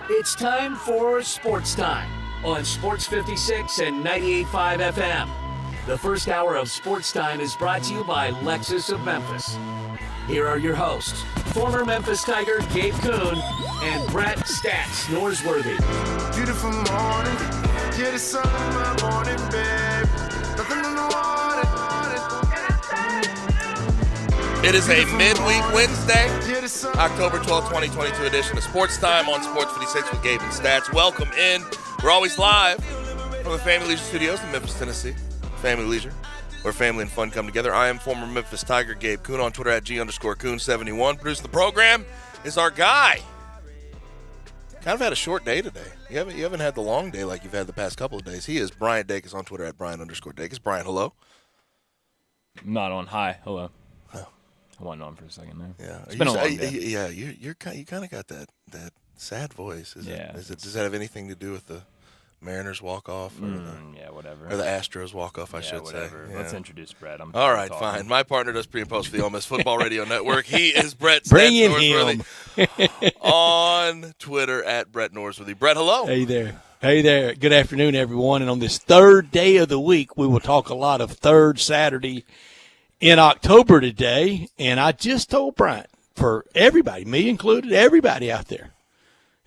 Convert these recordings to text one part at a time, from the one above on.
It's time for Sportstime on Sports 56 and 98.5 FM. The first hour of Sportstime is brought to you by Lexus of Memphis. Here are your hosts, former Memphis Tiger Gabe Kuhn and Brett Stats Norsworthy. Beautiful morning, yeah, the sun in my morning, babe. Nothing in the water. It is a midweek Wednesday, October 12th, 2022 edition of Sports Time on Sports 56 with Gabe and Stats. Welcome in. We're always live from the Family Leisure Studios in Memphis, Tennessee. Family Leisure, where family and fun come together. I am former Memphis Tiger Gabe Kuhn on Twitter at G_Kuhn71. Producing the program is our guy. Kind of had a short day today. You haven't had the long day like you've had the past couple of days. He is Brian Dacus on Twitter at Brian_Dacus. Brian, hello. Not on. Hi. Hello. Oh. I wasn't on for a second there. Yeah, it's been a long day. Yeah, you kind of got that sad voice. Does that have anything to do with the Mariners walk off? Yeah, whatever. Or the Astros walk off, I should whatever. say. Yeah. Let's introduce Brett. All right, fine. My partner does pre and post for the Ole Miss Football Radio Network. He is Brett Bring Stats in Norsworthy on Twitter at Brett Norsworthy. Brett, hello. Hey there. Hey there. Good afternoon, everyone. And on this third day of the week, we will talk a lot of third Saturday in October today. And I just told Brian, for everybody, me included, everybody out there,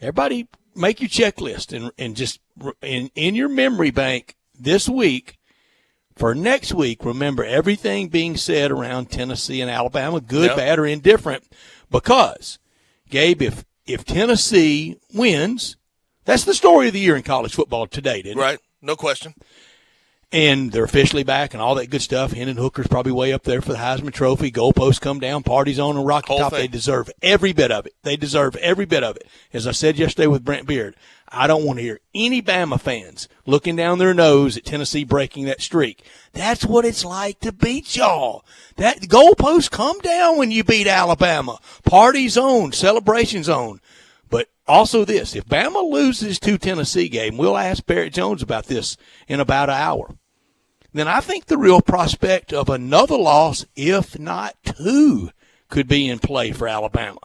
everybody make your checklist and just in your memory bank this week. For next week, remember everything being said around Tennessee and Alabama, good, bad, or indifferent, because, Gabe, if Tennessee wins, that's the story of the year in college football today, didn't it? Right, no question. And they're officially back and all that good stuff. Hendon Hooker's probably way up there for the Heisman Trophy. Goalposts come down, parties on a rocky Whole top. thing. They deserve every bit of it. They deserve every bit of it. As I said yesterday with Brent Beard, I don't want to hear any Bama fans looking down their nose at Tennessee breaking that streak. That's what it's like to beat y'all. That goalposts come down when you beat Alabama. Party zone, celebration zone. But also this, if Bama loses to Tennessee game, we'll ask Barrett Jones about this in about an hour. Then I think the real prospect of another loss, if not two, could be in play for Alabama.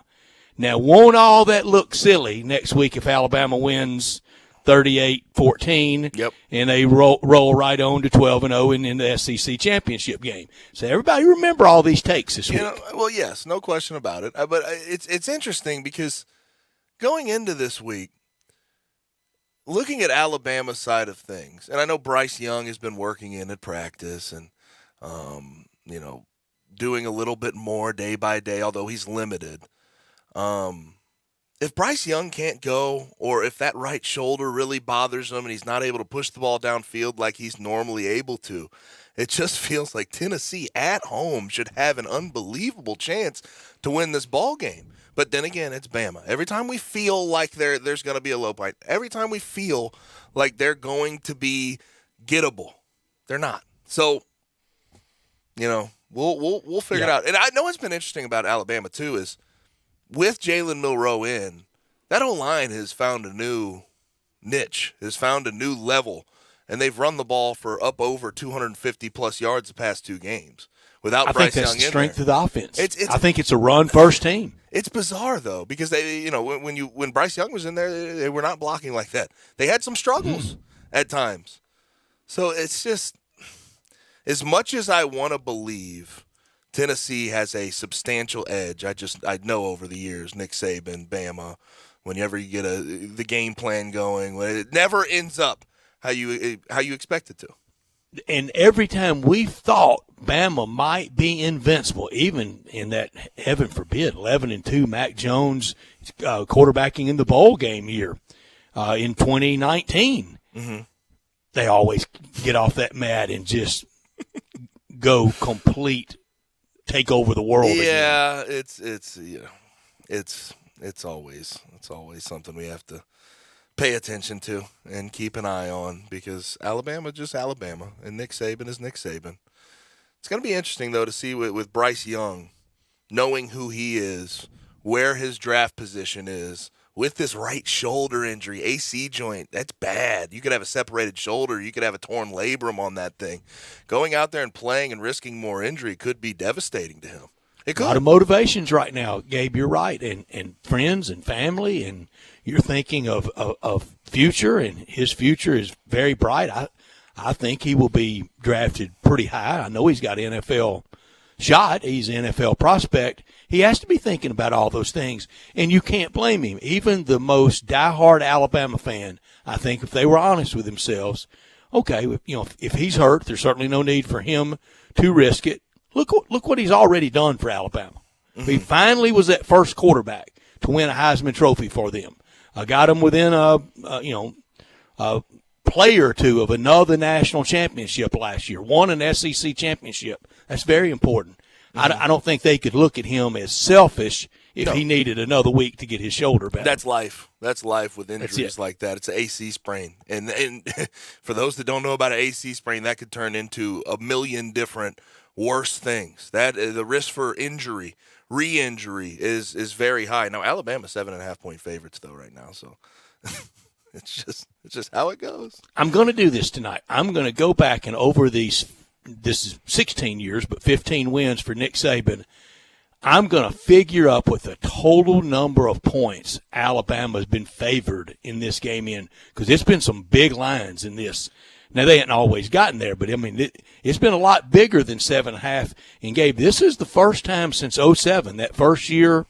Now, won't all that look silly next week if Alabama wins 38-14 and they roll right on to 12-0 in the SEC championship game? So everybody remember all these takes this week. Well, yes, no question about it. But it's interesting because going into this week, looking at Alabama's side of things, and I know Bryce Young has been working in at practice and, doing a little bit more day by day, although he's limited. If Bryce Young can't go, or if that right shoulder really bothers him and he's not able to push the ball downfield like he's normally able to, it just feels like Tennessee at home should have an unbelievable chance to win this ball game. But then again, it's Bama. Every time we feel like there's going to be a low point, every time we feel like they're going to be gettable, they're not. So, we'll figure it out. And I know what's been interesting about Alabama too is with Jalen Milroe in, that O-line has found a new niche, has found a new level, and they've run the ball for up over 250-plus yards the past two games without Bryce Young in there. I think that's the strength of the offense. I think it's a run-first team. It's bizarre, though, because they, when Bryce Young was in there, they were not blocking like that. They had some struggles at times. So it's just, as much as I want to believe Tennessee has a substantial edge, I know over the years, Nick Saban, Bama, whenever you get the game plan going, it never ends up how you expect it to. And every time we thought Bama might be invincible, even in that, heaven forbid, 11-2 Mac Jones quarterbacking in the bowl game year in 2019, they always get off that mat and just go complete, take over the world. Yeah, again. It's always something we have to pay attention to and keep an eye on, because Alabama is just Alabama, and Nick Saban is Nick Saban. It's going to be interesting, though, to see with Bryce Young, knowing who he is, where his draft position is, with this right shoulder injury, AC joint, that's bad. You could have a separated shoulder. You could have a torn labrum on that thing. Going out there and playing and risking more injury could be devastating to him. It A lot could. of motivations right now, Gabe. You're right, and friends and family, and you're thinking of future, and his future is very bright. I think he will be drafted pretty high. I know he's got an NFL shot. He's an NFL prospect. He has to be thinking about all those things, and you can't blame him. Even the most diehard Alabama fan, I think, if they were honest with themselves, okay, if he's hurt, there's certainly no need for him to risk it. Look what he's already done for Alabama. Mm-hmm. He finally was that first quarterback to win a Heisman Trophy for them. Got him within a play or two of another national championship last year. Won an SEC championship. That's very important. Mm-hmm. I don't think they could look at him as selfish if he needed another week to get his shoulder back. That's life. That's life with injuries like that. It's an AC sprain. And for those that don't know about an AC sprain, that could turn into a million different worse things. That the risk for injury, re-injury is very high. Now, Alabama's 7.5-point favorites though right now, so it's just how it goes. I'm going to do this tonight. I'm going to go back and over this is 16 years, but 15 wins for Nick Saban. I'm going to figure up what the total number of points Alabama's been favored in this game because it's been some big lines in this. Now, they hadn't always gotten there, but, I mean, it's been a lot bigger than 7.5. And, Gabe, this is the first time since 2007, that first year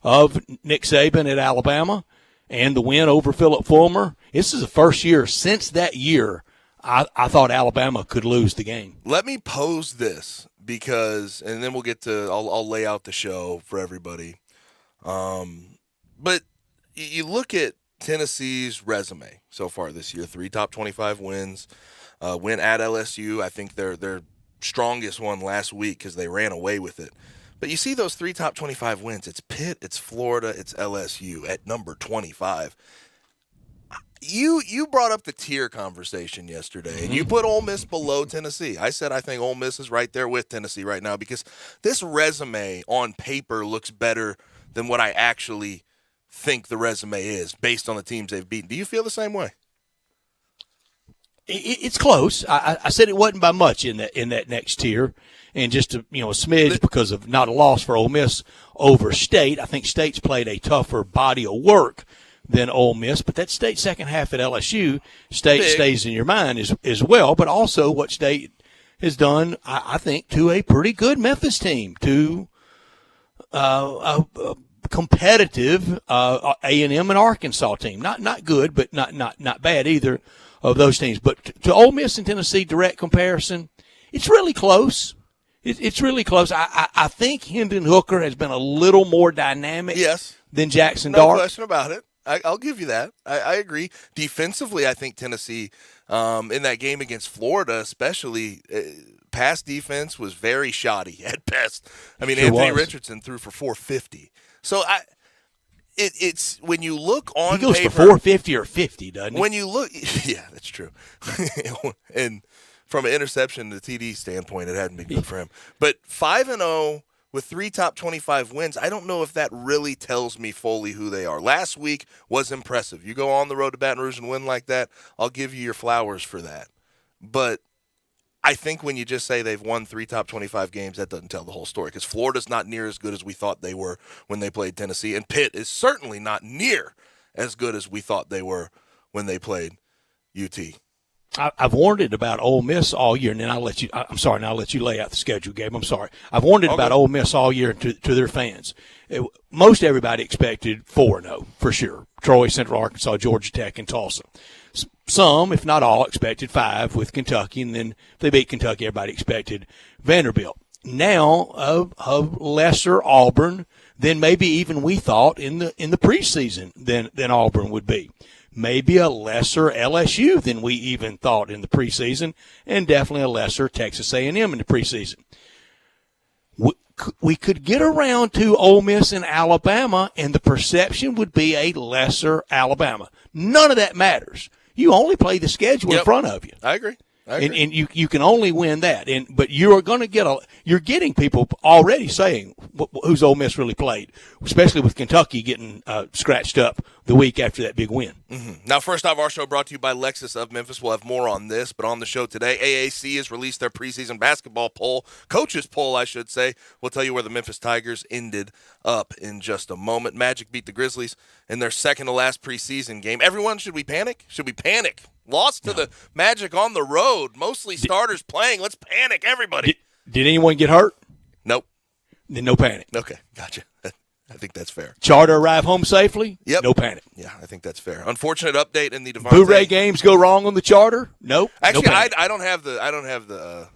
of Nick Saban at Alabama and the win over Philip Fulmer. This is the first year since that year I thought Alabama could lose the game. Let me pose this because – and then we'll get to – I'll lay out the show for everybody. But you look at Tennessee's resume so far this year, 3 top 25 wins, win at LSU. I think their strongest one last week because they ran away with it. But you see those 3 top 25 wins. It's Pitt, it's Florida, it's LSU at number 25. You brought up the tier conversation yesterday, and you put Ole Miss below Tennessee. I said I think Ole Miss is right there with Tennessee right now because this resume on paper looks better than what I actually think the resume is based on the teams they've beaten. Do you feel the same way? It's close. I said it wasn't by much in that next tier, and just a smidge because of not a loss for Ole Miss over State. I think State's played a tougher body of work than Ole Miss, but that State second half at LSU, State stays in your mind as well. But also what State has done, I think, to a pretty good Memphis team, to a competitive A&M and Arkansas team. Not good, but not bad either of those teams. But to Ole Miss and Tennessee, direct comparison, it's really close. It's really close. I think Hendon Hooker has been a little more dynamic than Jackson Dart. No question about it. I'll give you that. I agree. Defensively, I think Tennessee, in that game against Florida especially, pass defense was very shoddy at best. I mean, Anthony Richardson threw for 450. So it's when you look on paper. He goes for 450 or 50, doesn't he? When you look, yeah, that's true. And from an interception to TD standpoint, it hadn't been good for him. But 5-0 with 3 top 25 wins, I don't know if that really tells me fully who they are. Last week was impressive. You go on the road to Baton Rouge and win like that, I'll give you your flowers for that. But I think when you just say they've won 3 top 25 games, that doesn't tell the whole story because Florida's not near as good as we thought they were when they played Tennessee, and Pitt is certainly not near as good as we thought they were when they played UT. I've warned it about Ole Miss all year, and then I'll let you. I'm sorry, now I'll let you lay out the schedule, Gabe. I'm sorry. I've warned it about Ole Miss all year to their fans. Most everybody expected 4-0 for sure. Troy, Central Arkansas, Georgia Tech, and Tulsa. Some, if not all, expected 5 with Kentucky, and then if they beat Kentucky, everybody expected Vanderbilt. Now, a lesser Auburn than maybe even we thought in the preseason than Auburn would be. Maybe a lesser LSU than we even thought in the preseason, and definitely a lesser Texas A&M in the preseason. We could get around to Ole Miss and Alabama, and the perception would be a lesser Alabama. None of that matters. You only play the schedule in front of you. I agree. And you can only win that. But you are going to you're getting people already saying who's Ole Miss really played, especially with Kentucky getting scratched up the week after that big win. Mm-hmm. Now, first off, our show brought to you by Lexus of Memphis. We'll have more on this, but on the show today, AAC has released their preseason basketball poll, coaches poll, I should say. We'll tell you where the Memphis Tigers ended up in just a moment. Magic beat the Grizzlies in their second to last preseason game. Everyone, should we panic? Should we panic? Lost to the Magic on the road, mostly starters playing. Let's panic, everybody. Did anyone get hurt? Nope. Then no panic. Okay, gotcha. I think that's fair. Charter arrive home safely? Yep. No panic. Yeah, I think that's fair. Unfortunate update in the Devontae. Blu-ray games go wrong on the charter? Nope. Actually, no panic. I don't have the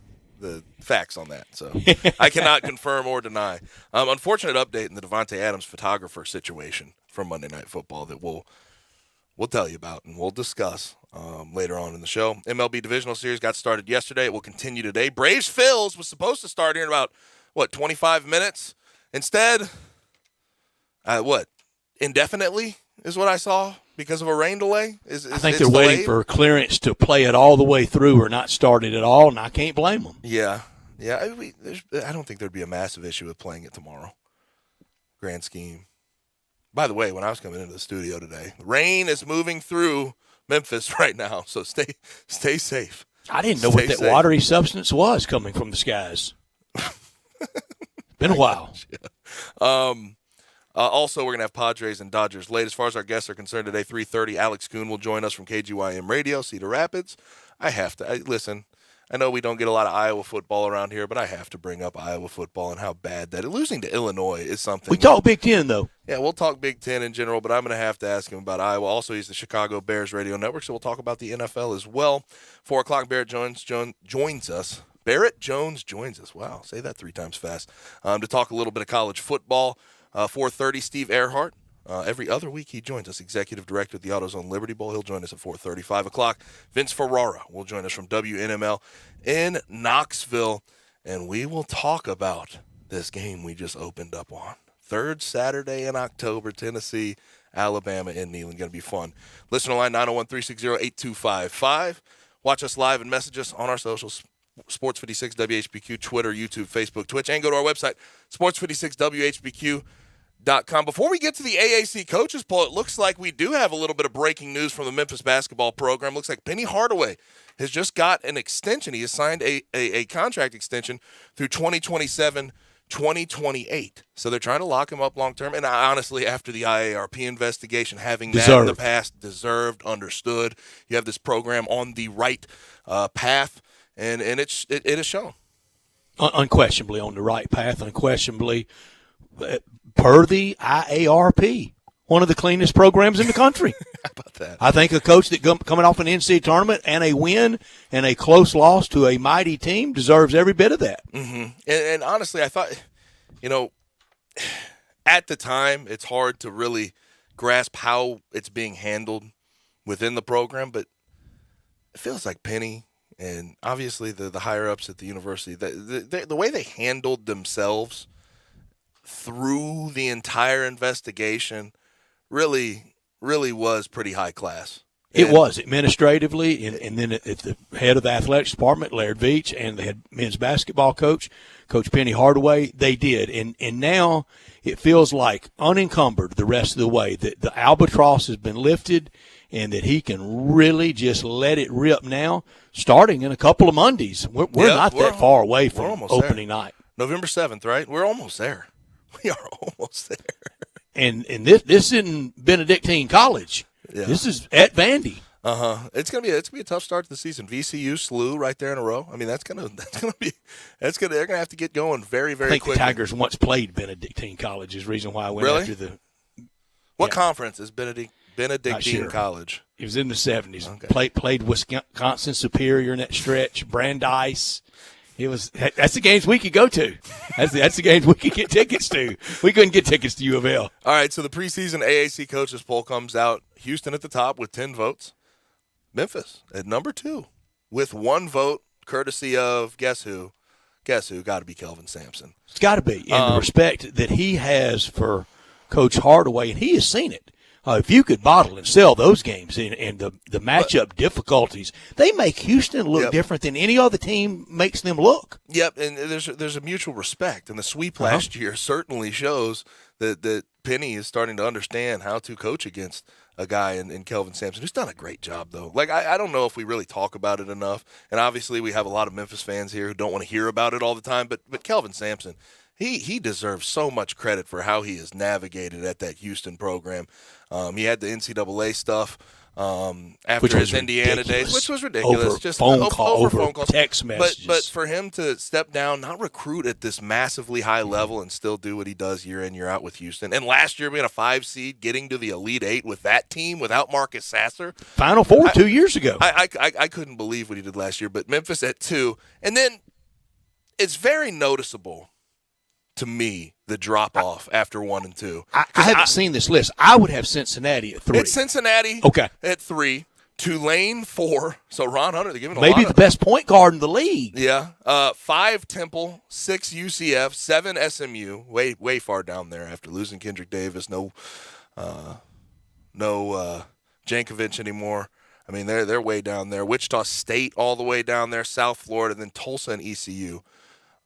facts on that, so I cannot confirm or deny. Unfortunate update in the Devontae Adams photographer situation from Monday Night Football that we'll tell you about and we'll discuss later on in the show. MLB Divisional Series got started yesterday. It will continue today. Braves-Phils was supposed to start here in about, 25 minutes? Instead, indefinitely is what I saw because of a rain delay? I think they're waiting for clearance to play it all the way through or not start it at all, and I can't blame them. Yeah. I don't think there'd be a massive issue with playing it tomorrow. Grand scheme. By the way, when I was coming into the studio today, rain is moving through Memphis right now, so stay safe. I didn't know what that watery substance was coming from the skies. Been a while. Yeah. Also, we're going to have Padres and Dodgers late. As far as our guests are concerned today, 3:30, Alex Kuhn will join us from KGYM Radio, Cedar Rapids. Listen, I know we don't get a lot of Iowa football around here, but I have to bring up Iowa football and how bad that is. Losing to Illinois is something. We talk Big Ten, though. Yeah, we'll talk Big Ten in general, but I'm going to have to ask him about Iowa. Also, he's the Chicago Bears radio network, so we'll talk about the NFL as well. 4 o'clock, Barrett Jones joins us. Barrett Jones joins us. Wow, say that 3 times fast. To talk a little bit of college football. 4:30, Steve Earhart. Every other week he joins us, Executive Director at the AutoZone Liberty Bowl. He'll join us at 4:30. 5 o'clock, Vince Ferrara will join us from WNML in Knoxville, and we will talk about this game we just opened up on. Third Saturday in October, Tennessee, Alabama in Neyland. Going to be fun. Listener line 901-360-8255. Watch us live and message us on our socials. Sports 56 WHBQ, Twitter, YouTube, Facebook, Twitch, and go to our website, sports56whbq.com. Before we get to the AAC coaches poll, it looks like we do have a little bit of breaking news from the Memphis basketball program. Looks like Penny Hardaway has just got an extension. He has signed a contract extension through 2027-2028. So they're trying to lock him up long term. And honestly, after the IARP investigation, having that in the past, deserved, understood. You have this program on the right path. And it is shown. Unquestionably on the right path, unquestionably per the IARP, one of the cleanest programs in the country. How about that? I think a coach that coming off an NCAA tournament and a win and a close loss to a mighty team deserves every bit of that. Mm-hmm. And honestly, I thought, at the time, it's hard to really grasp how it's being handled within the program, but it feels like Penny – and obviously the higher-ups at the university, the way they handled themselves through the entire investigation really, really was pretty high class. It was administratively, and then at the head of the athletics department, Laird Veach, and the head men's basketball coach, Coach Penny Hardaway, they did. And now it feels like unencumbered the rest of the way, that the albatross has been lifted and that he can really just let it rip now, starting in a couple of Mondays. We're not that far away from opening night. November 7th, right? We're almost there. We are almost there. And this isn't Benedictine College. Yeah. This is at Vandy. It's gonna be a tough start to the season. VCU, SLU, right there in a row. I mean, they're gonna have to get going very, very quickly. I think the Tigers once played Benedictine College. Is the reason why I went after the. What conference is Benedictine College? It was in the 70s. Okay. Played Wisconsin Superior in that stretch. Brandeis. That's the games we could go to. That's the games we could get tickets to. We couldn't get tickets to U of L. All right, so the preseason AAC coaches poll comes out. Houston at the top with 10 votes. Memphis at number 2 with 1 vote, courtesy of guess who? Got to be Kelvin Sampson. It's got to be. And the respect that he has for Coach Hardaway, and he has seen it. If you could bottle and sell those games and the matchup difficulties, they make Houston look different than any other team makes them look. Yep, and there's a mutual respect, and the sweep last year certainly shows that Penny is starting to understand how to coach against a guy in Kelvin Sampson, who's done a great job, though. Like, I don't know if we really talk about it enough, and obviously we have a lot of Memphis fans here who don't want to hear about it all the time, but Kelvin Sampson, he deserves so much credit for how he has navigated at that Houston program. He had the NCAA stuff after his Indiana days, which was ridiculous. Over just phone phone calls, text messages. But for him to step down, not recruit at this massively high level, and still do what he does year in, year out with Houston. And last year being a 5 seed, getting to the Elite Eight with that team without Marcus Sasser. Final Four 2 years ago. I couldn't believe what he did last year. But Memphis at 2. And then it's very noticeable to me, the drop-off after 1 and 2. I haven't seen this list. I would have Cincinnati at 3. It's Cincinnati at 3, Tulane 4. So Ron Hunter, they're giving maybe the best point guard in the league. Yeah. 5 Temple, 6 UCF, 7 SMU. Way far down there after losing Kendrick Davis. No Jankovic anymore. I mean, they're way down there. Wichita State all the way down there. South Florida, then Tulsa and ECU.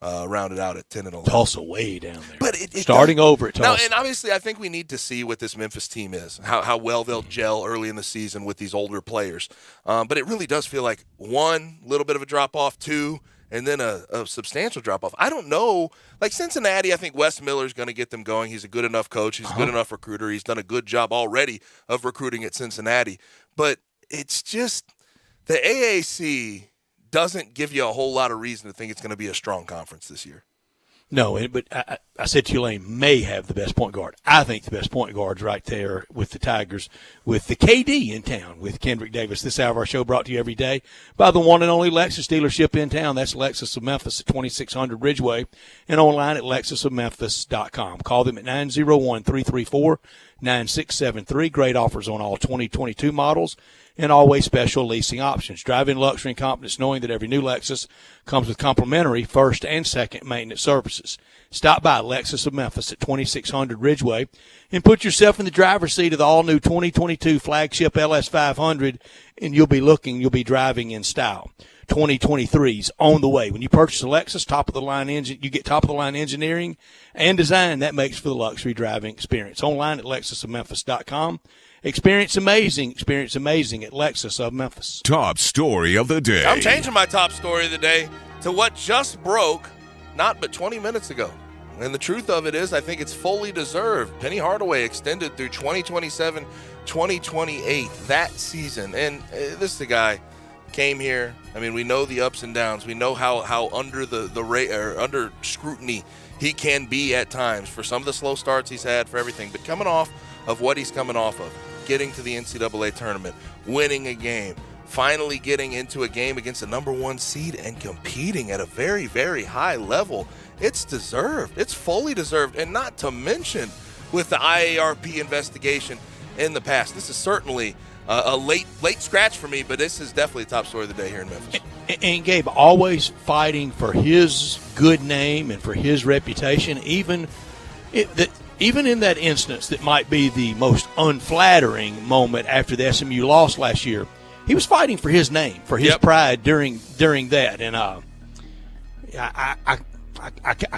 Rounded out at 10 and 11. Tulsa way down there. But starting over at Tulsa. Now, and obviously, I think we need to see what this Memphis team is, how well they'll gel early in the season with these older players. But it really does feel like 1, little bit of a drop-off, 2, and then a substantial drop-off. I don't know. Like Cincinnati, I think Wes Miller's going to get them going. He's a good enough coach. He's a good enough recruiter. He's done a good job already of recruiting at Cincinnati. But it's just the AAC doesn't give you a whole lot of reason to think it's going to be a strong conference this year. No, but I said Tulane may have the best point guard. I think the best point guard's right there with the Tigers, with the KD in town, with Kendrick Davis. This hour of our show brought to you every day by the one and only Lexus dealership in town. That's Lexus of Memphis at 2600 Ridgeway and online at lexusofmemphis.com. Call them at 901-334-9673. Great offers on all 2022 models and always special leasing options. Drive in luxury and confidence knowing that every new Lexus comes with complimentary first and second maintenance services. Stop by Lexus of Memphis at 2600 Ridgeway and put yourself in the driver's seat of the all-new 2022 flagship LS500, and you'll be driving in style. 2023's on the way. When you purchase a Lexus, top-of-the-line engine, you get top-of-the-line engineering and design that makes for the luxury driving experience. Online at lexusofmemphis.com. Experience amazing at Lexus of Memphis. Top story of the day. I'm changing my top story of the day to what just broke not but 20 minutes ago. And the truth of it is, I think it's fully deserved. Penny Hardaway extended through 2027, 2028, that season. And this is the guy came here. I mean, we know the ups and downs. We know how under under scrutiny he can be at times for some of the slow starts he's had, for everything. But coming off of what he's coming off of, getting to the NCAA tournament, winning a game, finally getting into a game against the number 1 seed and competing at a very, very high level. It's deserved. It's fully deserved. And not to mention with the IARP investigation in the past. This is certainly a late scratch for me, but this is definitely the top story of the day here in Memphis. And Gabe, always fighting for his good name and for his reputation, even in that instance that might be the most unflattering moment after the SMU loss last year. He was fighting for his name, for his pride during that, and I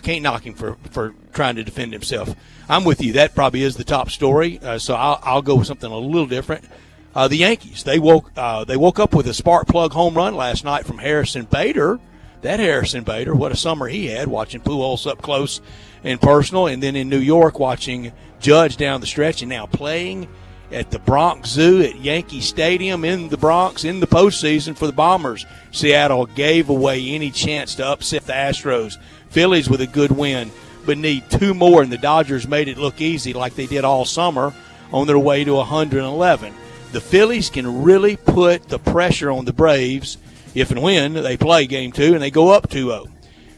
can't knock him for trying to defend himself. I'm with you. That probably is the top story. So I'll go with something a little different. The Yankees, they woke up with a spark plug home run last night from Harrison Bader. That Harrison Bader, what a summer he had, watching Pujols up close and personal, and then in New York watching Judge down the stretch, and now playing at the Bronx Zoo at Yankee Stadium in the Bronx in the postseason for the Bombers. Seattle gave away any chance to upset the Astros. Phillies with a good win, but need 2 more, and the Dodgers made it look easy like they did all summer on their way to 111. The Phillies can really put the pressure on the Braves if and when they play Game 2 and they go up 2-0.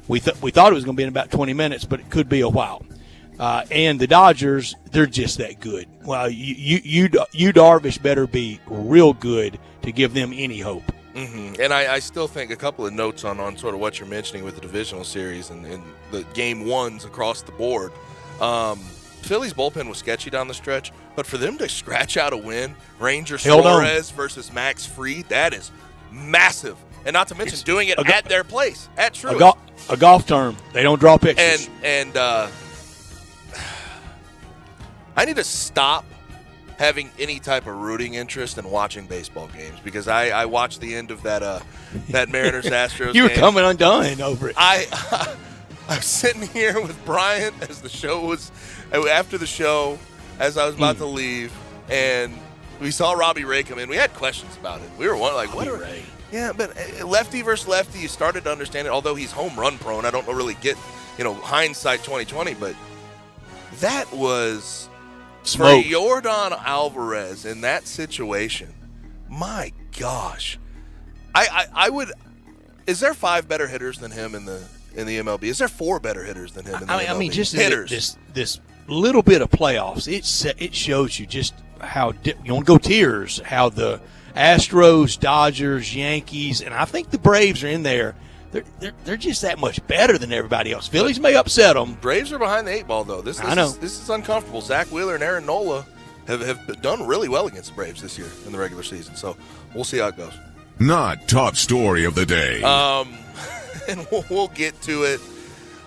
We thought it was going to be in about 20 minutes, but it could be a while. And the Dodgers, they're just that good. Well, you Darvish better be real good to give them any hope. Mm-hmm. And I still think a couple of notes on sort of what you're mentioning with the divisional series and the game ones across the board. Philly's bullpen was sketchy down the stretch, but for them to scratch out a win, Ranger Held on. Suarez versus Max Fried, that is massive. And not to mention doing it at their place, at Truist. A golf term. They don't draw pictures. And I need to stop having any type of rooting interest in watching baseball games because I watched the end of that Mariners-Astros You were game. coming undone over it. I'm sitting here with Brian as the show was after the show, as I was about to leave, and we saw Robbie Ray come in. We had questions about it. We were wondering, like, what are Ray? Yeah, but lefty versus lefty, you started to understand it. Although he's home run prone, I don't really get hindsight 2020, but that was Smoke. for Yordan Alvarez in that situation. My gosh, I would. Is there 5 better hitters than him in the MLB? Is there 4 better hitters than him in the MLB? I mean, just hitters. This little bit of playoffs, it shows you just how you want to go tiers. How the Astros, Dodgers, Yankees, and I think the Braves are in there. They're just that much better than everybody else. Phillies may upset them. Braves are behind the 8 ball though. This is uncomfortable. Zach Wheeler and Aaron Nola have done really well against the Braves this year in the regular season. So we'll see how it goes. Not top story of the day. And we'll get to it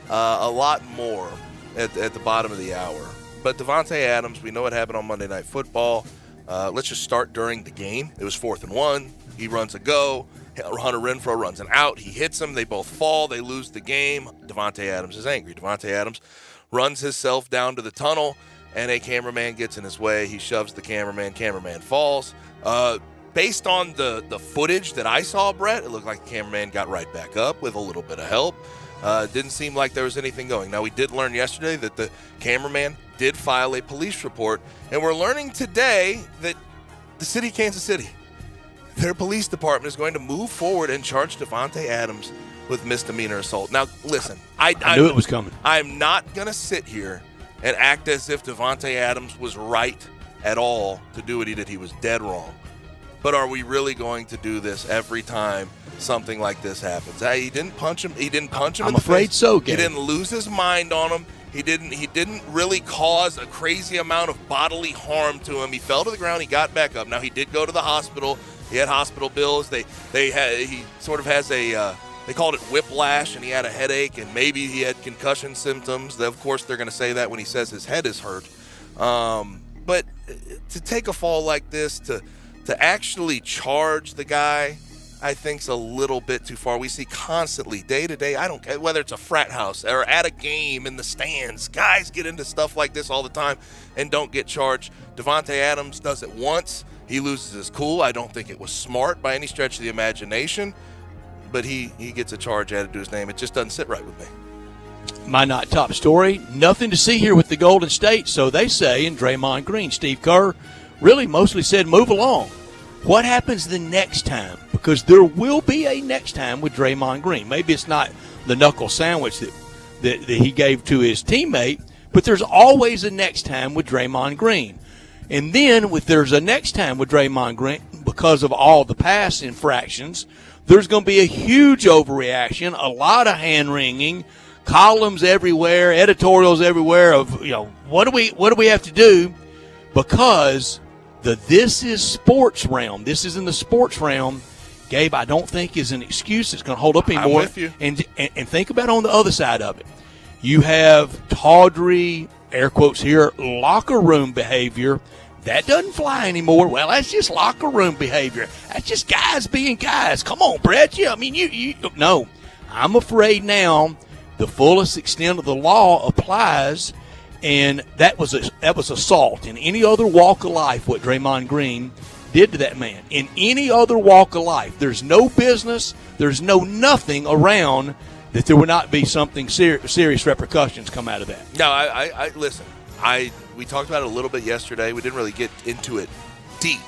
a lot more at the bottom of the hour. But Davante Adams, we know what happened on Monday Night Football. Let's just start during the game. It was 4th and 1. He runs a go. Hunter Renfrow runs an out. He hits him. They both fall. They lose the game. Davante Adams is angry. Davante Adams runs himself down to the tunnel, and a cameraman gets in his way. He shoves the cameraman. Cameraman falls. Based on the footage that I saw, Brett, it looked like the cameraman got right back up with a little bit of help. Didn't seem like there was anything going. Now, we did learn yesterday that the cameraman did file a police report, and we're learning today that the city of Kansas City, their police department is going to move forward and charge Davante Adams with misdemeanor assault. Now, listen, I knew it was coming. I'm not going to sit here and act as if Davante Adams was right at all to do what he did. He was dead wrong. But are we really going to do this every time something like this happens? He didn't punch him. He didn't punch him. I'm in the afraid face. so, Gabe. He didn't lose his mind on him. He didn't really cause a crazy amount of bodily harm to him. He fell to the ground. He got back up. Now, he did go to the hospital. He had hospital bills. He sort of has they called it whiplash, and he had a headache, and maybe he had concussion symptoms. Of course, they're going to say that when he says his head is hurt. But to take a fall like this, to actually charge the guy, I think's a little bit too far. We see constantly, day to day, I don't care whether it's a frat house or at a game in the stands, guys get into stuff like this all the time and don't get charged. Davante Adams does it once. He loses his cool. I don't think it was smart by any stretch of the imagination, but he gets a charge added to his name. It just doesn't sit right with me. My not top story, nothing to see here with the Golden State, so they say, and Draymond Green, Steve Kerr really mostly said move along. What happens the next time? Because there will be a next time with Draymond Green. Maybe it's not the knuckle sandwich that he gave to his teammate, but there's always a next time with Draymond Green. And then if there's a next time with Draymond Green, because of all the past infractions, there's going to be a huge overreaction, a lot of hand-wringing, columns everywhere, editorials everywhere of, what do we have to do? Because this is sports realm. This is in the sports realm. Gabe, I don't think is an excuse that's going to hold up anymore. I'm with you. And think about on the other side of it. You have tawdry, air quotes here, locker room behavior. That doesn't fly anymore. Well, that's just locker room behavior. That's just guys being guys. Come on, Brett. Yeah, I mean, you no. I'm afraid now the fullest extent of the law applies, and that was assault. In any other walk of life, what Draymond Green did to that man. In any other walk of life, there's no business, there's no nothing around that there would not be something serious repercussions come out of that. No, I listen. We talked about it a little bit yesterday. We didn't really get into it deep,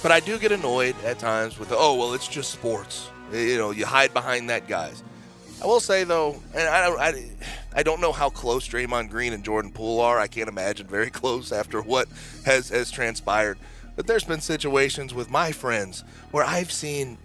but I do get annoyed at times with it's just sports. You hide behind that, guys. I will say though, and I don't know how close Draymond Green and Jordan Poole are. I can't imagine very close after what has transpired. But there's been situations with my friends where I've seen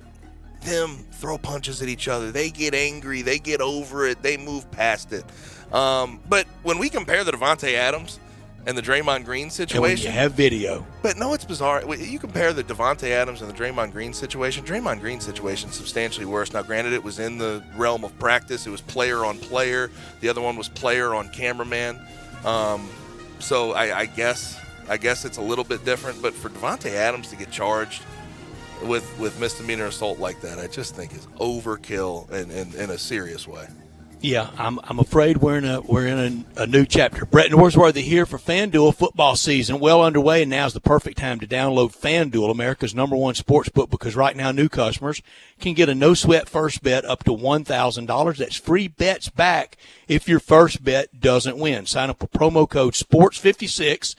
them throw punches at each other. They get angry. They get over it. They move past it. But when we compare the Davante Adams and the Draymond Green And situation. when you have video. But no, it's bizarre. You compare the Devontae Adams and the Draymond Green situation. Draymond Green situation is substantially worse. Now, granted, it was in the realm of practice. It was player on player. The other one was player on cameraman. So I guess it's a little bit different. But for Devontae Adams to get charged with misdemeanor assault like that, I just think is overkill in a serious way. Yeah, I'm afraid we're in a new chapter. Brett Norsworthy here for FanDuel. Football season well underway, and now's the perfect time to download FanDuel, America's #1 sports book, because right now new customers can get a no-sweat first bet up to $1,000. That's free bets back if your first bet doesn't win. Sign up with promo code SPORTS56.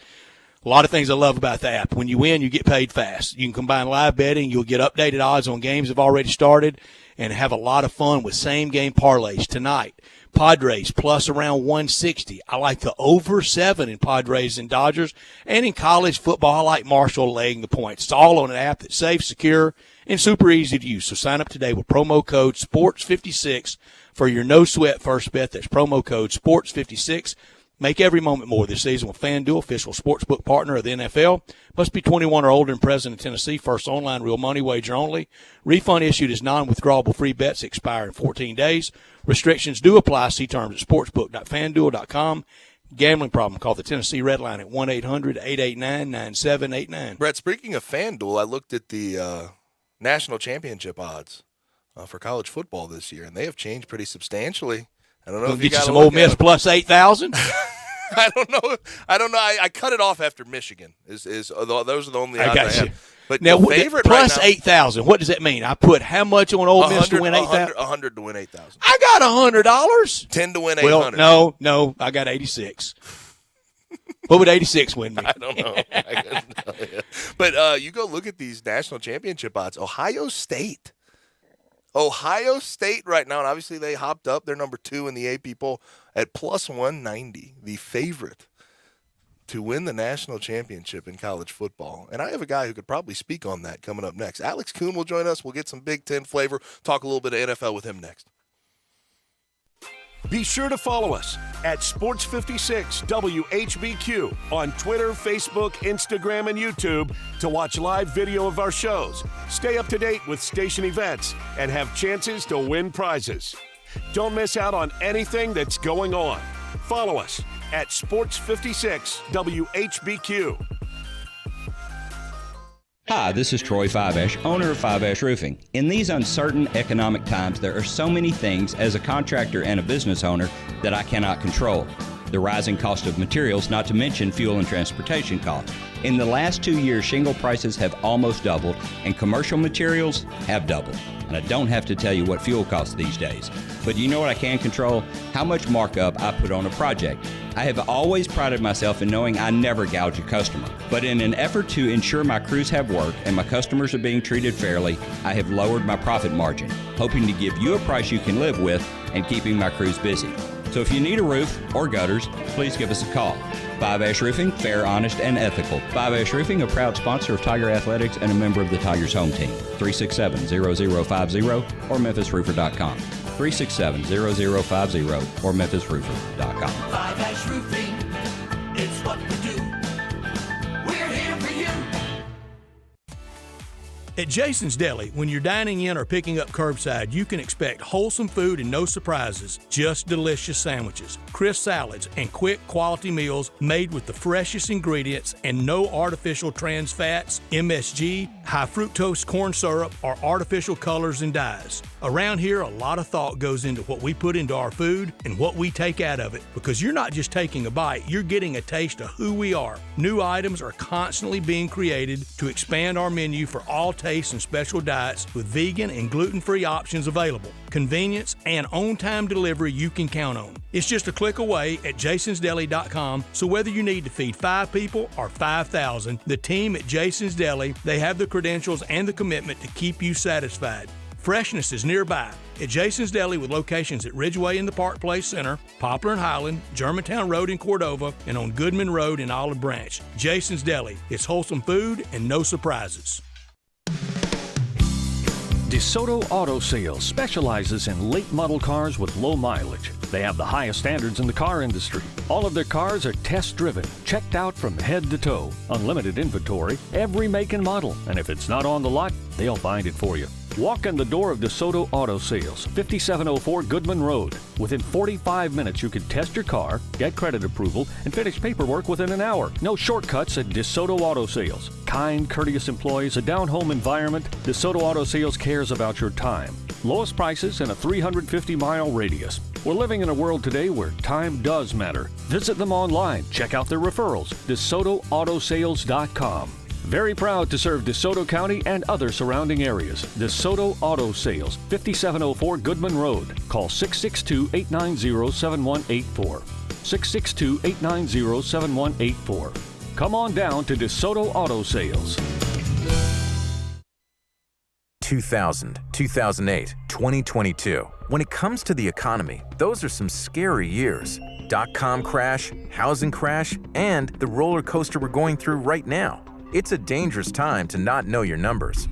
A lot of things I love about the app. When you win, you get paid fast. You can combine live betting. You'll get updated odds on games that have already started, and have a lot of fun with same-game parlays tonight. Padres plus around 160. I like the over 7 in Padres and Dodgers. And in college football, I like Marshall laying the points. It's all on an app that's safe, secure, and super easy to use. So sign up today with promo code SPORTS56 for your no-sweat first bet. That's promo code SPORTS56. Make every moment more this season with FanDuel, official sportsbook partner of the NFL. Must be 21 or older and present in Tennessee. First online real money wager only. Refund issued as non-withdrawable free bets expire in 14 days. Restrictions do apply. See terms at sportsbook.fanduel.com. Gambling problem, call the Tennessee Red Line at 1-800-889-9789. Brett, speaking of FanDuel, I looked at the national championship odds for college football this year, and they have changed pretty substantially. I don't know if you get you got some Ole Miss plus 8,000. I don't know. I cut it off after Michigan. Those are the only odds I have. But now, the favorite plus right now, 8,000. What does that mean? I put how much on Ole Miss to win 8,000? 100 to win 8,000. I got $100. 10 to win 800. Well, no, I got 86. What would 86 win me? I don't know. I couldn't tell you. But you go look at these national championship odds. Ohio State right now, and obviously they hopped up. They're number 2 in the AP poll at plus 190, the favorite to win the national championship in college football. And I have a guy who could probably speak on that coming up next. Alex Kuhn will join us. We'll get some Big Ten flavor, talk a little bit of NFL with him next. Be sure to follow us at Sports56 WHBQ on Twitter, Facebook, Instagram, and YouTube to watch live video of our shows, stay up to date with station events, and have chances to win prizes. Don't miss out on anything that's going on. Follow us at Sports56 WHBQ. Hi, this is Troy Fiveash, owner of Fiveash Roofing. In these uncertain economic times, there are so many things as a contractor and a business owner that I cannot control. The rising cost of materials, not to mention fuel and transportation costs. In the last 2 years, shingle prices have almost doubled and commercial materials have doubled. And I don't have to tell you what fuel costs these days. But you know what I can control? How much markup I put on a project. I have always prided myself in knowing I never gouge a customer. But in an effort to ensure my crews have work and my customers are being treated fairly, I have lowered my profit margin, hoping to give you a price you can live with and keeping my crews busy. So if you need a roof or gutters, please give us a call. Fiveash Roofing, fair, honest, and ethical. Fiveash Roofing, a proud sponsor of Tiger Athletics and a member of the Tigers home team. 367-0050 or memphisroofer.com. 367-0050 or memphisroofer.com. Fiveash Roofing, it's what we do. We're here for you. At Jason's Deli, when you're dining in or picking up curbside, you can expect wholesome food and no surprises, just delicious sandwiches, crisp salads, and quick quality meals made with the freshest ingredients and no artificial trans fats, MSG, high fructose corn syrup, or artificial colors and dyes. Around here, a lot of thought goes into what we put into our food and what we take out of it, because you're not just taking a bite, you're getting a taste of who we are. New items are constantly being created to expand our menu for all tastes and special diets with vegan and gluten-free options available. Convenience and on-time delivery you can count on. It's just a click away at jasonsdeli.com, so whether you need to feed 5 people or 5,000, the team at Jason's Deli, they have the credentials and the commitment to keep you satisfied. Freshness is nearby at Jason's Deli with locations at Ridgeway in the Park Place Center, Poplar and Highland, Germantown Road in Cordova, and on Goodman Road in Olive Branch. Jason's Deli. It's wholesome food and no surprises. DeSoto Auto Sales specializes in late model cars with low mileage. They have the highest standards in the car industry. All of their cars are test-driven, checked out from head to toe, unlimited inventory, every make and model. And if it's not on the lot, they'll find it for you. Walk in the door of DeSoto Auto Sales, 5704 Goodman Road. Within 45 minutes, you can test your car, get credit approval, and finish paperwork within an hour. No shortcuts at DeSoto Auto Sales. Kind, courteous employees, a down-home environment. DeSoto Auto Sales cares about your time. Lowest prices in a 350-mile radius. We're living in a world today where time does matter. Visit them online. Check out their referrals. DeSotoAutosales.com. Very proud to serve DeSoto County and other surrounding areas. DeSoto Auto Sales, 5704 Goodman Road. Call 662-890-7184. 662-890-7184. Come on down to DeSoto Auto Sales. 2000, 2008, 2022. When it comes to the economy, those are some scary years. Dot-com crash, housing crash, and the roller coaster we're going through right now. It's a dangerous time to not know your numbers.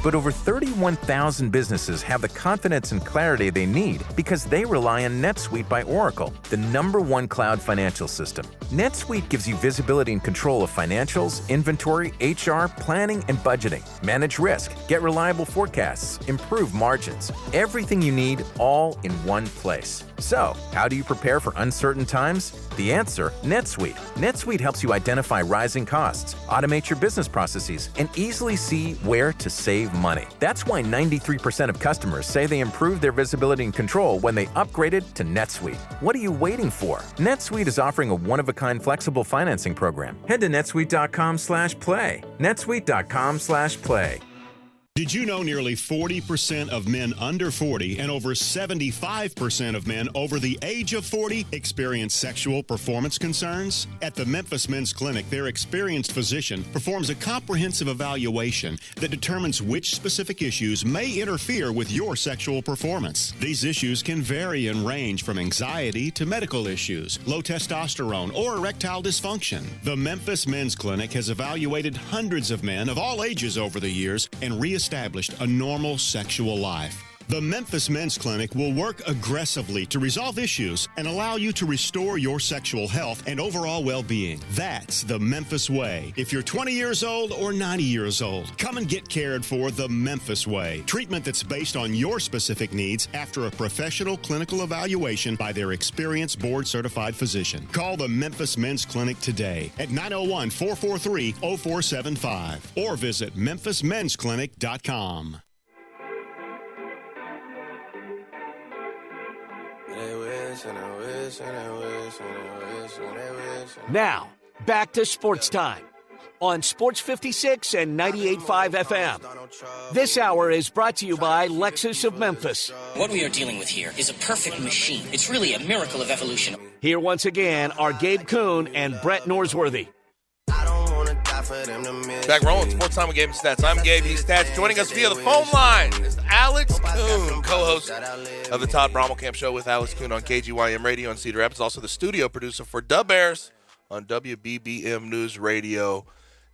But over 31,000 businesses have the confidence and clarity they need because they rely on NetSuite by Oracle, the #1 cloud financial system. NetSuite gives you visibility and control of financials, inventory, HR, planning, and budgeting. Manage risk, get reliable forecasts, improve margins. Everything you need all in one place. So, how do you prepare for uncertain times? The answer, NetSuite. NetSuite helps you identify rising costs, automate your business processes, and easily see where to save money. That's why 93% of customers say they improved their visibility and control when they upgraded to NetSuite. What are you waiting for? NetSuite is offering a one-of-a-kind flexible financing program. Head to netsuite.com/play. netsuite.com/play. Did you know nearly 40% of men under 40 and over 75% of men over the age of 40 experience sexual performance concerns? At the Memphis Men's Clinic, their experienced physician performs a comprehensive evaluation that determines which specific issues may interfere with your sexual performance. These issues can vary and range from anxiety to medical issues, low testosterone, or erectile dysfunction. The Memphis Men's Clinic has evaluated hundreds of men of all ages over the years and reestablished a normal sexual life. The Memphis Men's Clinic will work aggressively to resolve issues and allow you to restore your sexual health and overall well-being. That's the Memphis way. If you're 20 years old or 90 years old, come and get cared for the Memphis way. Treatment that's based on your specific needs after a professional clinical evaluation by their experienced board-certified physician. Call the Memphis Men's Clinic today at 901-443-0475 or visit memphismensclinic.com. Now, back to Sports Time on Sports 56 and 98.5 FM. This hour is brought to you by Lexus of Memphis. What we are dealing with here is a perfect machine. It's really a miracle of evolution. Here once again are Gabe Kuhn and Brett Norsworthy. Back rolling, Sports Time with Gabe and Stats. I'm Gabe, he's Stats. Joining us via the phone line is Alex Kuhn, co-host of the Todd Brommelkamp Show with Alex Kuhn on KGYM Radio in Cedar Rapids. Also the studio producer for Dub Bears on WBBM News Radio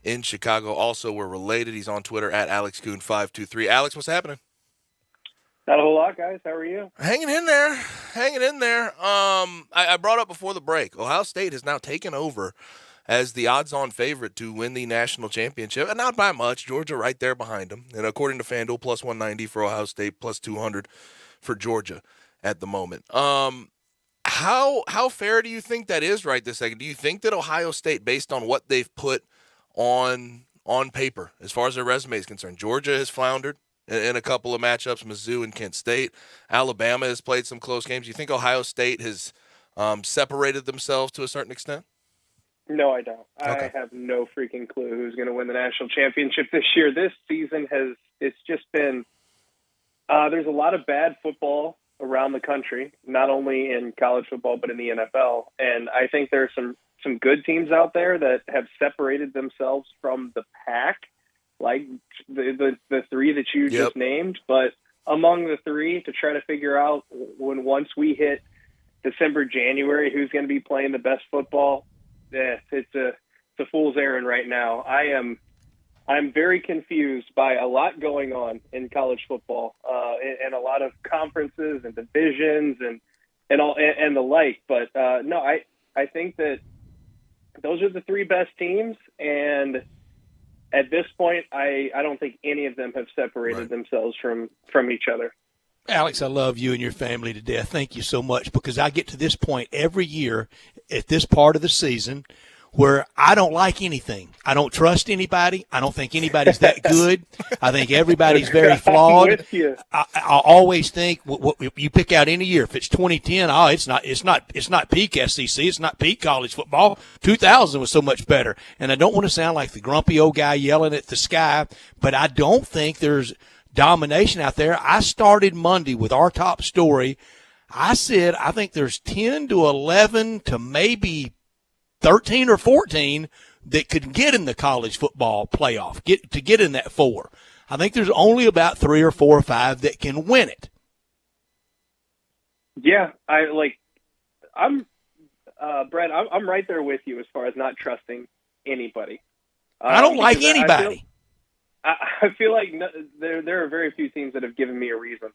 in Chicago. Also, we're related. He's on Twitter at AlexKuhn523. Alex, what's happening? Not a whole lot, guys. How are you? Hanging in there. I brought up before the break, Ohio State has now taken over as the odds-on favorite to win the national championship, and not by much. Georgia right there behind them. And according to FanDuel, plus 190 for Ohio State, plus 200 for Georgia at the moment. How fair do you think that is right this second? Do you think that Ohio State, based on what they've put on paper, as far as their resume is concerned, Georgia has floundered in a couple of matchups, Mizzou and Kent State. Alabama has played some close games. Do you think Ohio State has separated themselves to a certain extent? No, I don't. Okay. I have no freaking clue who's going to win the national championship this year. This season it's just been, there's a lot of bad football around the country, not only in college football, but in the NFL. And I think there's some good teams out there that have separated themselves from the pack, like the three that you just named. But among the three, to try to figure out once we hit December, January, who's going to be playing the best football, it's a fool's errand right now. I'm very confused by a lot going on in college football, and a lot of conferences and divisions, and and the like. But no, I think that those are the three best teams, and at this point, I don't think any of them have separated themselves from each other. Alex, I love you and your family to death. Thank you so much, because I get to this point every year at this part of the season where I don't like anything. I don't trust anybody. I don't think anybody's that good. I think everybody's very flawed. I'm with you. I always think what you pick out any year. If it's 2010, it's not peak SEC. It's not peak college football. 2000 was so much better. And I don't want to sound like the grumpy old guy yelling at the sky, but I don't think there's domination out there. I started Monday with our top story. I said I think there's 10 to 11 to maybe 13 or 14 that could get in the college football playoff, get in that 4. I think there's only about 3 or 4 or 5 that can win it. Yeah, I'm Brett. I'm right there with you as far as not trusting anybody. I don't like anybody. I feel like there are very few teams that have given me a reason.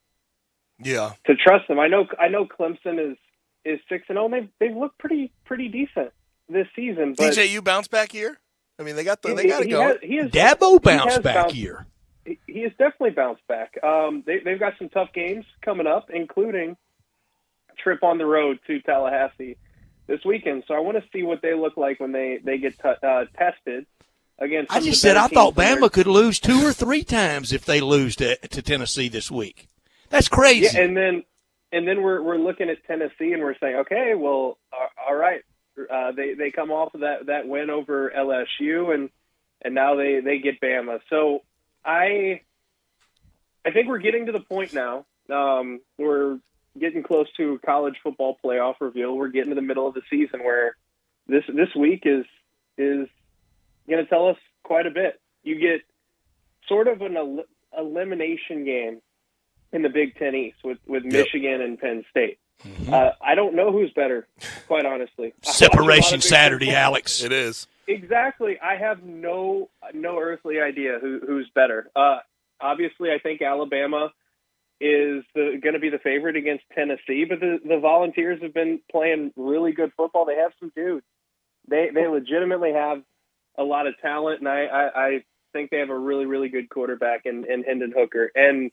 Yeah. To trust them. I know Clemson is 6-0. They've looked pretty decent this season. But TJU bounce back year? I mean, they got it going. Dabo bounced back year. He has definitely bounced back. They've got some tough games coming up, including a trip on the road to Tallahassee this weekend. So I want to see what they look like when they get tested against. I just said I thought Bama could lose 2 or 3 times if they lose to Tennessee this week. That's crazy. Yeah, and then we're looking at Tennessee and we're saying, okay, well, all right. They come off of that win over LSU and now they get Bama. So I think we're getting to the point now. We're getting close to college football playoff reveal. We're getting to the middle of the season where this week is going to tell us quite a bit. You get sort of an elimination game in the Big Ten East with Michigan and Penn State. Mm-hmm. I don't know who's better, quite honestly. Separation Saturday, Alex. It is. Exactly. I have no earthly idea who's better. Obviously, I think Alabama is going to be the favorite against Tennessee, but the Volunteers have been playing really good football. They have some dudes. They legitimately have a lot of talent, and I think they have a really, really good quarterback in Hendon Hooker. And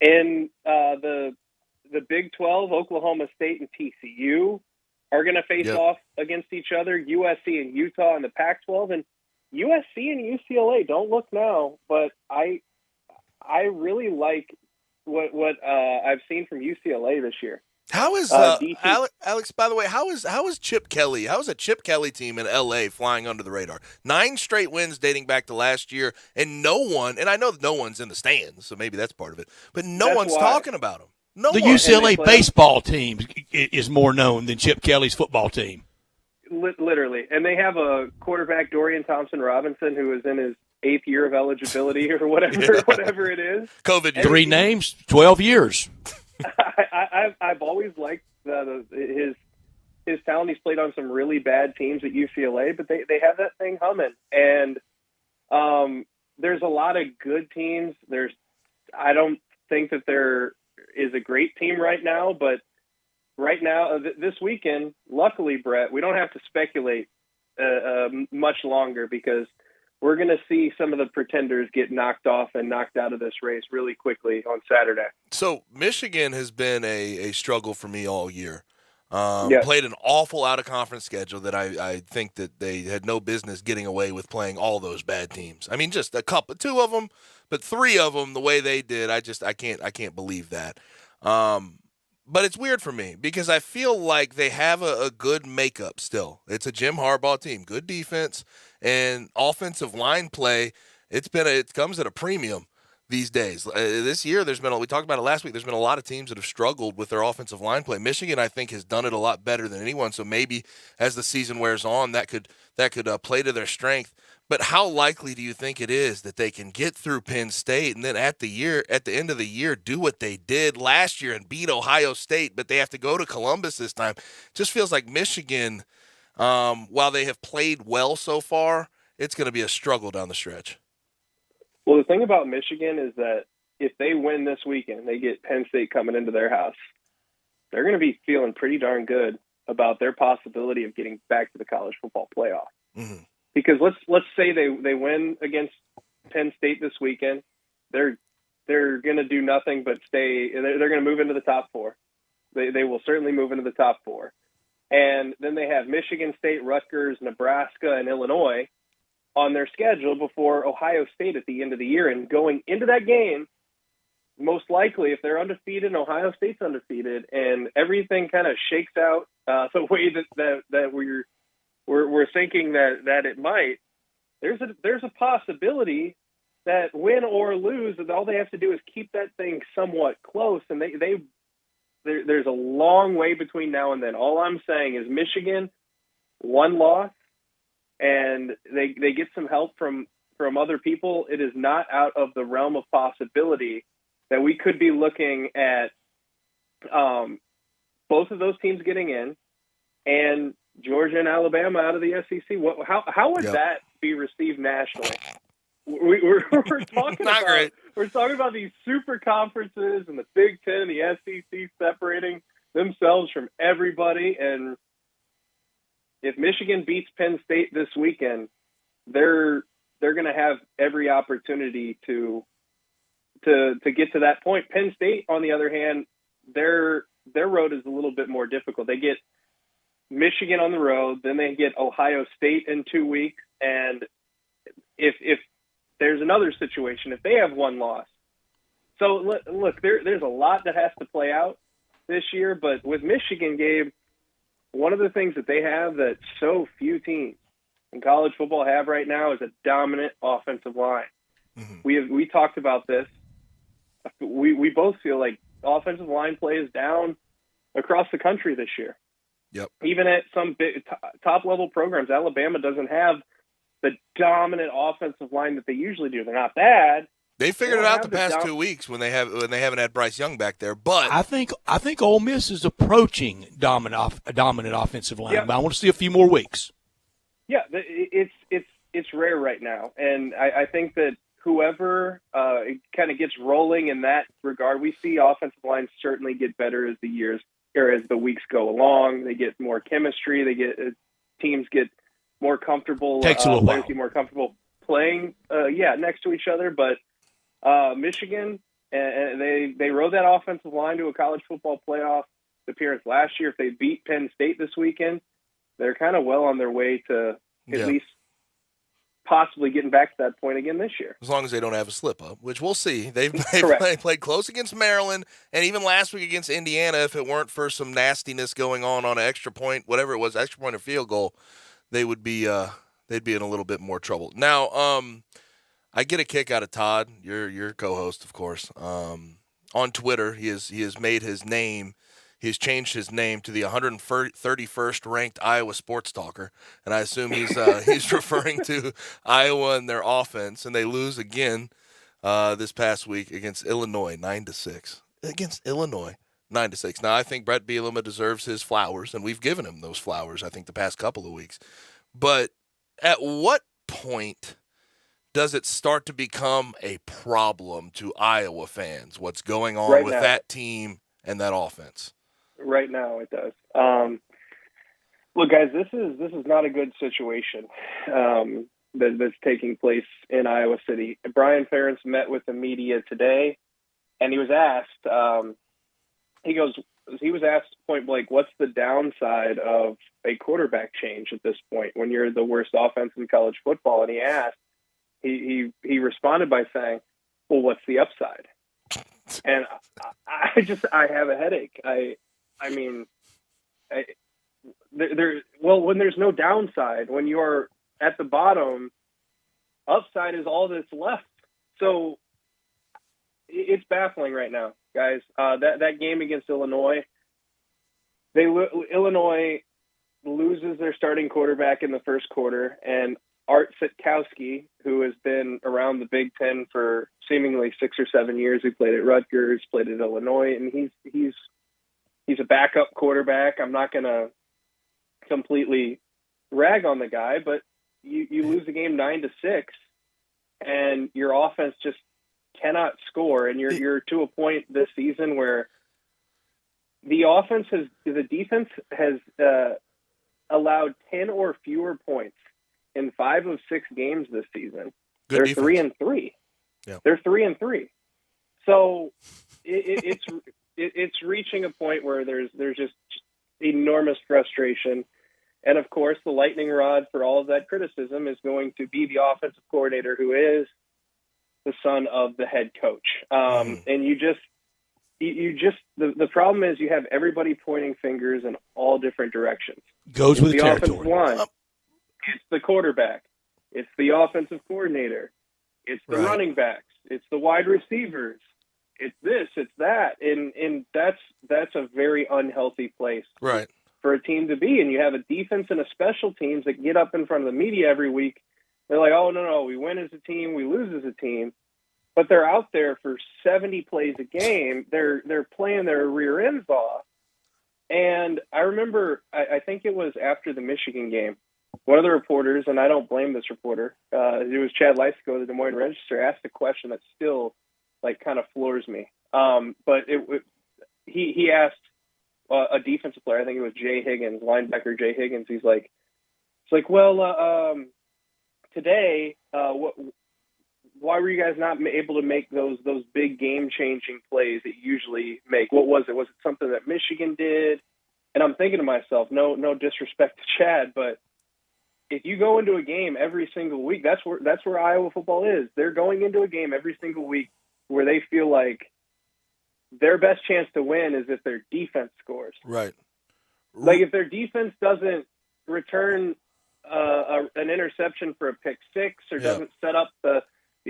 in the Big 12, Oklahoma State and TCU are going to face off against each other. USC and Utah in the Pac-12, and USC and UCLA. Don't look now, but I really like what I've seen from UCLA this year. How is Alex? By the way, how is Chip Kelly? How is a Chip Kelly team in LA flying under the radar? 9 straight wins dating back to last year, and no one. And I know no one's in the stands, so maybe that's part of it. But no one's talking about them. No the one. UCLA baseball team is more known than Chip Kelly's football team. Literally, and they have a quarterback, Dorian Thompson-Robinson, who is in his 8th year of eligibility or whatever it is. COVID year. 3 names, 12 years. I've always liked his talent. He's played on some really bad teams at UCLA, but they have that thing humming. And there's a lot of good teams. I don't think that there is a great team right now, but right now, this weekend, luckily, Brett, we don't have to speculate much longer because we're going to see some of the pretenders get knocked off and knocked out of this race really quickly on Saturday. So Michigan has been a struggle for me all year. Played an awful out-of-conference schedule that I think that they had no business getting away with playing all those bad teams. I mean, just 2 of them, but 3 of them the way they did, I can't believe that. But it's weird for me because I feel like they have a good makeup still. It's a Jim Harbaugh team, good defense and offensive line play. It comes at a premium these days. This year, we talked about it last week. There's been a lot of teams that have struggled with their offensive line play. Michigan, I think, has done it a lot better than anyone. So maybe as the season wears on, that could play to their strength. But how likely do you think it is that they can get through Penn State and then at the end of the year, do what they did last year and beat Ohio State, but they have to go to Columbus this time? Just feels like Michigan, while they have played well so far, it's going to be a struggle down the stretch. Well, the thing about Michigan is that if they win this weekend, they get Penn State coming into their house. they're going to be feeling pretty darn good about their possibility of getting back to the college football playoff. Mm-hmm. Because let's say they win against Penn State this weekend, they're going to do nothing but stay. They're going to move into the top 4. They will certainly move into the top 4. And then they have Michigan State, Rutgers, Nebraska, and Illinois on their schedule before Ohio State at the end of the year. And going into that game, most likely, if they're undefeated and Ohio State's undefeated, and everything kind of shakes out the way that we're thinking that it might, there's a possibility that win or lose, all they have to do is keep that thing somewhat close, and there's a long way between now and then. All I'm saying is Michigan, 1 loss, and they get some help from other people. It is not out of the realm of possibility that we could be looking at both of those teams getting in, and Georgia and Alabama out of the SEC. How would that be received nationally? We're talking Not about great. We're talking about these super conferences and the Big Ten and the SEC separating themselves from everybody. And if Michigan beats Penn State this weekend, they're going to have every opportunity to get to that point. Penn State, on the other hand, their road is a little bit more difficult. They get Michigan on the road, then they get Ohio State in 2 weeks, and if there's another situation, if they have 1 loss. So look, there's a lot that has to play out this year, but with Michigan, Gabe, one of the things that they have that so few teams in college football have right now is a dominant offensive line. Mm-hmm. We talked about this. We both feel like offensive line play is down across the country this year. Yep. Even at some big top-level programs, Alabama doesn't have the dominant offensive line that they usually do. They're not bad. They figured it out the past 2 weeks when they haven't had Bryce Young back there. But I think Ole Miss is approaching a dominant offensive line. Yeah. But I want to see a few more weeks. Yeah, it's rare right now, and I think that whoever kind of gets rolling in that regard, we see offensive lines certainly get better as the weeks go along. They get more chemistry. Teams get more comfortable. Takes a little while. More comfortable playing, next to each other. But Michigan, and they rode that offensive line to a college football playoff appearance last year. If they beat Penn State this weekend, they're kind of well on their way to at least possibly getting back to that point again this year. As long as they don't have a slip-up, which we'll see. They've played close against Maryland, and even last week against Indiana, if it weren't for some nastiness going on an extra point, whatever it was, extra point or field goal, they would be they'd be in a little bit more trouble. Now, I get a kick out of Todd, your co-host, of course. On Twitter, he has made his name. He's changed his name to the 131st ranked Iowa Sports Talker, and I assume he's referring to Iowa and their offense. And they lose again this past week against Illinois, 9-6. Against Illinois, 9-6. Now I think Brett Bielema deserves his flowers, and we've given him those flowers. I think the past couple of weeks. But at what point does it start to become a problem to Iowa fans? What's going on with that team and that offense? Right now, it does. Look, guys, this is not a good situation that's taking place in Iowa City. Brian Ferentz met with the media today, and he was asked. He was asked point blank, "What's the downside of a quarterback change at this point when you're the worst offense in college football?" And he responded by saying, "Well, what's the upside?" And I have a headache. When there's no downside, when you're at the bottom, upside is all that's left. So it's baffling right now, guys. That game against Illinois, Illinois loses their starting quarterback in the first quarter, and Art Sitkowski, who has been around the Big Ten for seemingly 6 or 7 years, he played at Rutgers, played at Illinois, and he's a backup quarterback. I'm not going to completely rag on the guy, but you lose the game 9-6, and your offense just cannot score, and you're to a point this season where the defense has allowed 10 or fewer points in 5 of 6 games this season. They're 3-3. Yeah. They're 3-3. So it's reaching a point where there's just enormous frustration. And of course, the lightning rod for all of that criticism is going to be the offensive coordinator, who is the son of the head coach. And the problem is you have everybody pointing fingers in all different directions. Goes with the offensive territory. line. It's the quarterback. It's the offensive coordinator. It's the running backs. It's the wide receivers. It's this. It's that. And that's a very unhealthy place for a team to be. And you have a defense and a special teams that get up in front of the media every week. They're like, oh, no, we win as a team, we lose as a team. But they're out there for 70 plays a game. They're playing their rear ends off. And I remember, I think it was after the Michigan game, one of the reporters, and I don't blame this reporter, it was Chad Leisico of the Des Moines Register, asked a question that still kind of floors me. But he asked a defensive player, I think it was Jay Higgins, linebacker Jay Higgins. He's like, well, today, why were you guys not able to make those big game-changing plays that you usually make? What was it? Was it something that Michigan did? And I'm thinking to myself, no disrespect to Chad, but if you go into a game every single week, that's where Iowa football is. They're going into a game every single week where they feel like their best chance to win is if their defense scores. Right. Like if their defense doesn't return an interception for a pick six, or doesn't set up the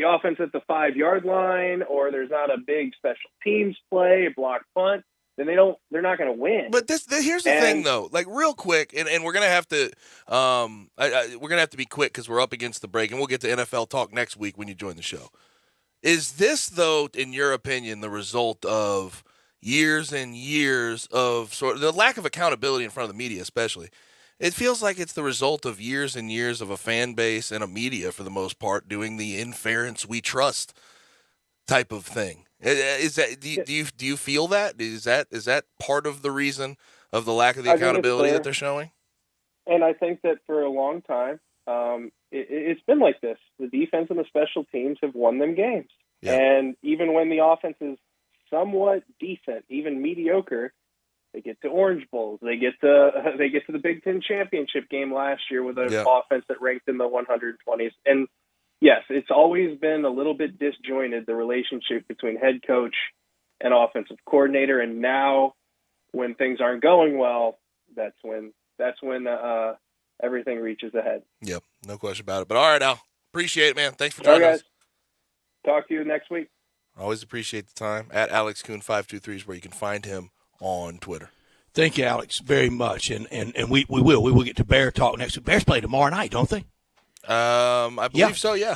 offense at the 5-yard line, or there's not a big special teams play, a block punt, then they're not going to win. But here's the thing, though. Like real quick, and we're gonna have to we're gonna have to be quick because we're up against the break, and we'll get to NFL talk next week when you join the show. Is this, though, in your opinion, the result of years and years of sort of the lack of accountability in front of the media, especially? It feels like it's the result of years and years of a fan base and a media, for the most part, doing the inference we trust type of thing. Is that do you feel that? Is that part of the reason of the lack of the accountability that they're showing? And I think that for a long time, it's been like this. The defense and the special teams have won them games. Yeah. And even when the offense is somewhat decent, even mediocre, they get to Orange Bowls. They get to the Big Ten championship game last year with an offense that ranked in the 120s. And yes, it's always been a little bit disjointed, the relationship between head coach and offensive coordinator. And now, when things aren't going well, that's when everything reaches a head. Yep, no question about it. But all right, Al, appreciate it, man. Thanks for joining us. Talk to you next week. Always appreciate the time. At Alex Kuhn 523 is where you can find him on Twitter. Thank you, Alex, very much. And we will get to Bear talk next week. Bears play tomorrow night, don't they? I believe so. Yeah.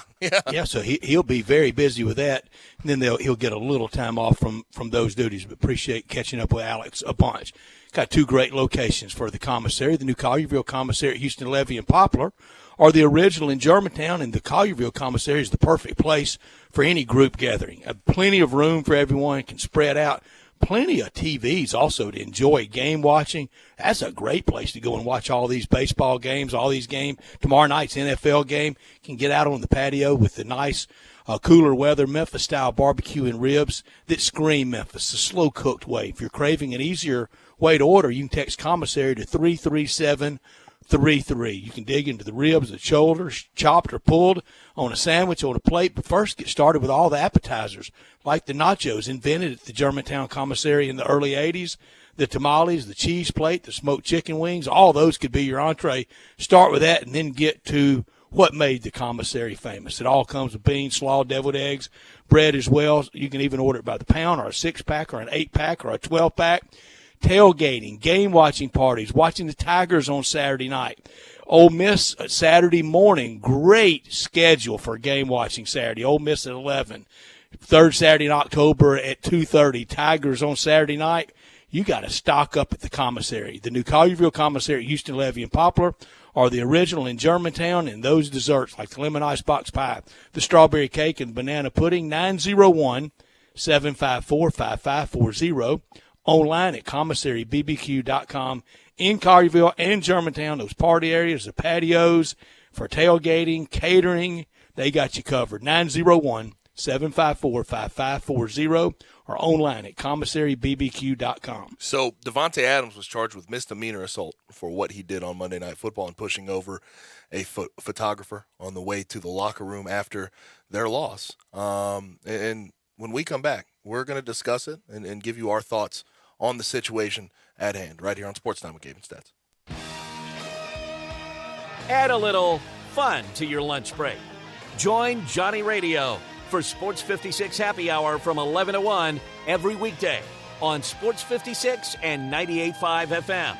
So he'll be very busy with that. And then he'll get a little time off from those duties. But appreciate catching up with Alex a bunch. Got 2 great locations for the commissary: the new Collierville commissary at Houston Levy and Poplar, or the original in Germantown. And the Collierville commissary is the perfect place for any group gathering. Plenty of room for everyone, can spread out. Plenty of TVs also to enjoy game watching. That's a great place to go and watch all these baseball games, all these games. Tomorrow night's NFL game. You can get out on the patio with the nice cooler weather, Memphis-style barbecue and ribs that scream Memphis, the slow-cooked way. If you're craving an easier way to order, you can text commissary to 33733. You can dig into the ribs, the shoulders, chopped or pulled on a sandwich, on a plate. But first, get started with all the appetizers, like the nachos invented at the Germantown commissary in the early 80s, the tamales, the cheese plate, the smoked chicken wings. All those could be your entree. Start with that and then get to what made the commissary famous. It all comes with beans, slaw, deviled eggs, bread as well. You can even order it by the pound, or a 6-pack or an 8-pack or a 12-pack. Tailgating, game-watching parties, watching the Tigers on Saturday night. Ole Miss Saturday morning, great schedule for game-watching Saturday. Ole Miss at 11. Third Saturday in October at 2:30. Tigers on Saturday night. You got to stock up at the commissary. The new Collierville commissary at Houston Levy and Poplar, or the original in Germantown, and those desserts like the lemon icebox pie, the strawberry cake, and banana pudding. 901-754-5540. online at commissarybbq.com. In Collierville and Germantown, those party areas, the patios, for tailgating, catering, they got you covered. 901-754-5540 or online at commissarybbq.com. So Devontae Adams was charged with misdemeanor assault for what he did on Monday Night Football and pushing over a photographer on the way to the locker room after their loss. And when we come back, we're going to discuss it and give you our thoughts on the situation at hand right here on Sportstime with Gabe and Stats. Add a little fun to your lunch break. Join Johnny Radio for Sports 56 Happy Hour from 11 to 1 every weekday on Sports 56 and 98.5 FM.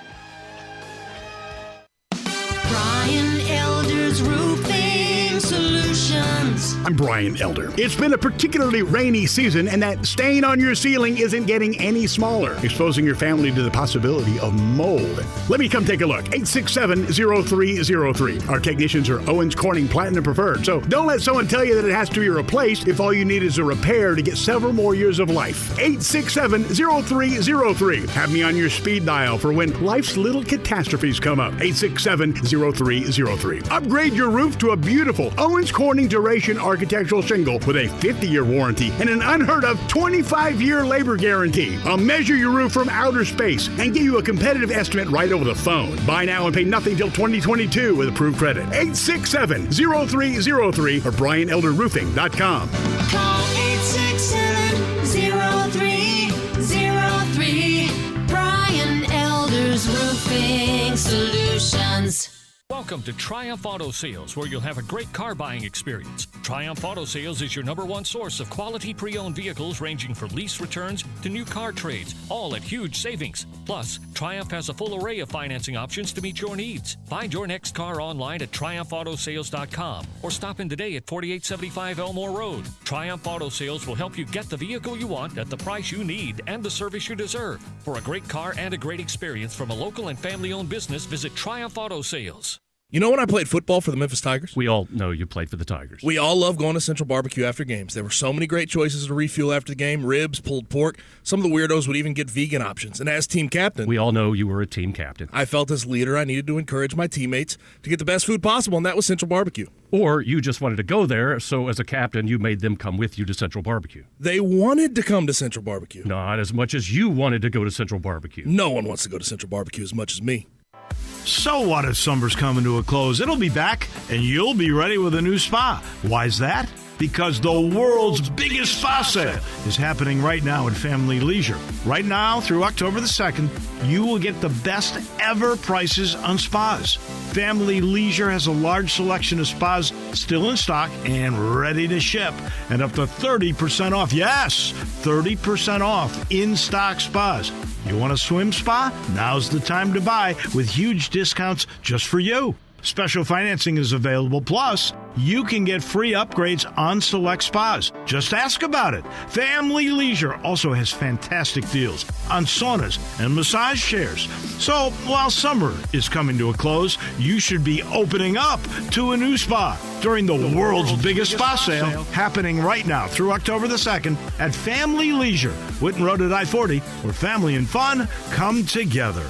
Brian Elder's Roofing Solutions. I'm Brian Elder. It's been a particularly rainy season, and that stain on your ceiling isn't getting any smaller, exposing your family to the possibility of mold. Let me come take a look. 867-0303. Our technicians are Owens Corning Platinum Preferred, so don't let someone tell you that it has to be replaced if all you need is a repair to get several more years of life. 867-0303. Have me on your speed dial for when life's little catastrophes come up. 867-0303. Upgrade your roof to a beautiful Owens Corning Duration Architectural Shingle with a 50-year warranty and an unheard of 25-year labor guarantee. I'll measure your roof from outer space and give you a competitive estimate right over the phone. Buy now and pay nothing till 2022 with approved credit. 867-0303 or BrianElderRoofing.com. Call 867-0303. Brian Elder's Roofing Solutions. Welcome to Triumph Auto Sales, where you'll have a great car buying experience. Triumph Auto Sales is your #1 source of quality pre-owned vehicles ranging from lease returns to new car trades, all at huge savings. Plus, Triumph has a full array of financing options to meet your needs. Find your next car online at triumphautosales.com or stop in today at 4875 Elmore Road. Triumph Auto Sales will help you get the vehicle you want at the price you need and the service you deserve. For a great car and a great experience from a local and family-owned business, visit Triumph Auto Sales. You know when I played football for the Memphis Tigers? We all know you played for the Tigers. We all love going to Central Barbecue after games. There were so many great choices to refuel after the game, ribs, pulled pork. Some of the weirdos would even get vegan options. And as team captain... We all know you were a team captain. I felt as leader I needed to encourage my teammates to get the best food possible, and that was Central Barbecue. Or you just wanted to go there, so as a captain, you made them come with you to Central Barbecue. They wanted to come to Central Barbecue. Not as much as you wanted to go to Central Barbecue. No one wants to go to Central Barbecue as much as me. So what if summer's coming to a close? It'll be back, and you'll be ready with a new spa. Why's that? Because the world's biggest spa sale is happening right now at Family Leisure. Right now, through October the 2nd, you will get the best ever prices on spas. Family Leisure has a large selection of spas still in stock and ready to ship, and up to 30% off. Yes, 30% off in-stock spas. You want a swim spa? Now's the time to buy with huge discounts just for you. Special financing is available. Plus, you can get free upgrades on select spas. Just ask about it. Family Leisure also has fantastic deals on saunas and massage chairs. So, while summer is coming to a close, you should be opening up to a new spa during the world's biggest spa sale happening right now through October the 2nd at Family Leisure, Whitten Road at I-40, where family and fun come together.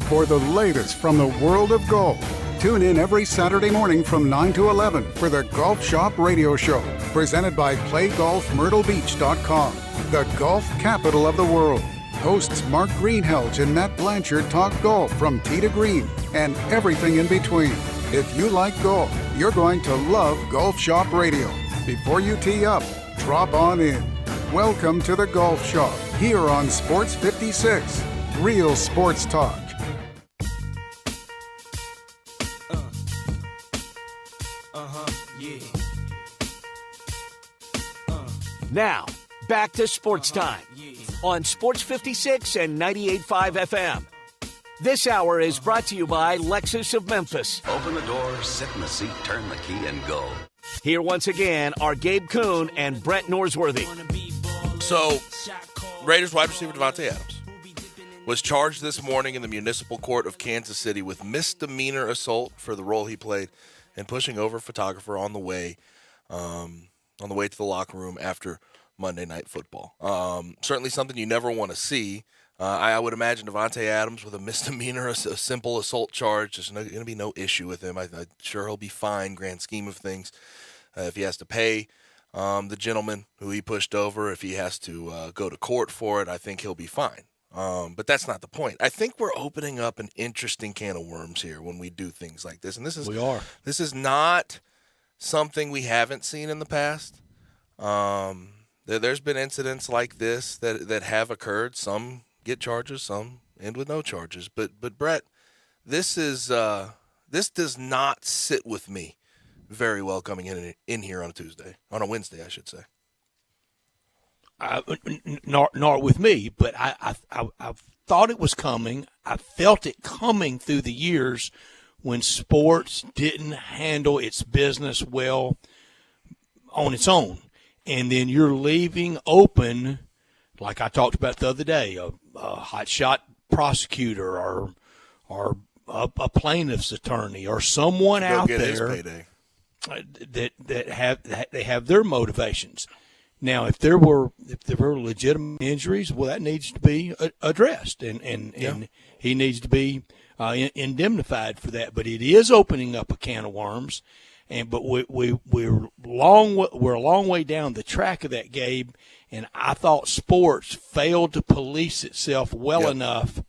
For the latest from the world of golf, tune in every Saturday morning from 9 to 11 for the Golf Shop Radio Show, presented by PlayGolfMyrtleBeach.com, the golf capital of the world. Hosts Mark Greenhelge and Matt Blanchard talk golf from tee to green and everything in between. If you like golf, you're going to love Golf Shop Radio. Before you tee up, drop on in. Welcome to the Golf Shop here on Sports 56. Real sports talk. Now, back to Sports Time on Sports 56 and 98.5 FM. This hour is brought to you by Lexus of Memphis. Open the door, sit in the seat, turn the key, and go. Here once again are Gabe Kuhn and Brett Norsworthy. So, Raiders wide receiver Devontae Adams was charged this morning in the Municipal Court of Kansas City with misdemeanor assault for the role he played in pushing over a photographer on the way to the locker room after Monday Night Football. Certainly something you never want to see. I would imagine Davante Adams with a misdemeanor, a simple assault charge, there's going to be no issue with him. I'm sure he'll be fine, grand scheme of things. If he has to pay the gentleman who he pushed over, if he has to go to court for it, I think he'll be fine. But that's not the point. I think we're opening up an interesting can of worms here when we do things like this. And we are. This is not something we haven't seen in the past. There's been incidents like this that have occurred. Some get charges, some end with no charges. But Brett, this does not sit with me very well coming in here on a Wednesday, I should say. Not with me, but I thought it was coming. I felt it coming through the years when sports didn't handle its business well on its own. And then you're leaving open, like I talked about the other day, a hotshot prosecutor or a plaintiff's attorney or someone out there that have their motivations. Now, if there were legitimate injuries, well, that needs to be addressed, and he needs to be indemnified for that. But it is opening up a can of worms, but we're a long way down the track of that, Gabe. And I thought sports failed to police itself well enough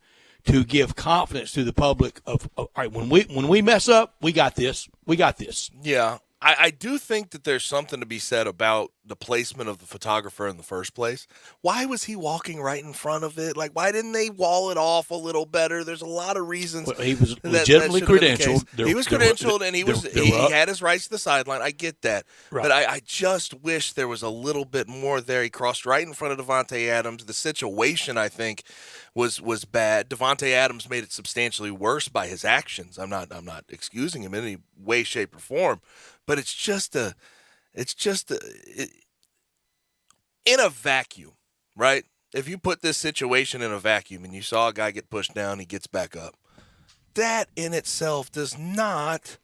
to give confidence to the public of all right, when we mess up, we got this. Yeah. I do think that there's something to be said about the placement of the photographer in the first place. Why was he walking right in front of it? Like, why didn't they wall it off a little better? There's a lot of reasons. Well, he was legitimately credentialed. He was credentialed, and he had his rights to the sideline. I get that. Right. But I just wish there was a little bit more there. He crossed right in front of Davante Adams. The situation, I think, was bad. Davante Adams made it substantially worse by his actions. I'm not excusing him in any way, shape, or form. But it's just in a vacuum, right? If you put this situation in a vacuum and you saw a guy get pushed down, he gets back up, that in itself does not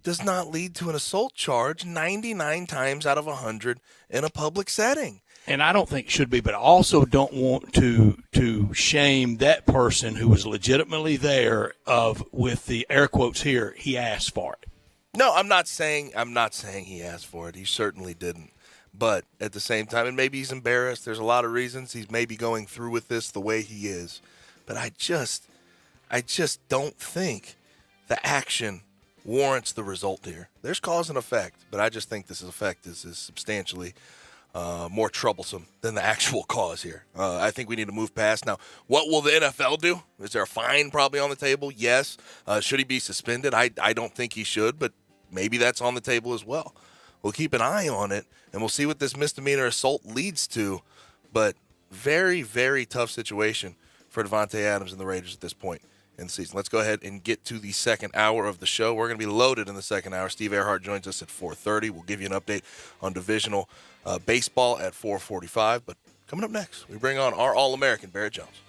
lead to an assault charge 99 times out of 100 in a public setting. And I don't think it should be, but I also don't want to shame that person who was legitimately there with the air quotes here, he asked for it. No, I'm not saying he asked for it. He certainly didn't. But at the same time, and maybe he's embarrassed. There's a lot of reasons he's maybe going through with this the way he is. But I just don't think the action warrants the result here. There's cause and effect, but I just think this effect is substantially more troublesome than the actual cause here. I think we need to move past. Now, what will the NFL do? Is there a fine probably on the table? Yes. Should he be suspended? I don't think he should, but maybe that's on the table as well. We'll keep an eye on it, and we'll see what this misdemeanor assault leads to. But very, very tough situation for Davante Adams and the Raiders at this point in the season. Let's go ahead and get to the second hour of the show. We're going to be loaded in the second hour. Steve Earhart joins us at 4:30. We'll give you an update on divisional baseball at 4:45. But coming up next, we bring on our All-American, Barrett Jones.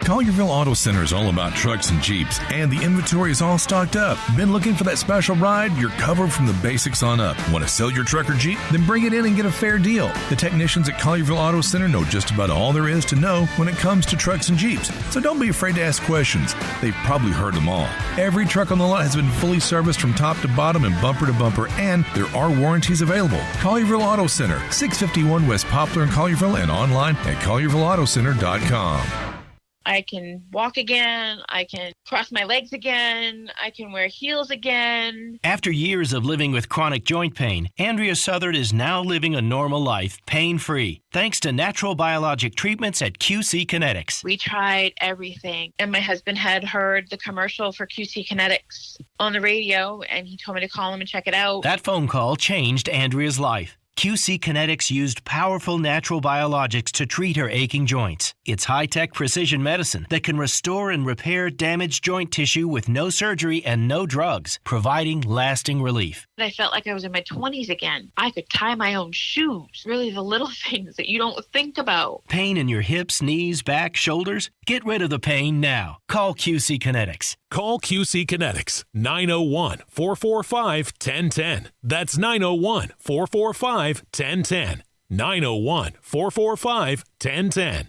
Collierville Auto Center is all about trucks and Jeeps, and the inventory is all stocked up. Been looking for that special ride? You're covered from the basics on up. Want to sell your truck or Jeep? Then bring it in and get a fair deal. The technicians at Collierville Auto Center know just about all there is to know when it comes to trucks and Jeeps. So don't be afraid to ask questions. They've probably heard them all. Every truck on the lot has been fully serviced from top to bottom and bumper to bumper, and there are warranties available. Collierville Auto Center, 651 West Poplar in Collierville, and online at colliervilleautocenter.com. I can walk again, I can cross my legs again, I can wear heels again. After years of living with chronic joint pain, Andrea Southard is now living a normal life, pain-free, thanks to natural biologic treatments at QC Kinetics. We tried everything, and my husband had heard the commercial for QC Kinetics on the radio, and he told me to call him and check it out. That phone call changed Andrea's life. QC Kinetics used powerful natural biologics to treat her aching joints. It's high-tech precision medicine that can restore and repair damaged joint tissue with no surgery and no drugs, providing lasting relief. I felt like I was in my 20s again. I could tie my own shoes. Really the little things that you don't think about. Pain in your hips, knees, back, shoulders? Get rid of the pain now. Call QC Kinetics. Call QC Kinetics, 901-445-1010. That's 901-445-1010. 901-445-1010. 901-445-1010.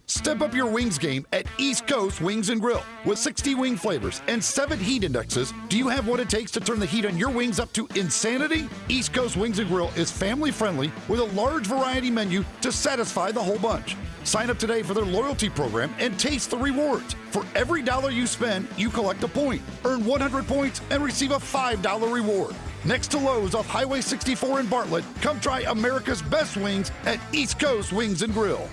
Step up your wings game at East Coast Wings and Grill. With 60 wing flavors and 7 heat indexes, do you have what it takes to turn the heat on your wings up to insanity? East Coast Wings and Grill is family friendly with a large variety menu to satisfy the whole bunch. Sign up today for their loyalty program and taste the rewards. For every $1 you spend, you collect a point. Earn 100 points and receive a $5 reward. Next to Lowe's off Highway 64 in Bartlett, come try America's best wings at East Coast Wings and Grill.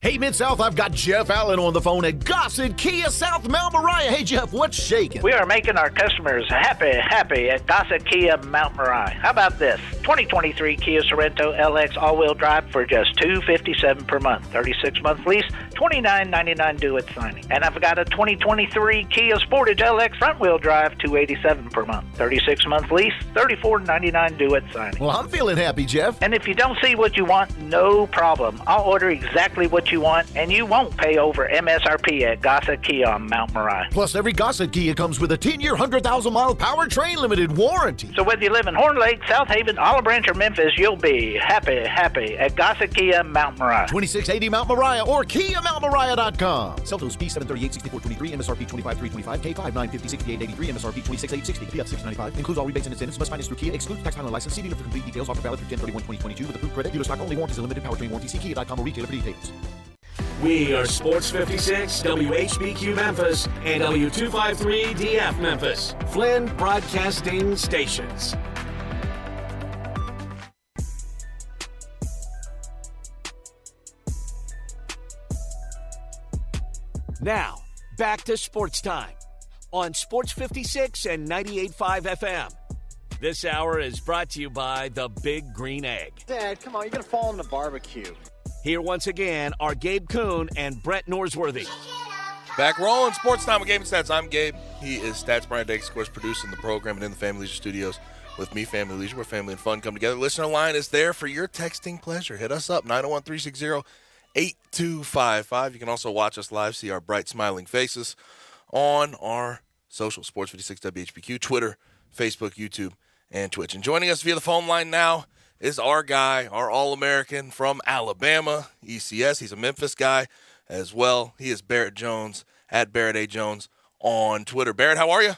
Hey, Mid-South, I've got Jeff Allen on the phone at Gossett Kia South Mount Moriah. Hey, Jeff, what's shaking? We are making our customers happy at Gossett Kia Mount Moriah. How about this? 2023 Kia Sorento LX all-wheel drive for just $257 per month. 36-month lease, $29.99 due at signing. And I've got a 2023 Kia Sportage LX front-wheel drive, $287 per month. 36-month lease, $34.99 due at signing. Well, I'm feeling happy, Jeff. And if you don't see what you want, no problem. I'll order exactly what you want, and you won't pay over MSRP at Gossett Kia on Mount Moriah. Plus, every Gossett Kia comes with a 10-year, 100,000-mile powertrain limited warranty. So whether you live in Horn Lake, South Haven, Olive Branch, or Memphis, you'll be happy at Gossett Kia Mount Moriah. 2680 Mount Moriah or KiaMountMoriah.com. Seltos P738-6423, MSRP 25325, K5 950-6883, MSRP 26860, PF 695. Includes all rebates and incentives. Must finance through Kia. Excludes tax, time, and license. See dealer for complete details. Offer valid through 10/31/2022 with approved credit. Dealer stock only. Warranties and limited powertrain warranty. See Kia.com or retailer for details. We are Sports 56, WHBQ Memphis, and W253DF Memphis. Flynn Broadcasting Stations. Now, back to Sports Time on Sports 56 and 98.5 FM. This hour is brought to you by the Big Green Egg. Dad, come on, you're going to fall on the barbecue. Here once again are Gabe Kuhn and Brett Norsworthy. Back rolling, Sports Time with Gabe and Stats. I'm Gabe. He is Stats. Brian Dakes, of course, producing the program and in the Family Leisure Studios with me, Family Leisure, where family and fun come together. Listener line is there for your texting pleasure. Hit us up, 901-360-8255. You can also watch us live, see our bright, smiling faces on our social, Sports 56 WHBQ, Twitter, Facebook, YouTube, and Twitch. And joining us via the phone line now is our guy, our All-American from Alabama, ECS. He's a Memphis guy as well. He is Barrett Jones, at Barrett A. Jones on Twitter. Barrett, how are you?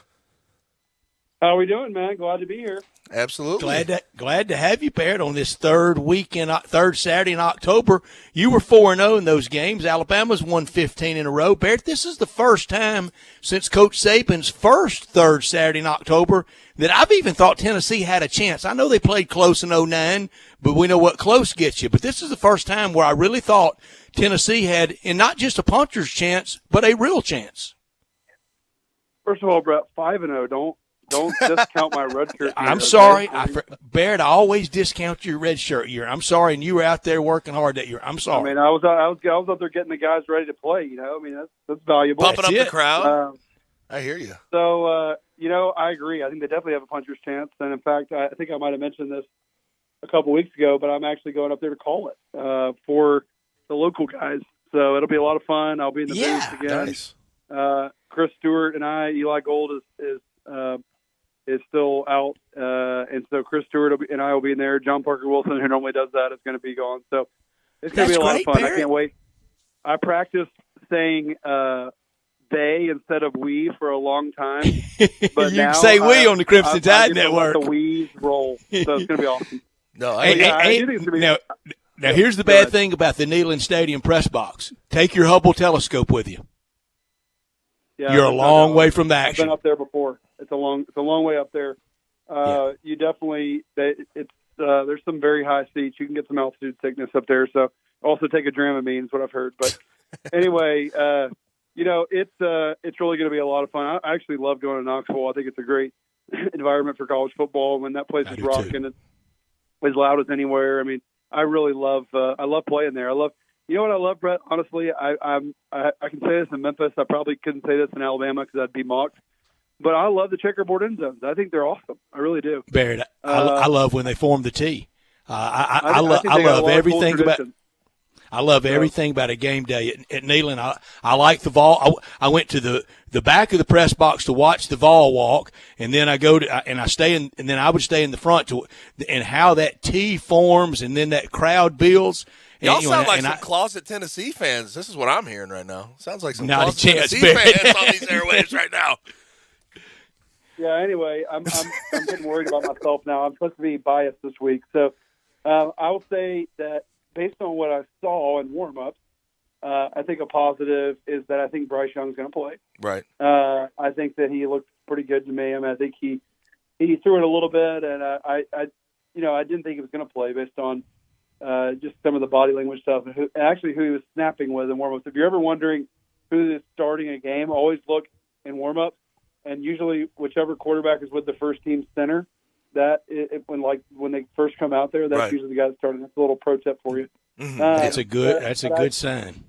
How are we doing, man? Glad to be here. Absolutely. Glad to have you, Barrett, on this third Saturday in October. You were 4-0 in those games. Alabama's won 15 in a row. Barrett, this is the first time since Coach Saban's first third Saturday in October that I've even thought Tennessee had a chance. I know they played close in 09, but we know what close gets you. But this is the first time where I really thought Tennessee had, and not just a puncher's chance, but a real chance. First of all, Brett, 5-0. Don't discount my red shirt year. I'm sorry. Barrett, I always discount your red shirt year. I'm sorry, and you were out there working hard that year. I'm sorry. I mean, I was out there getting the guys ready to play, you know. I mean, that's valuable. Pumping up the crowd. I hear you. So, I agree. I think they definitely have a puncher's chance. And, in fact, I think I might have mentioned this a couple weeks ago, but I'm actually going up there to call it for the local guys. So it'll be a lot of fun. I'll be in the booth again. Nice. Chris Stewart and Eli Gold is still out, and so Chris Stewart and I will be in there. John Parker Wilson, who normally does that, is going to be gone. So it's going to be a lot of fun. Barrett. I can't wait. I practiced saying they instead of we for a long time. But you can say we on the Crimson Tide Network. Let the we's roll. So it's going to be awesome. No, I do think it's going to be. Now, here's the bad thing about the Neyland Stadium press box. Take your Hubble telescope with you. Yeah, you're a long way from the action. I've been up there before. It's a long way up there. You definitely there's some very high seats. You can get some altitude sickness up there. So also take a Dramamine is what I've heard. But anyway, it's really going to be a lot of fun. I actually love going to Knoxville. I think it's a great environment for college football. When that place is rocking, it's as loud as anywhere. I mean, I really love playing there. You know what I love, Brett? Honestly, I can say this in Memphis. I probably couldn't say this in Alabama because I'd be mocked. But I love the checkerboard end zones. I think they're awesome. I really do. Barrett, I love when they form the T. I love everything about. I love everything about a game day at Neyland. I like the Vol. I went to the back of the press box to watch the Vol walk, and then I go to and I stay in, and then I would stay in the front and how that T forms, and then that crowd builds. Y'all sound like some closet Tennessee fans. This is what I'm hearing right now. Sounds like some not closet Tennessee fans on these airwaves right now. Yeah. Anyway, I'm getting worried about myself now. I'm supposed to be biased this week, so I will say that based on what I saw in warm-ups, I think a positive is that I think Bryce Young's going to play. Right. I think that he looked pretty good to me. I mean, I think he threw it a little bit, and I didn't think he was going to play based on just some of the body language stuff and who he was snapping with in warm-ups. If you're ever wondering who is starting a game, always look in warm-ups, and usually whichever quarterback is with the first team center, when they first come out there, that's usually the guy that's starting. That's a little pro tip for you. Mm-hmm. That's a good sign.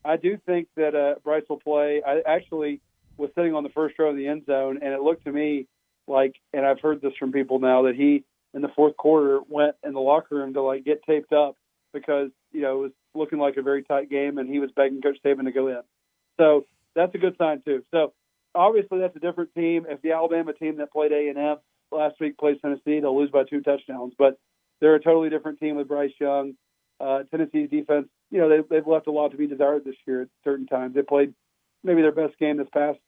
I do think that Bryce will play. I actually was sitting on the first row of the end zone, and it looked to me like, and I've heard this from people now, that he in the fourth quarter went in the locker room to get taped up because it was looking like a very tight game, and he was begging Coach Saban to go in. So that's a good sign too. So obviously that's a different team. If the Alabama team that played A&M last week plays Tennessee, they'll lose by 2 touchdowns. But they're a totally different team with Bryce Young. Tennessee's defense, they've left a lot to be desired this year at certain times. They played maybe their best game this past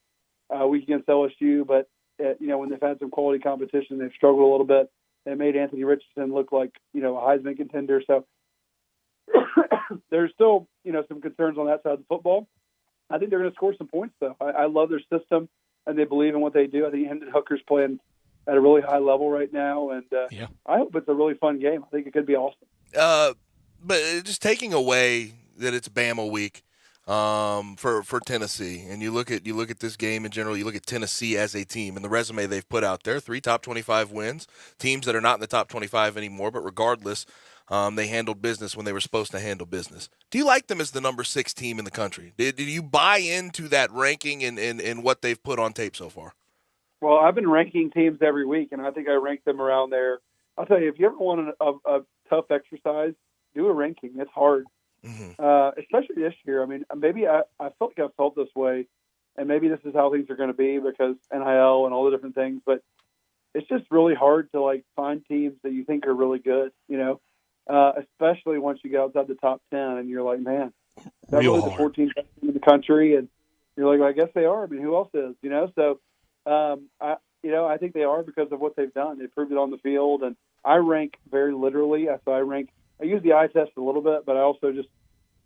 week against LSU, but when they've had some quality competition, they've struggled a little bit. They made Anthony Richardson look like a Heisman contender. So there's still some concerns on that side of the football. I think they're going to score some points though. I love their system and they believe in what they do. I think Hendon Hooker's playing at a really high level right now, and I hope it's a really fun game. I think it could be awesome. But just taking away that it's Bama week for Tennessee, and you look at this game in general, you look at Tennessee as a team and the resume they've put out there, 3 top 25 wins, teams that are not in the top 25 anymore, but regardless, they handled business when they were supposed to handle business. Do you like them as the number 6 team in the country? Did you buy into that ranking and what they've put on tape so far? Well, I've been ranking teams every week, and I think I rank them around there. I'll tell you, if you ever want a tough exercise, do a ranking. It's hard, especially this year. I mean, maybe I felt like I felt this way, and maybe this is how things are going to be because NIL and all the different things. But it's just really hard to find teams that you think are really good. Especially once you get outside the top 10, and you're like, man, that's really the 14th best team in the country, and you're like, well, I guess they are. I mean, who else is? So. I think they are because of what they've done. They proved it on the field, and I rank very literally. So I use the eye test a little bit, but I also just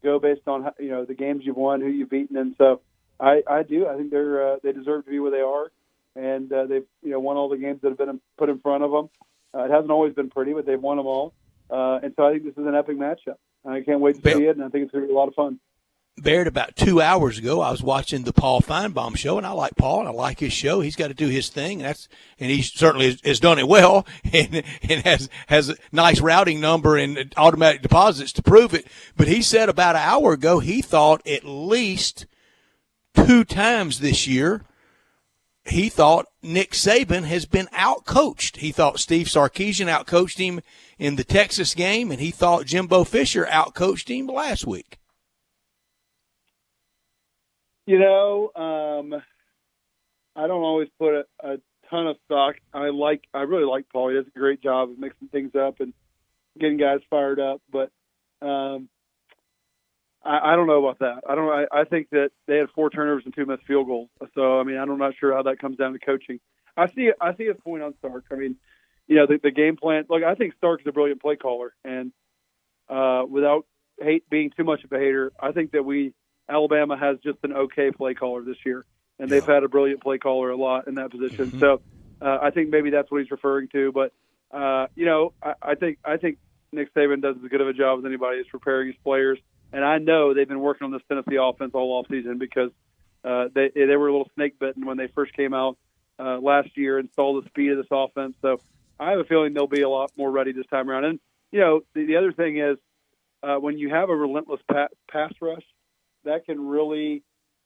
go based on the games you've won, who you've beaten, and so I do. I think they deserve to be where they are, and they've won all the games that have been put in front of them. It hasn't always been pretty, but they've won them all, and so I think this is an epic matchup. I can't wait to see it, and I think it's going to be a lot of fun. Baird, about 2 hours ago, I was watching the Paul Feinbaum show, and I like Paul, and I like his show. He's got to do his thing, and he certainly has done it well, and has a nice routing number and automatic deposits to prove it. But he said about an hour ago he thought at least 2 times this year he thought Nick Saban has been outcoached. He thought Steve Sarkisian outcoached him in the Texas game, and he thought Jimbo Fisher outcoached him last week. I don't always put a ton of stock. I really like Paul. He does a great job of mixing things up and getting guys fired up. But I don't know about that. I think that they had 4 turnovers and 2 missed field goals. So I mean, I'm not sure how that comes down to coaching. I see a point on Stark. I mean, the game plan. Look, I think Stark is a brilliant play caller, and without being too much of a hater, I think that Alabama has just an okay play caller this year, and they've had a brilliant play caller a lot in that position. Mm-hmm. So I think maybe that's what he's referring to. But I think Nick Saban does as good of a job as anybody is preparing his players, and I know they've been working on this Tennessee offense all offseason because they were a little snake bitten when they first came out last year and saw the speed of this offense. So I have a feeling they'll be a lot more ready this time around. And the other thing is when you have a relentless pass rush, that can really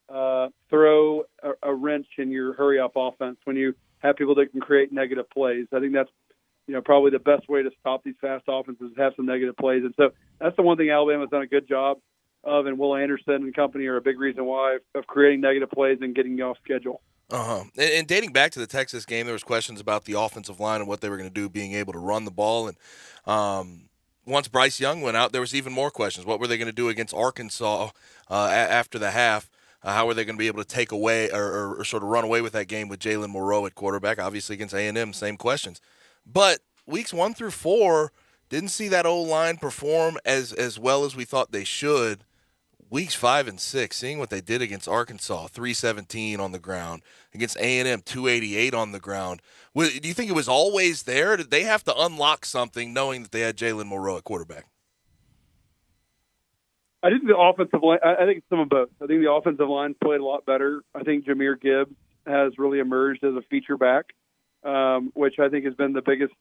throw a wrench in your hurry-up offense when you have people that can create negative plays. I think that's probably the best way to stop these fast offenses is have some negative plays. And so that's the one thing Alabama's done a good job of, and Will Anderson and company are a big reason why, of creating negative plays and getting you off schedule. And dating back to the Texas game, there was questions about the offensive line and what they were going to do, being able to run the ball. And once Bryce Young went out, there was even more questions. What were they going to do against Arkansas after the half? How were they going to be able to take away or sort of run away with that game with Jalen Moreau at quarterback? Obviously against A&M, same questions. But weeks 1 through 4 didn't see that O-line perform as well as we thought they should. Weeks 5 and 6, seeing what they did against Arkansas, 317 on the ground. Against A&M, 288 on the ground. Do you think it was always there? Did they have to unlock something knowing that they had Jalen Moreau at quarterback? I think the offensive line, I think it's some of both. I think the offensive line played a lot better. I think Jahmyr Gibbs has really emerged as a feature back, which I think has been the biggest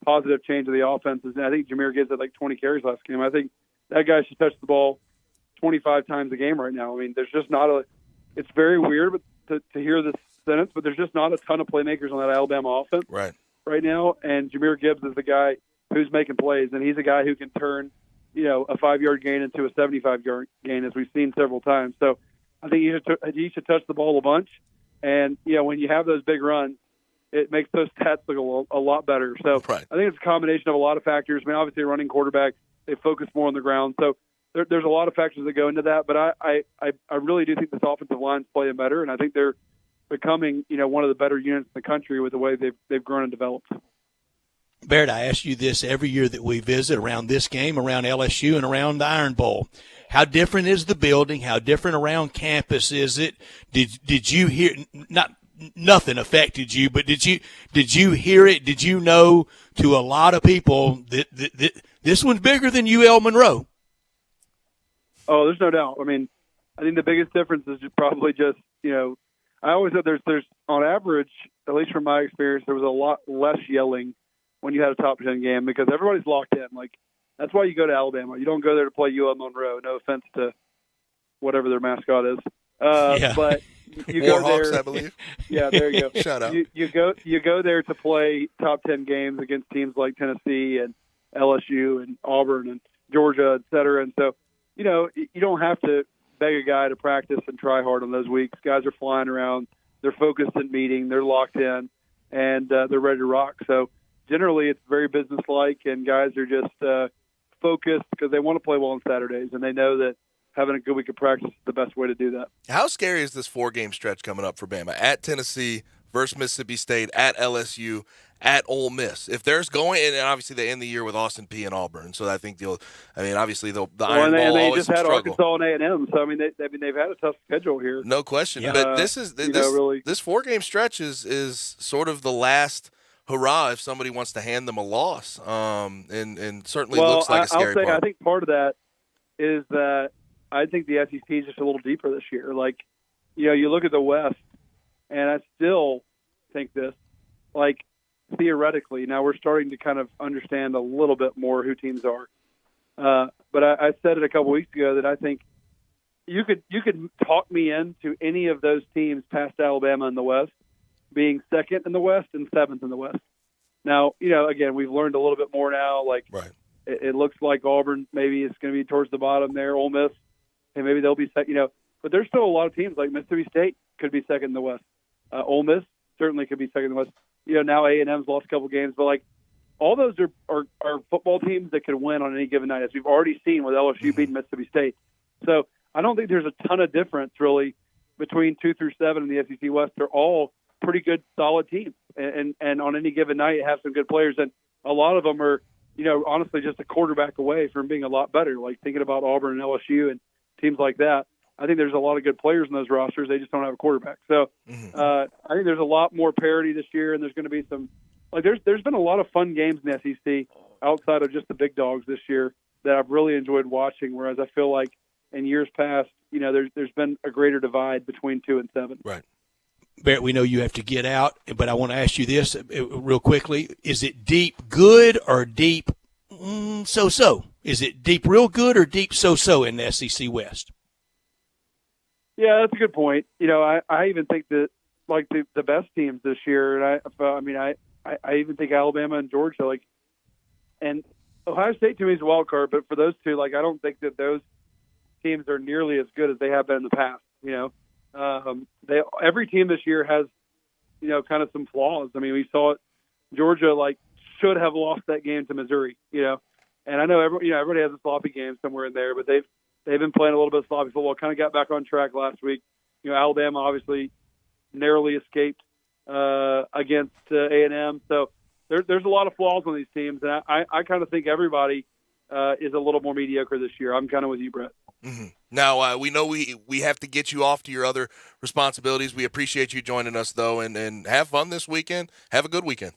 positive change of the offense. And I think Jahmyr Gibbs had like 20 carries last game. I think that guy should touch the ball 25 times a game right now. I mean, there's just not it's very weird to hear this sentence, but there's just not a ton of playmakers on that Alabama offense right now. And Jahmyr Gibbs is the guy who's making plays, and he's a guy who can turn, a 5-yard gain into a 75-yard gain, as we've seen several times. So I think he should touch the ball a bunch. And, when you have those big runs, it makes those stats look a lot better. So I think it's a combination of a lot of factors. I mean, obviously, a running quarterback, they focus more on the ground. So there's a lot of factors that go into that, but I really do think this offensive line's playing better, and I think they're becoming one of the better units in the country with the way they've grown and developed. Barrett, I ask you this every year that we visit around this game, around LSU, and around the Iron Bowl. How different is the building? How different around campus is it? Did you hear? Nothing affected you, but did you hear it? Did you know to a lot of people that this one's bigger than UL Monroe? Oh, there's no doubt. I mean, I think the biggest difference is probably just, I always said there's on average, at least from my experience, there was a lot less yelling when you had a top 10 game because everybody's locked in. Like, that's why you go to Alabama. You don't go there to play UL Monroe. No offense to whatever their mascot is. But you go Warhawks, there. I believe. Yeah, there you go. Shout out. You go there to play top 10 games against teams like Tennessee and LSU and Auburn and Georgia, et cetera. And so, you don't have to beg a guy to practice and try hard on those weeks. Guys are flying around. They're focused in meeting. They're locked in, and they're ready to rock. So generally it's very businesslike, and guys are just focused because they want to play well on Saturdays, and they know that having a good week of practice is the best way to do that. How scary is this 4-game stretch coming up for Bama? At Tennessee versus Mississippi State, at LSU, at Ole Miss. If there's going, and obviously they end the year with Austin Peay and Auburn, so I think obviously the Iron Bowl they always just had struggle. Arkansas and A&M, so I mean they've had a tough schedule here. No question, Yeah. but this 4-game stretch is sort of the last hurrah if somebody wants to hand them a loss, and certainly looks like a scary part. I think part of that is that I think the SEC is just a little deeper this year. Like, you look at the West, and I still think this, like, theoretically, now we're starting to kind of understand a little bit more who teams are. But I said it a couple weeks ago that I think you could talk me into any of those teams past Alabama in the West being second in the West and seventh in the West. Now, again, we've learned a little bit more now. Like, it looks like Auburn maybe is going to be towards the bottom there. Ole Miss, and maybe they'll be second. But there's still a lot of teams like Mississippi State could be second in the West. Ole Miss certainly could be second in the West. Now A&M's lost a couple games, but like all those are football teams that could win on any given night, as we've already seen with LSU beating Mississippi State. So I don't think there's a ton of difference really between 2 through 7 in the SEC West. They're all pretty good, solid teams, and on any given night have some good players, and a lot of them are, honestly just a quarterback away from being a lot better. Like thinking about Auburn and LSU and teams like that. I think there's a lot of good players in those rosters. They just don't have a quarterback. So I think there's a lot more parity this year, and there's going to be some there's been a lot of fun games in the SEC outside of just the big dogs this year that I've really enjoyed watching. Whereas I feel like in years past, there's been a greater divide between 2 and 7. Right. Barrett, we know you have to get out, but I want to ask you this real quickly: is it deep good or deep so-so? Is it deep real good or deep so-so in the SEC West? Yeah, that's a good point. I even think that like the best teams this year, and I I even think Alabama and Georgia, and Ohio State to me is a wild card, but for those two, I don't think that those teams are nearly as good as they have been in the past. Every team this year has, kind of some flaws. I mean, we saw it. Georgia should have lost that game to Missouri. And I know everybody has a sloppy game somewhere in there, but they've been playing a little bit of sloppy football. Kind of got back on track last week. Alabama obviously narrowly escaped against A&M. So there's a lot of flaws on these teams, and I kind of think everybody is a little more mediocre this year. I'm kind of with you, Brett. Mm-hmm. Now, we know we have to get you off to your other responsibilities. We appreciate you joining us, though, and have fun this weekend. Have a good weekend.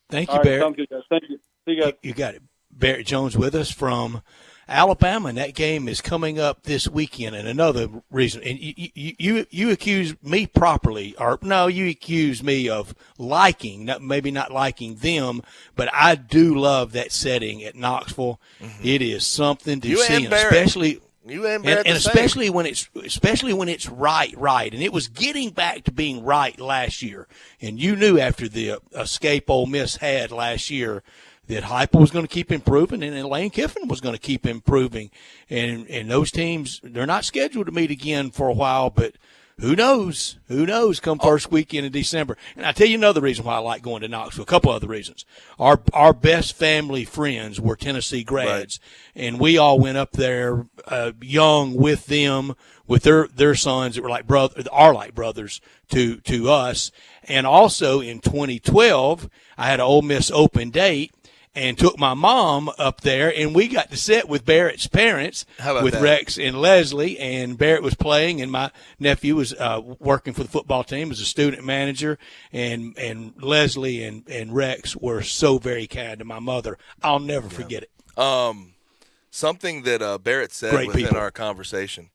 Thank you, Barrett. Sounds good, guys. Thank you. See you guys. You got it. Barrett Jones with us from Alabama, and that game is coming up this weekend. And another reason, and you accuse me properly, or no, you accuse me of maybe not liking them, but I do love that setting at Knoxville. Mm-hmm. It is something to see, and especially. And especially when it's right, and it was getting back to being right last year. And you knew after the escape Ole Miss had last year that Heupel was going to keep improving, and Lane Kiffin was going to keep improving. And those teams, they're not scheduled to meet again for a while, but who knows? Who knows come first weekend in December. And I'll tell you another reason why I like going to Knoxville, a couple other reasons. Our best family friends were Tennessee grads, and we all went up there young with them, with their sons that were like brothers to us. And also in 2012, I had an Ole Miss open date and took my mom up there, and we got to sit with Barrett's parents, with that? Rex and Leslie, and Barrett was playing, and my nephew was working for the football team as a student manager, and Leslie and Rex were so very kind to my mother. I'll never forget it. Something that Barrett said within our conversation,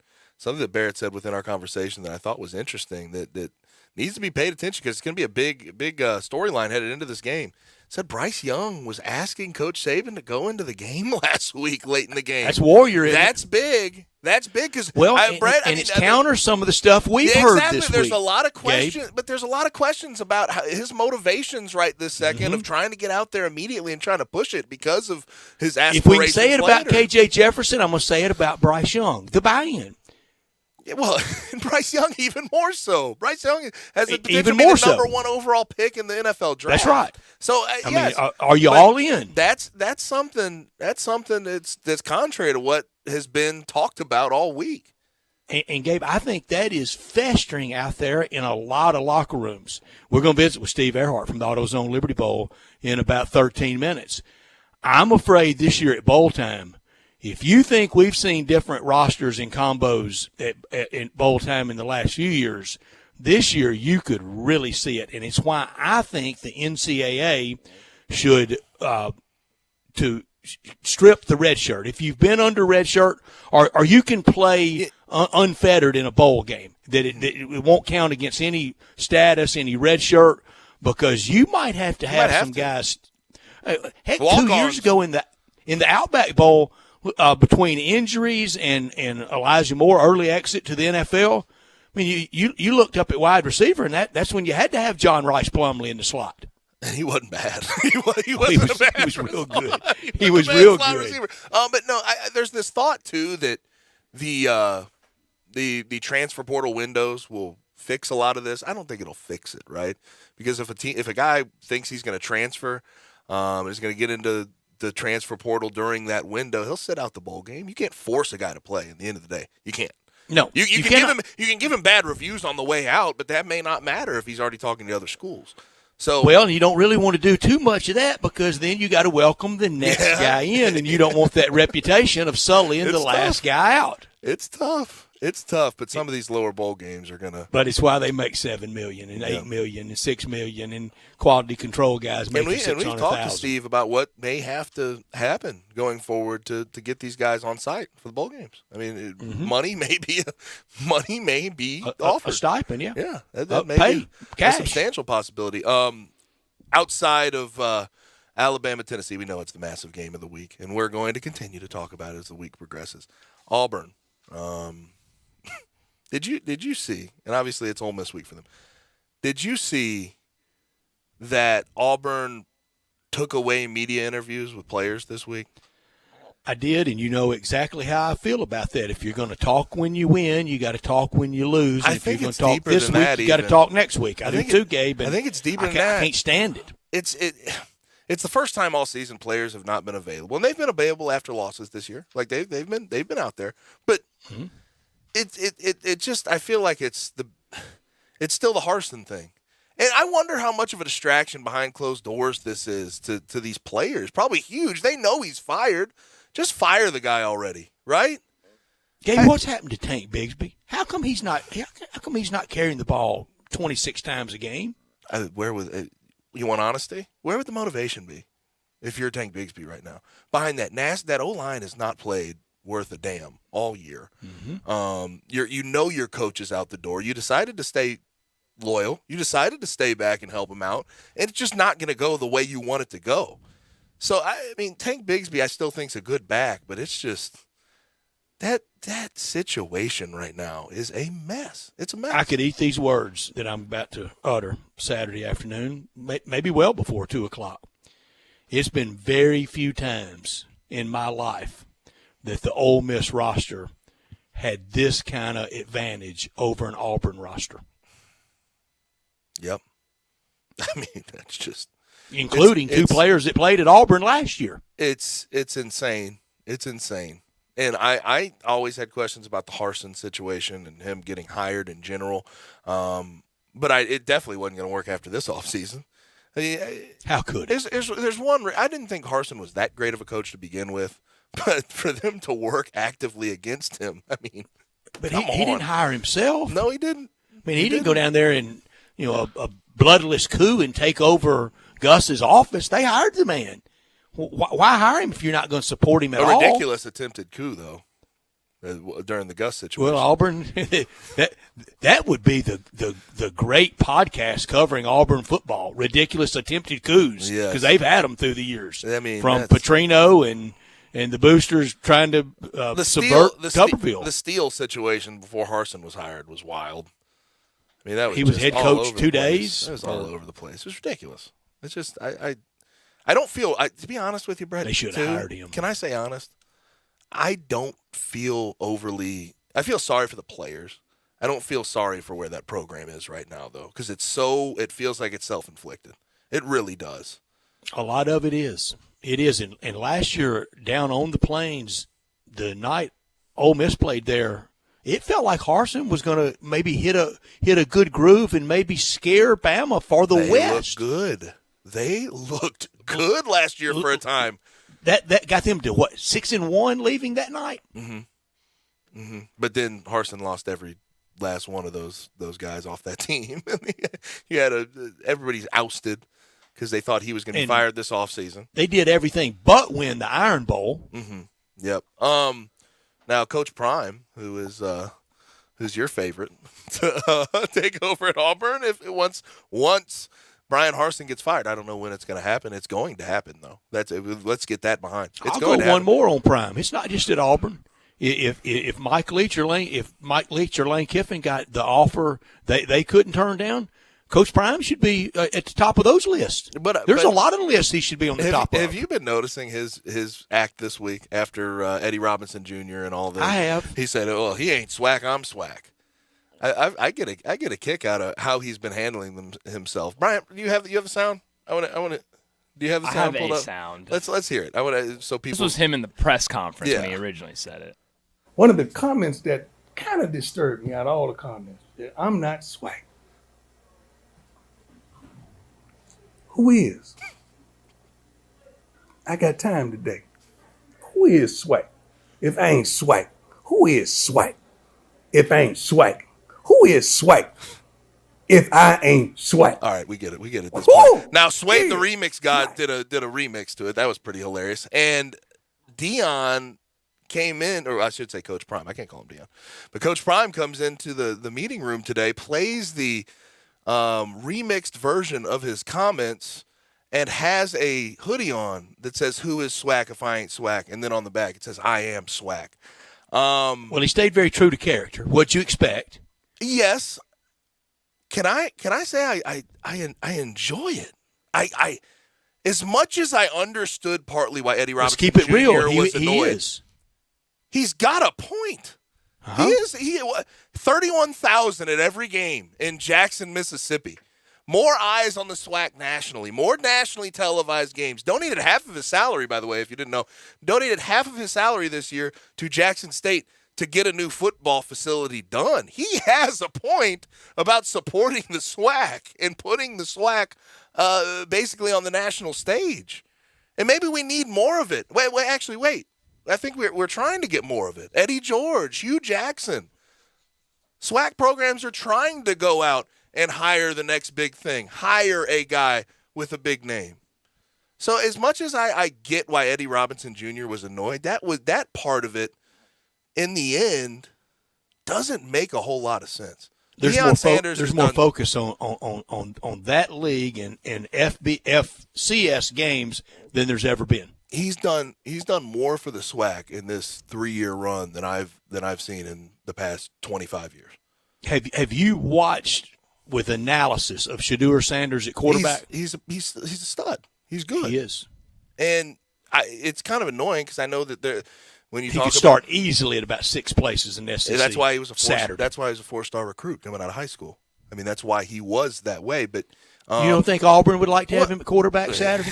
that I thought was interesting, that needs to be paid attention because it's going to be a big storyline headed into this game. Said Bryce Young was asking Coach Saban to go into the game last week, late in the game. That's warrior. That's big. That's big because Brett, it's counter some of the stuff we've heard this week. There's a lot of questions, but there's a lot of questions about his motivations right this second of trying to get out there immediately and trying to push it because of his aspirations. If we can say it about KJ Jefferson, I'm going to say it about Bryce Young. The buy-in. Yeah, well, Bryce Young even more so. Bryce Young has the potential to be the number one overall pick in the NFL draft. That's right. So, yes, I mean, are you all in? That's something that's contrary to what has been talked about all week. And Gabe, I think that is festering out there in a lot of locker rooms. We're going to visit with Steve Earhart from the AutoZone Liberty Bowl in about 13 minutes. I'm afraid this year at bowl time, if you think we've seen different rosters and combos at bowl time in the last few years, this year you could really see it. And it's why I think the NCAA should to strip the red shirt. If you've been under red shirt, or you can play unfettered in a bowl game, that it won't count against any status, any red shirt, because you might have to have some guys. Heck, 2 years ago in the Outback Bowl, between injuries and Elijah Moore early exit to the NFL, I mean, you looked up at wide receiver, and that's when you had to have John Rice Plumlee in the slot. And he wasn't bad. he was real good. He was real good. Receiver. But no, there's this thought too that the transfer portal windows will fix a lot of this. I don't think it'll fix it, right? Because if a guy thinks he's going to transfer, is going to get into the transfer portal during that window, he'll sit out the bowl game. You can't force a guy to play at the end of the day. You can't. No. You can give him bad reviews on the way out, but that may not matter if he's already talking to other schools. So well, you don't really want to do too much of that because then you got to welcome the next guy in, and you don't want that reputation of sullying the last guy out. It's tough. It's tough, but some of these lower bowl games are gonna. But it's why they make $7 million and $8 million and $6 million, and quality control guys making $600,000. And we've talked to Steve about what may have to happen going forward to get these guys on site for the bowl games. I mean, money may be offered. A stipend, yeah. Yeah, that may be a substantial possibility. Outside of Alabama, Tennessee, we know it's the massive game of the week, and we're going to continue to talk about it as the week progresses. Auburn. Did you see, and obviously it's Ole Miss week for them, did you see that Auburn took away media interviews with players this week? I did, and you know exactly how I feel about that. If you're going to talk when you win, you got to talk when you lose. And if you're going to talk this week, you got to talk next week. I do too, Gabe. I think it's deeper than that. I can't stand it. It's the first time all season players have not been available, and they've been available after losses this year. Like they've been out there, but it just, I feel like it's still the Harsin thing. And I wonder how much of a distraction behind closed doors this is to these players. Probably huge. They know he's fired. Just fire the guy already, right? Gabe, what's happened to Tank Bigsby? How come he's not carrying the ball 26 times a game? You want honesty? Where would the motivation be if you're Tank Bigsby right now? Behind that O-line has not played worth a damn all year. Mm-hmm. Your coach is out the door. You decided to stay loyal. You decided to stay back and help him out. And it's just not going to go the way you want it to go. So, I mean, Tank Bigsby I still think's a good back, but it's just that situation right now is a mess. It's a mess. I could eat these words that I'm about to utter Saturday afternoon, maybe well before 2 o'clock. It's been very few times in my life that the Ole Miss roster had this kind of advantage over an Auburn roster. Yep. I mean, that's just – including two players that played at Auburn last year. It's insane. It's insane. And I always had questions about the Harsin situation and him getting hired in general. But it definitely wasn't going to work after this offseason. I mean, how could it? There's one – I didn't think Harsin was that great of a coach to begin with. But for them to work actively against him, I mean – But he didn't hire himself. No, he didn't. I mean, he didn't go down there and, a bloodless coup and take over Gus's office. They hired the man. Why hire him if you're not going to support him at all? A ridiculous attempted coup, though, during the Gus situation. Well, Auburn, that would be the great podcast covering Auburn football. Ridiculous attempted coups, because they've had them through the years. I mean, from Petrino and the boosters trying to subvert Copperfield. The Steele situation before Harsin was hired was wild. I mean, that was he was head coach 2 days. It was all over the place. It was ridiculous. It's just I don't feel to be honest with you, Brett. They should have hired him. Can I say honest? I don't feel overly. I feel sorry for the players. I don't feel sorry for where that program is right now, though, because it feels like it's self-inflicted. It really does. A lot of it is. It is. And last year down on the Plains, the night Ole Miss played there, it felt like Harsin was going to maybe hit a good groove and maybe scare Bama for the West. They looked good last year for a time. That got them to what, 6-1 leaving that night? Mm-hmm. Mm-hmm. But then Harsin lost every last one of those guys off that team. Everybody's ousted because they thought he was going to be fired this offseason. They did everything but win the Iron Bowl. Mm-hmm. Yep. Now, Coach Prime, who's your favorite to take over at Auburn, once Brian Harsin gets fired, I don't know when it's going to happen. It's going to happen, though. Let's get that behind. I'll go one more on Prime. It's not just at Auburn. If Mike Leach or Lane Kiffin got the offer they couldn't turn down, Coach Prime should be at the top of those lists. But there's a lot of lists he should be on the top of. Have you been noticing his act this week after Eddie Robinson Jr. and all that? I have. He said, "Oh, he ain't swag, I'm swag." I get a kick out of how he's been handling himself. Brian, do you have the sound? I want to. Do you have the sound pulled up? Sound. Let's hear it. I want to so people. This was him in the press conference when he originally said it. One of the comments that kind of disturbed me out of all the comments, that I'm not swag. Who is? I got time today. Who is swag? If I ain't swag, who is swag? If I ain't swag, who is swag? If I ain't swag. All right, we get it. At this point. Now, Sway the remix god did a remix to it. That was pretty hilarious. And Dion came in, or I should say Coach Prime. I can't call him Dion. But Coach Prime comes into the meeting room today, plays the remixed version of his comments, and has a hoodie on that says, "Who is swag if I ain't swag?" And then on the back it says, "I am swag." Well, he stayed very true to character. What'd you expect? Yes. Can I say I enjoy it? As much as I understood partly why Eddie Robinson keep it Jr. real. was He annoyed, is. He's got a point. He 31,000 at every game in Jackson, Mississippi. More eyes on the SWAC nationally. More nationally televised games. Donated half of his salary, by the way, if you didn't know. Donated half of his salary this year to Jackson State to get a new football facility done. He has a point about supporting the SWAC and putting the SWAC basically on the national stage. And maybe we need more of it. Wait. I think we're trying to get more of it. Eddie George, Hugh Jackson. SWAC programs are trying to go out and hire the next big thing. Hire a guy with a big name. So as much as I get why Eddie Robinson Jr. was annoyed, that part of it, in the end, doesn't make a whole lot of sense. There's Deion more focus on that league and FCS games than there's ever been. He's done more for the SWAC in this 3-year run than I've seen in the past 25 years. Have you watched with analysis of Shedeur Sanders at quarterback? He's a stud. He's good. He is. And it's kind of annoying because I know that when you he talk could start easily at about 6 places in the SEC. That's why he was Saturday. That's why he was a 4-star recruit coming out of high school. I mean, that's why he was that way. But you don't think Auburn would like to have him at quarterback Saturday?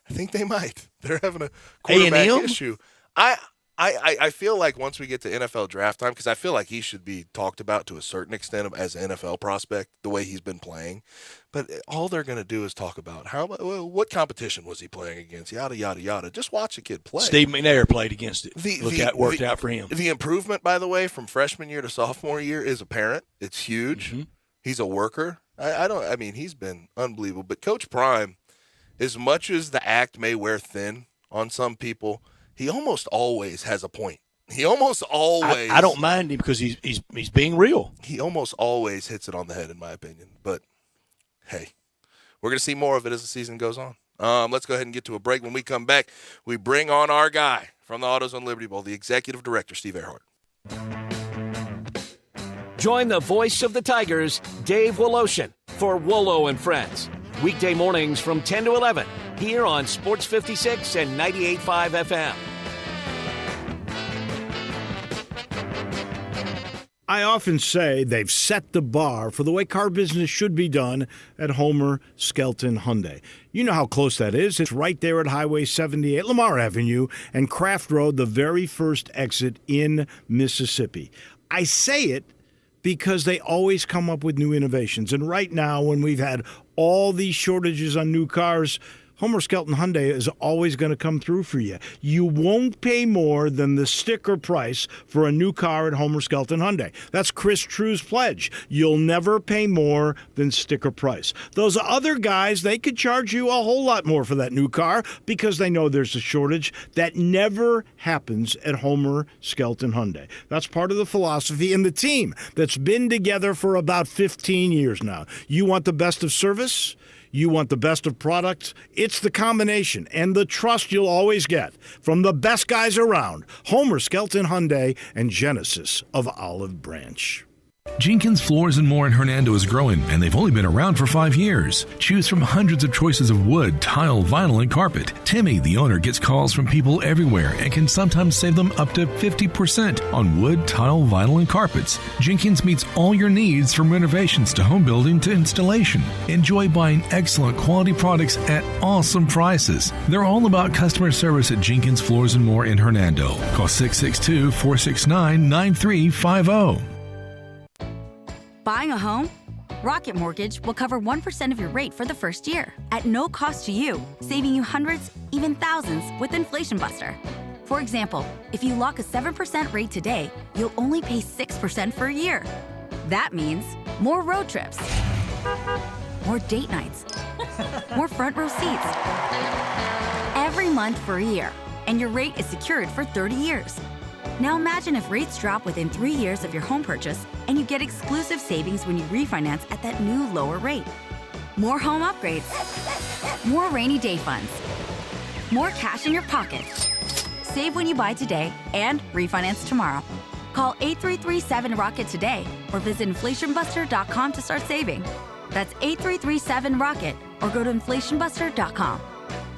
I think they might. They're having a quarterback A&M? issue. I feel like once we get to NFL draft time, because I feel like he should be talked about to a certain extent as an NFL prospect, the way he's been playing. But all they're going to do is talk about what competition was he playing against, yada, yada, yada. Just watch the kid play. Steve McNair played against it. Worked out for him. The improvement, by the way, from freshman year to sophomore year is apparent. It's huge. Mm-hmm. He's a worker. He's been unbelievable. But Coach Prime, as much as the act may wear thin on some people, he almost always has a point. He almost always. I don't mind him because he's being real. He almost always hits it on the head, in my opinion. But hey, we're going to see more of it as the season goes on. Let's go ahead and get to a break. When we come back, we bring on our guy from the Autos on Liberty Bowl, the executive director, Steve Earhart. Join the voice of the Tigers, Dave Woloshin, for Wolo and Friends. Weekday mornings from 10 to 11 here on Sports 56 and 98.5 FM. I often say they've set the bar for the way car business should be done at Homer Skelton Hyundai. You know how close that is. It's right there at Highway 78, Lamar Avenue, and Craft Road, the very first exit in Mississippi. I say it because they always come up with new innovations. And right now, when we've had all these shortages on new cars, Homer Skelton Hyundai is always going to come through for you. You won't pay more than the sticker price for a new car at Homer Skelton Hyundai. That's Chris True's pledge. You'll never pay more than sticker price. Those other guys, they could charge you a whole lot more for that new car because they know there's a shortage. That never happens at Homer Skelton Hyundai. That's part of the philosophy and the team that's been together for about 15 years now. You want the best of service? You want the best of products? It's the combination and the trust you'll always get from the best guys around. Homer Skelton Hyundai and Genesis of Olive Branch. Jenkins Floors and More in Hernando is growing, and they've only been around for 5 years. Choose from hundreds of choices of wood, tile, vinyl, and carpet. Timmy, the owner, gets calls from people everywhere and can sometimes save them up to 50% on wood, tile, vinyl, and carpets. Jenkins meets all your needs from renovations to home building to installation. Enjoy buying excellent quality products at awesome prices. They're all about customer service at Jenkins Floors and More in Hernando. Call 662-469-9350. Buying a home? Rocket Mortgage will cover 1% of your rate for the first year at no cost to you, saving you hundreds, even thousands with Inflation Buster. For example, if you lock a 7% rate today, you'll only pay 6% for a year. That means more road trips, more date nights, more front row seats. Every month for a year, and your rate is secured for 30 years. Now imagine if rates drop within 3 years of your home purchase and you get exclusive savings when you refinance at that new lower rate. More home upgrades, more rainy day funds, more cash in your pocket. Save when you buy today and refinance tomorrow. Call 8337-ROCKET today or visit inflationbuster.com to start saving. That's 8337-ROCKET or go to inflationbuster.com.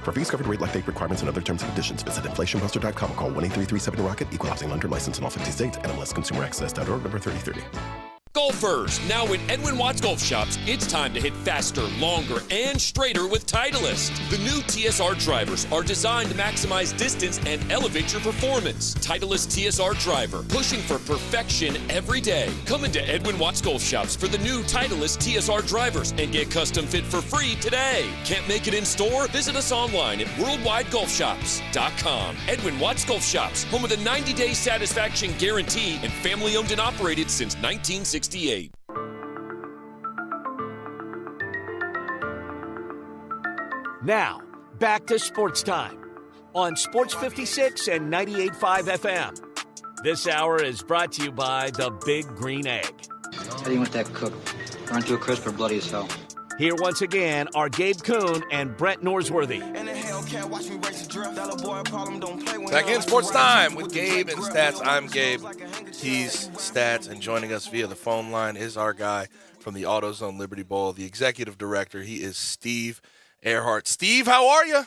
For fees covered rate like date requirements and other terms and conditions, visit inflationbuster.com or call 1-833-7-ROCKET, equal housing lender license in all 50 states, NMLSconsumeraccess.org, number 3030. Golfers, now at Edwin Watts Golf Shops, it's time to hit faster, longer, and straighter with Titleist. The new TSR drivers are designed to maximize distance and elevate your performance. Titleist TSR driver, pushing for perfection every day. Come into Edwin Watts Golf Shops for the new Titleist TSR drivers and get custom fit for free today. Can't make it in store? Visit us online at worldwidegolfshops.com. Edwin Watts Golf Shops, home of the 90-day satisfaction guarantee and family owned and operated since 1968. Now, back to Sports Time on Sports 56 and 98.5 FM. This hour is brought to you by the Big Green Egg. How do you want that cooked? Burnt to a crisp or bloody as hell? Here once again are Gabe Kuhn and Brett Norsworthy. Back in Sports Time with Gabe and Stats. I'm Gabe. He's Stats, and joining us via the phone line is our guy from the AutoZone Liberty Bowl, the executive director. He is Steve Earhart. Steve, how are you?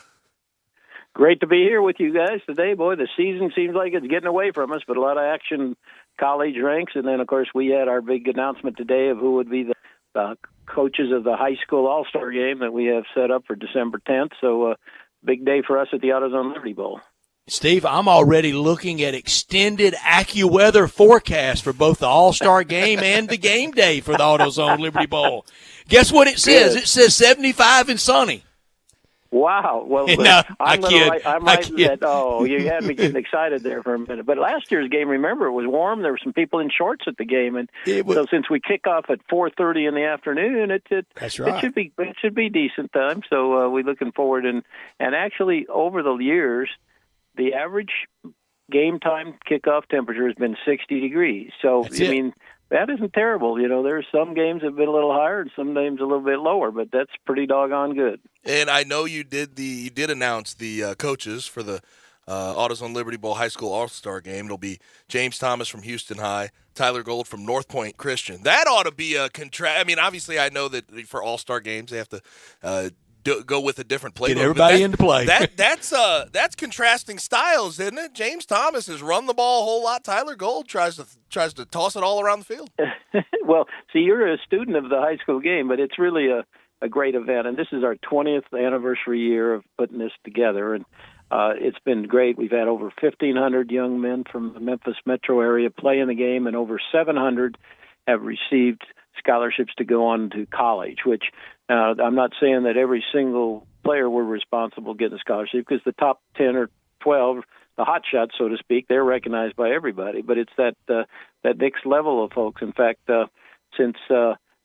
Great to be here with you guys today, boy. The season seems like it's getting away from us, but a lot of action, college ranks, and then, of course, we had our big announcement today of who would be the coaches of the high school all-star game that we have set up for December 10th. So big day for us at the AutoZone Liberty Bowl. Steve, I'm already looking at extended AccuWeather forecast for both the all-star game and the game day for the AutoZone Liberty Bowl. Guess what it says? It says 75 and sunny. Wow. Well, no, I'm kid. right that. Oh, you had me getting excited there for a minute. But last year's game, remember, it was warm. There were some people in shorts at the game, and so since we kick off at 4:30 in the afternoon, that's right. It should be decent time. So we're looking forward, and actually over the years, the average game time kickoff temperature has been 60 degrees. So that isn't terrible. You know, there's some games that have been a little higher and some games a little bit lower, but that's pretty doggone good. And I know you did announce the coaches for the AutoZone Liberty Bowl High School All-Star Game. It'll be James Thomas from Houston High, Tyler Gold from North Point Christian. That ought to be a contrast. I mean, obviously, I know that for All-Star games they have to go with a different playbook. Get everybody into play. That's contrasting styles, isn't it? James Thomas has run the ball a whole lot. Tyler Gold tries to toss it all around the field. Well, see, you're a student of the high school game, but it's really a great event, and this is our 20th anniversary year of putting this together, and it's been great. We've had over 1,500 young men from the Memphis metro area play in the game, and over 700 have received scholarships to go on to college, which I'm not saying that every single player were responsible getting a scholarship, because the top 10 or 12, the hot shots, so to speak, they're recognized by everybody. But it's that next level of folks. In fact, since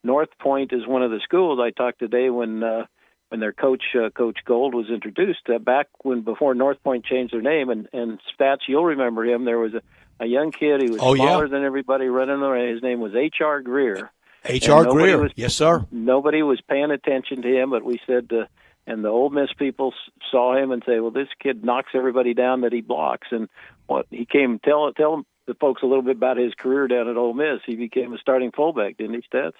North Point is one of the schools I talked today when their coach, Coach Gold, was introduced, back before North Point changed their name, and Stats, you'll remember him, there was a young kid who was smaller than everybody running around. His name was H.R. Greer. H.R. Greer, yes, sir. Nobody was paying attention to him, but we said, and the Ole Miss people saw him and say, well, this kid knocks everybody down that he blocks. And he came, tell the folks a little bit about his career down at Ole Miss. He became a starting fullback, didn't he, Stats?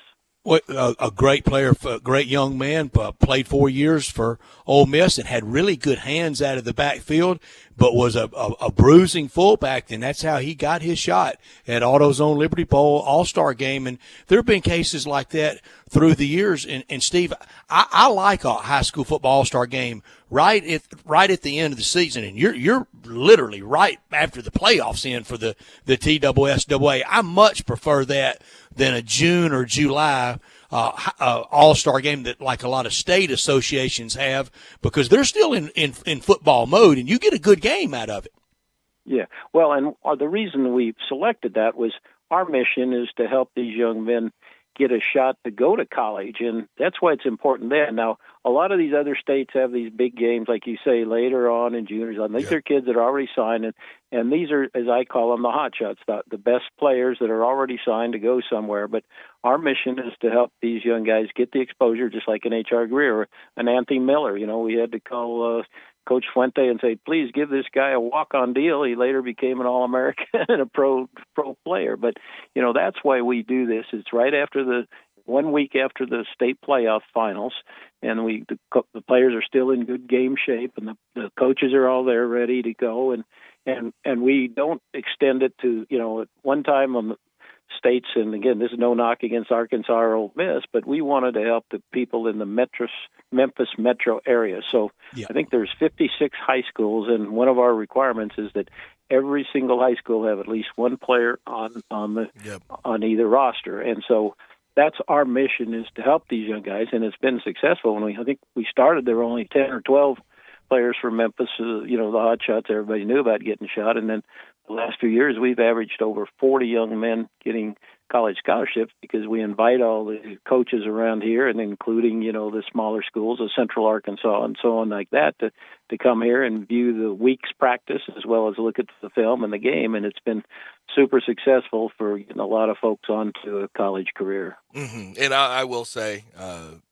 Well, a great player, a great young man, played 4 years for Ole Miss and had really good hands out of the backfield, but was a bruising fullback, and that's how he got his shot at AutoZone Liberty Bowl All-Star Game. And there have been cases like that through the years. And Steve, I like a high school football All-Star Game right at the end of the season, and you're literally right after the playoffs end for the TSSAA. I much prefer that than a June or July all-star game that like a lot of state associations have, because they're still in football mode, and you get a good game out of it. Yeah, well, and the reason we selected that was our mission is to help these young men get a shot to go to college, and that's why it's important then. Now, a lot of these other states have these big games, like you say, later on in juniors. These are kids that are already signed, and these are, as I call them, the hot shots, the best players that are already signed to go somewhere. But our mission is to help these young guys get the exposure, just like an H.R. Greer or an Anthony Miller. You know, we had to call Coach Fuente and say, please give this guy a walk-on deal. He later became an All-American and a pro player. But, you know, that's why we do this. It's right after the 1 week after the state playoff finals, and the players are still in good game shape, and the coaches are all there ready to go, and we don't extend it to, at one time on the states, and again, this is no knock against Arkansas or Ole Miss, but we wanted to help the people in the Memphis metro area. So I think there's 56 high schools, and one of our requirements is that every single high school have at least one player on either roster, and so that's our mission, is to help these young guys, and it's been successful. When I think we started, there were only 10 or 12 players from Memphis, the hot shots everybody knew about getting shot, and then the last few years we've averaged over 40 young men getting college scholarships, because we invite all the coaches around here, and including, the smaller schools of Central Arkansas and so on like that, to come here and view the week's practice as well as look at the film and the game. And it's been super successful for getting a lot of folks onto a college career. Mm-hmm. And I will say,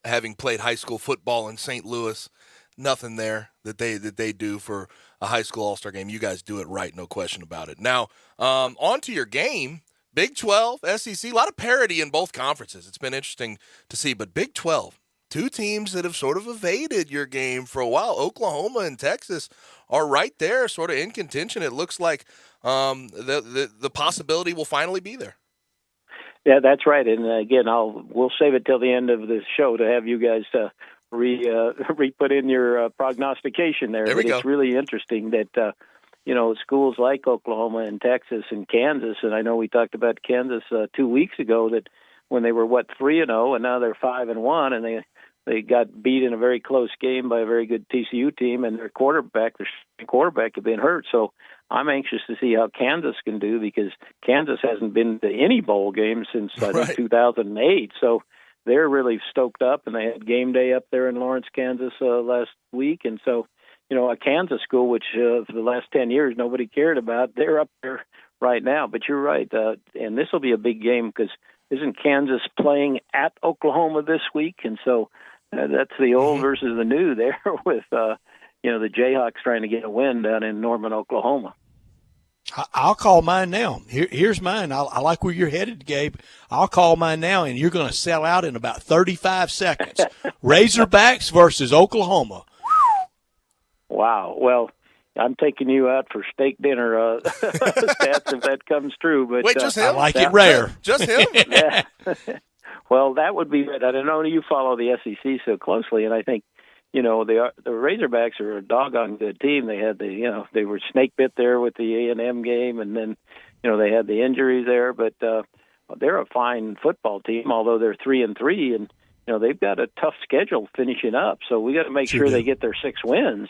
having played high school football in St. Louis, nothing there that they do for a high school all-star game. You guys do it right, no question about it. Now, on to your game. Big 12, SEC, a lot of parity in both conferences. It's been interesting to see. But Big 12, two teams that have sort of evaded your game for a while, Oklahoma and Texas, are right there sort of in contention. It looks like the possibility will finally be there. Yeah, that's right. And again, we'll save it till the end of the show to have you guys re-put in your prognostication there. There we go. It's really interesting that schools like Oklahoma and Texas and Kansas, and I know we talked about Kansas 2 weeks ago, that when they were 3-0, and now they're 5-1, and they got beat in a very close game by a very good TCU team, and their quarterback had been hurt. So I'm anxious to see how Kansas can do, because Kansas hasn't been to any bowl game since I think 2008. So they're really stoked up, and they had game day up there in Lawrence, Kansas last week, and so. A Kansas school, which for the last 10 years nobody cared about, they're up there right now. But you're right, and this will be a big game, because isn't Kansas playing at Oklahoma this week? And so that's the old versus the new there with, the Jayhawks trying to get a win down in Norman, Oklahoma. I'll call mine now. Here's mine. I like where you're headed, Gabe. I'll call mine now, and you're going to sell out in about 35 seconds. Razorbacks versus Oklahoma. Wow. Well, I'm taking you out for steak dinner stats if that comes true. But wait, just him? I like it rare. Just him? Yeah. Well, that would be good. I don't know you follow the SEC so closely, and I think the Razorbacks are a doggone good team. They had they were snake bit there with the A&M game, and then they had the injuries there, but they're a fine football team. Although they're 3-3, and they've got a tough schedule finishing up, so we got to make sure they get their 6 wins,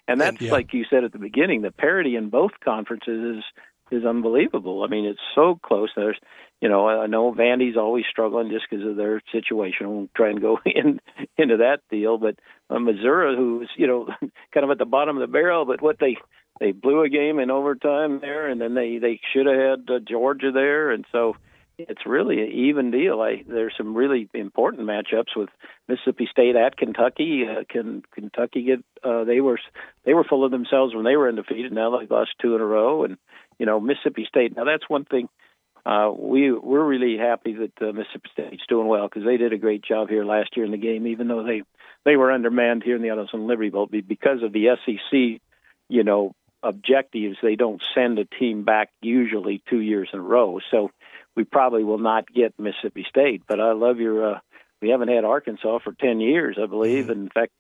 and that's like you said at the beginning, the parity in both conferences is unbelievable. I mean, it's so close. There's, I know Vandy's always struggling just because of their situation. I won't try and go into that deal, but Missouri, who's, kind of at the bottom of the barrel, but they blew a game in overtime there, and then they should have had Georgia there, and so it's really an even deal. There's some really important matchups with Mississippi State at Kentucky. Can Kentucky get? They were full of themselves when they were undefeated. Now they've lost 2 in a row, and Mississippi State. Now that's one thing. We're really happy that Mississippi State's doing well, because they did a great job here last year in the game, even though they were undermanned here in the Addison Liberty Bowl because of the SEC. Objectives. They don't send a team back usually 2 years in a row, so. We probably will not get Mississippi State, but I love your. We haven't had Arkansas for 10 years, I believe. And in fact,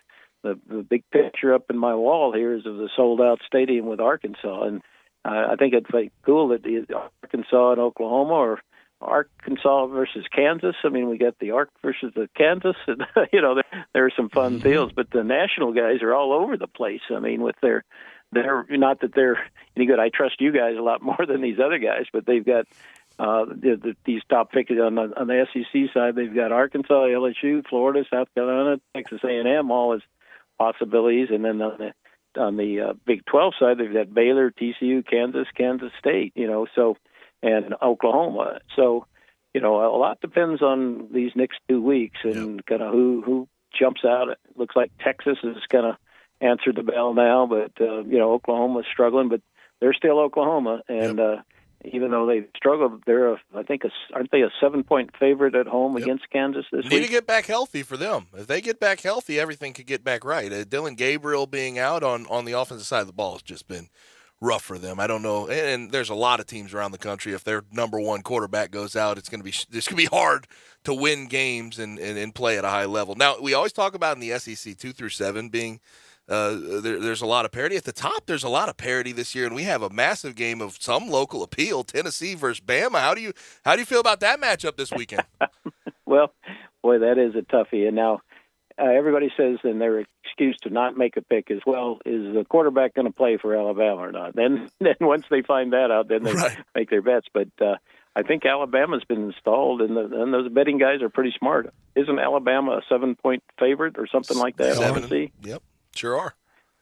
the big picture up in my wall here is of the sold-out stadium with Arkansas, and I think it's like cool that Arkansas and Oklahoma, or Arkansas versus Kansas. I mean, we got the Ark versus the Kansas, and there are some fun deals. But the national guys are all over the place. I mean, with their not that they're any good. I trust you guys a lot more than these other guys, but they've got. These top picks on the SEC side, they've got Arkansas, LSU, Florida, South Carolina, Texas A&M, all as possibilities, and then on the Big 12 side, they've got Baylor, TCU, Kansas State, and Oklahoma. So, a lot depends on these next 2 weeks and kind of who jumps out. It looks like Texas has kind of answered the bell now, but Oklahoma's struggling, but they're still Oklahoma, and even though they've struggled, aren't they a 7-point favorite at home against Kansas this week? Need to get back healthy for them. If they get back healthy, everything could get back right. Dylan Gabriel being out on the offensive side of the ball has just been rough for them. I don't know, and there's a lot of teams around the country. If their number one quarterback goes out, it's going to be hard to win games and play at a high level. Now, we always talk about in the SEC 2 through 7 being there's a lot of parity. At the top, there's a lot of parity this year, and we have a massive game of some local appeal, Tennessee versus Bama. How do you feel about that matchup this weekend? Well, boy, that is a toughie. And now everybody says in their excuse to not make a pick is, well, is the quarterback going to play for Alabama or not? Then once they find that out, then they make their bets. But I think Alabama's been installed, and those betting guys are pretty smart. Isn't Alabama a 7-point favorite or something like that? 7. Yep. Sure are.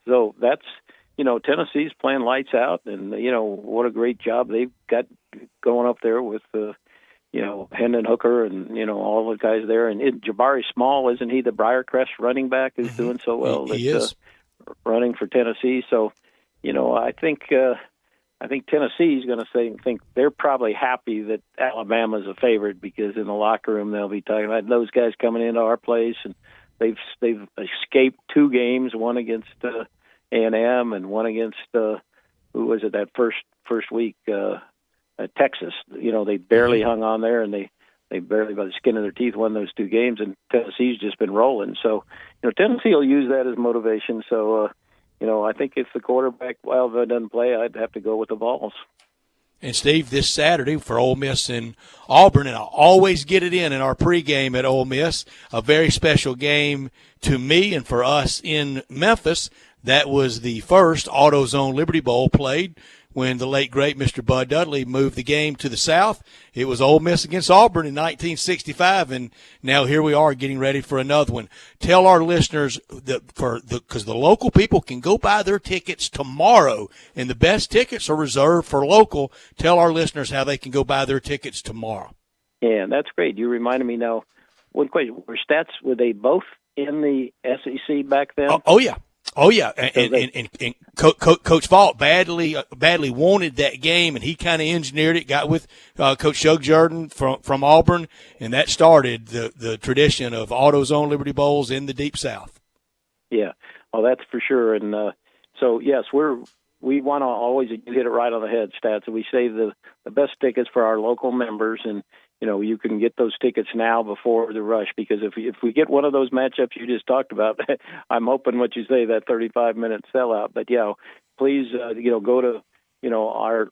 So that's, Tennessee's playing lights out, and, what a great job they've got going up there with, Hendon Hooker and, all the guys there. And Jabari Small, isn't he the Briarcrest running back who's doing so well? He is. Running for Tennessee. So, I think Tennessee's going to think they're probably happy that Alabama's a favorite, because in the locker room they'll be talking about those guys coming into our place, and they've escaped 2 games, one against A&M and one against who was it that first week Texas. They barely hung on there, and they barely by the skin of their teeth won those 2 games, and Tennessee's just been rolling. So Tennessee will use that as motivation. So I think if the quarterback doesn't play, I'd have to go with the Vols. And, Steve, this Saturday for Ole Miss and Auburn, and I always get it in our pregame at Ole Miss, a very special game to me and for us in Memphis. That was the first AutoZone Liberty Bowl played when the late, great Mr. Bud Dudley moved the game to the South. It was Ole Miss against Auburn in 1965, and now here we are getting ready for another one. Tell our listeners, because the local people can go buy their tickets tomorrow, and the best tickets are reserved for local. Tell our listeners how they can go buy their tickets tomorrow. Yeah, that's great. You reminded me now. One question: were they both in the SEC back then? Oh yeah. Oh yeah, and Coach Fault badly wanted that game, and he kind of engineered it. Got with Coach Shug Jordan from Auburn, and that started the tradition of AutoZone Liberty Bowls in the Deep South. Yeah, well, that's for sure. And so yes, we want to always hit it right on the head, Stats. We save the best tickets for our local members, and you can get those tickets now before the rush, because if we get one of those matchups you just talked about, I'm hoping what you say, that 35-minute sellout. But please, go to, our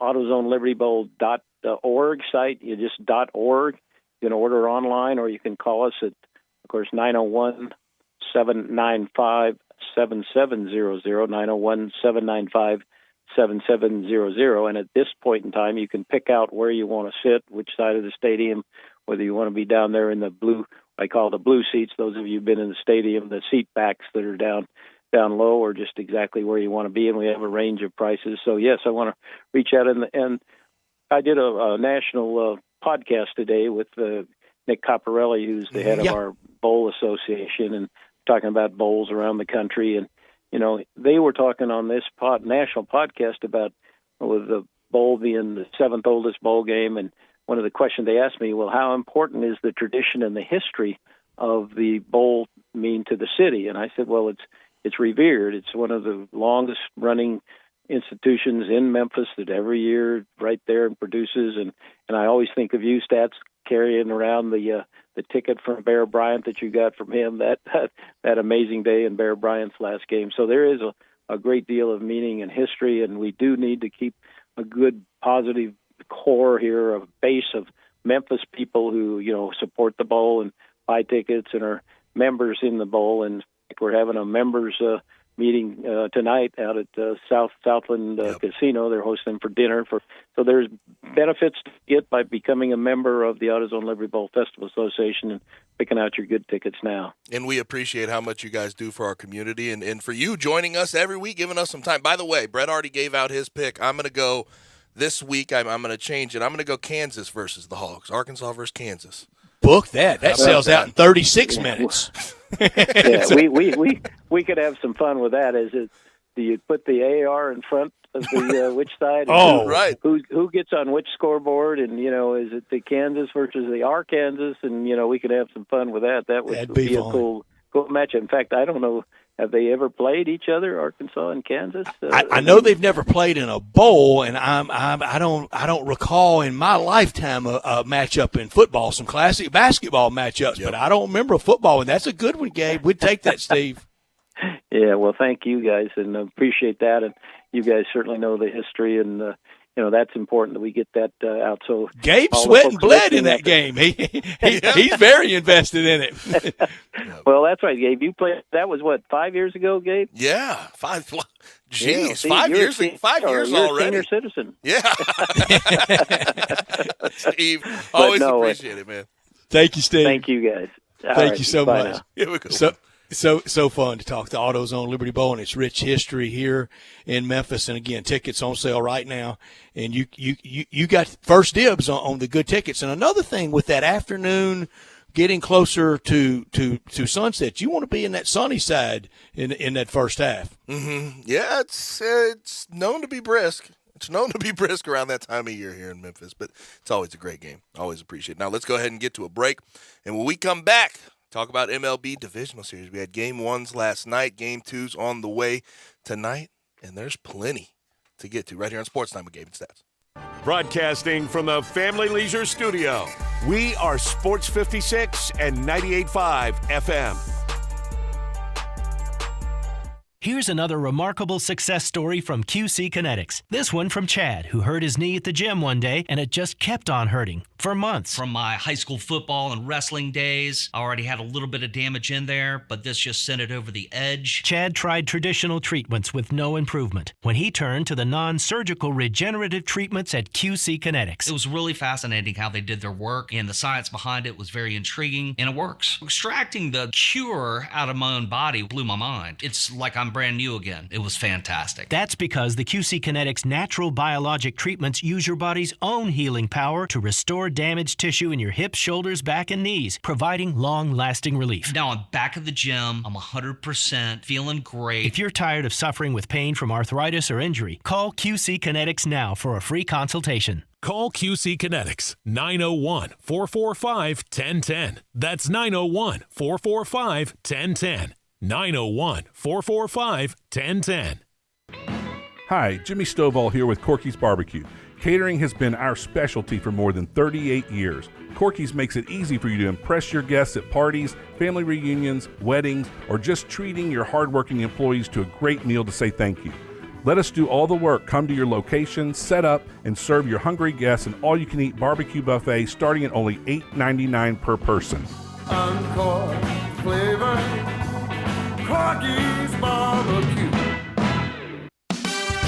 AutoZoneLibertyBowl.org site. You just .org. You can order online, or you can call us at, of course, 901-795-7700, 901-795-7700. And at this point in time, you can pick out where you want to sit, which side of the stadium, whether you want to be down there in the blue, I call the blue seats. Those of you who've been in the stadium, the seat backs that are down low, or just exactly where you want to be. And we have a range of prices. So yes, I want to reach out, and I did a national podcast today with Nick Copparelli, who's the head of our bowl association, and talking about bowls around the country. And they were talking on this national podcast about the bowl being the 7th oldest bowl game. And one of the questions they asked me, well, how important is the tradition and the history of the bowl mean to the city? And I said, well, it's revered. It's one of the longest running institutions in Memphis that every year right there produces. And I always think of you, Stats, carrying around the ticket from Bear Bryant that you got from him that amazing day in Bear Bryant's last game. So there is a great deal of meaning and history, and we do need to keep a good positive core here, a base of Memphis people who support the bowl and buy tickets and are members in the bowl. And we're having a members meeting tonight out at Southland Casino. They're hosting for dinner. So there's benefits to get by becoming a member of the AutoZone Liberty Bowl Festival Association and picking out your good tickets now. And we appreciate how much you guys do for our community, and for you joining us every week, giving us some time. By the way, Brett already gave out his pick. I'm going to go this week. I'm going to change it. I'm going to go Kansas versus the Hogs. Arkansas versus Kansas. Book that. That sells out in 36 minutes. Yeah, we could have some fun with that. Do you put the AR in front of the which side? Oh, right. Who gets on which scoreboard? And is it the Kansas versus the Arkansas? And we could have some fun with that. That would be a cool match. In fact, I don't know. Have they ever played each other, Arkansas and Kansas? I know they've never played in a bowl, and I don't recall in my lifetime a matchup in football, some classic basketball matchups, but I don't remember a football, and that's a good one, Gabe. We'd take that, Steve. Yeah, well, thank you guys, and appreciate that, and you guys certainly know the history, and that's important that we get that out. So Gabe sweat and bled in that game. He's very invested in it. Well, that's right, Gabe. You played. That was what, 5 years ago, Gabe? Yeah, 5. Jeez, Yeah, see, 5 you're years. 5 years you're already. A senior citizen. Yeah. Steve, always appreciate it, man. Thank you, Steve. Thank you, guys. Thank you so much. Now. Here we go. So fun to talk to AutoZone Liberty Bowl and its rich history here in Memphis. And again, tickets on sale right now, and you got first dibs on the good tickets. And another thing with that afternoon, getting closer to sunset, you want to be in that sunny side in that first half. Mm-hmm. Yeah, it's known to be brisk. It's known to be brisk around that time of year here in Memphis, but it's always a great game. Always appreciate it. Now let's go ahead and get to a break, and when we come back, talk about MLB Divisional Series. We had Game 1s last night, Game 2s on the way tonight, and there's plenty to get to right here on Sportstime with Gabe and Stats. Broadcasting from the Family Leisure Studio, we are Sports 56 and 98.5 FM. Here's another remarkable success story from QC Kinetics. This one from Chad, who hurt his knee at the gym one day, and it just kept on hurting for months. From my high school football and wrestling days, I already had a little bit of damage in there, but this just sent it over the edge. Chad tried traditional treatments with no improvement when he turned to the non-surgical regenerative treatments at QC Kinetics. It was really fascinating how they did their work, and the science behind it was very intriguing, and it works. Extracting the cure out of my own body blew my mind. It's like I'm brand new again. It was fantastic. That's because the QC Kinetics natural biologic treatments use your body's own healing power to restore damaged tissue in your hips, shoulders, back, and knees, providing long-lasting relief. Now I'm back at the gym. I'm 100%, feeling great. If you're tired of suffering with pain from arthritis or injury, call QC Kinetics now for a free consultation. Call QC Kinetics, 901-445-1010. That's 901-445-1010. 901-445-1010. Hi, Jimmy Stovall here with Corky's Barbecue. Catering has been our specialty for more than 38 years. Corky's makes it easy for you to impress your guests at parties, family reunions, weddings, or just treating your hardworking employees to a great meal to say thank you. Let us do all the work. Come to your location, set up, and serve your hungry guests an all-you-can-eat barbecue buffet starting at only $8.99 per person. Encore flavor, Corky's Barbecue.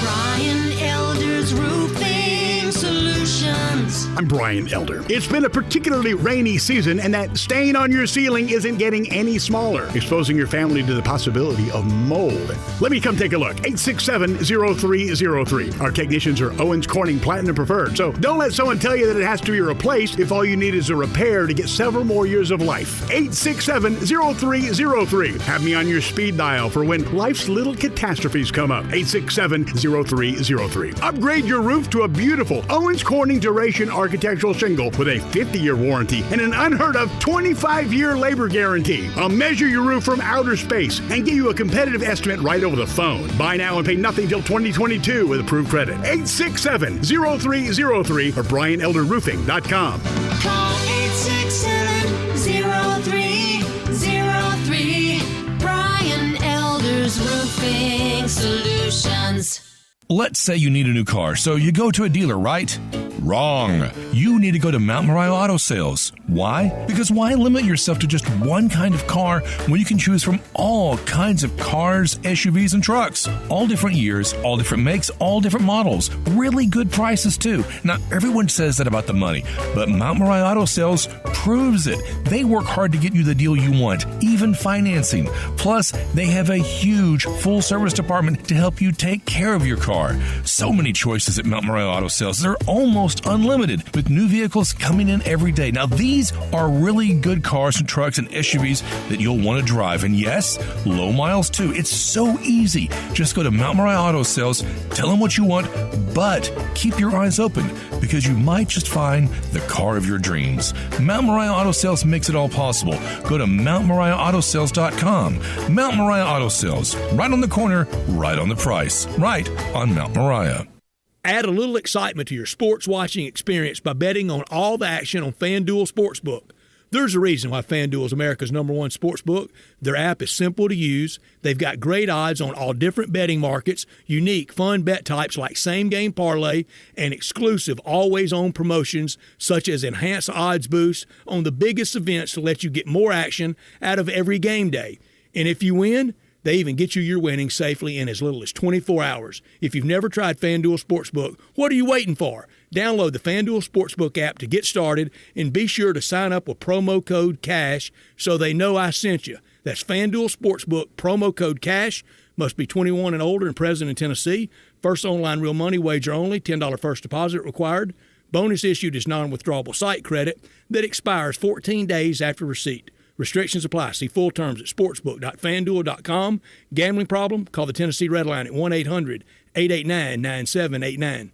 Brian Elder's Roofing Solutions. I'm Brian Elder. It's been a particularly rainy season, and that stain on your ceiling isn't getting any smaller, exposing your family to the possibility of mold. Let me come take a look. 867-0303. Our technicians are Owens Corning Platinum Preferred, so don't let someone tell you that it has to be replaced if all you need is a repair to get several more years of life. 867-0303. Have me on your speed dial for when life's little catastrophes come up. 867-0303. Upgrade your roof to a beautiful Owens Corning Duration Architectural Shingle with a 50-year warranty and an unheard of 25-year labor guarantee. I'll measure your roof from outer space and give you a competitive estimate right over the phone. Buy now and pay nothing till 2022 with approved credit. 867-0303 or BrianElderRoofing.com. Call 867-0303. Brian Elder's Roofing Solutions. Let's say you need a new car, so you go to a dealer, right? Wrong. You need to go to Mount Moriah Auto Sales. Why? Because why limit yourself to just one kind of car when you can choose from all kinds of cars, SUVs, and trucks? All different years, all different makes, all different models. Really good prices, too. Now, everyone says that about the money, but Mount Moriah Auto Sales proves it. They work hard to get you the deal you want, even financing. Plus, they have a huge full-service department to help you take care of your car. So many choices at Mount Moriah Auto Sales. They're almost almost unlimited with new vehicles coming in every day. Now, these are really good cars and trucks and SUVs that you'll want to drive. And yes, low miles too. It's so easy. Just go to Mount Moriah Auto Sales, tell them what you want, but keep your eyes open because you might just find the car of your dreams. Mount Moriah Auto Sales makes it all possible. Go to MountMoriahAutoSales.com. Mount Moriah Auto Sales, right on the corner, right on the price, right on Mount Moriah. Add a little excitement to your sports watching experience by betting on all the action on FanDuel Sportsbook. There's a reason why FanDuel is America's #1 sportsbook. Their app is simple to use. They've got great odds on all different betting markets, unique, fun bet types like same-game parlay, and exclusive always-on promotions such as enhanced odds boosts on the biggest events to let you get more action out of every game day. And if you win, they even get you your winnings safely in as little as 24 hours. If you've never tried FanDuel Sportsbook, what are you waiting for? Download the FanDuel Sportsbook app to get started and be sure to sign up with promo code CASH so they know I sent you. That's FanDuel Sportsbook, promo code CASH. Must be 21 and older and present in Tennessee. First online real money wager only. $10 first deposit required. Bonus issued is non-withdrawable site credit that expires 14 days after receipt. Restrictions apply. See full terms at sportsbook.fanduel.com. Gambling problem? Call the Tennessee Red Line at 1-800-889-9789.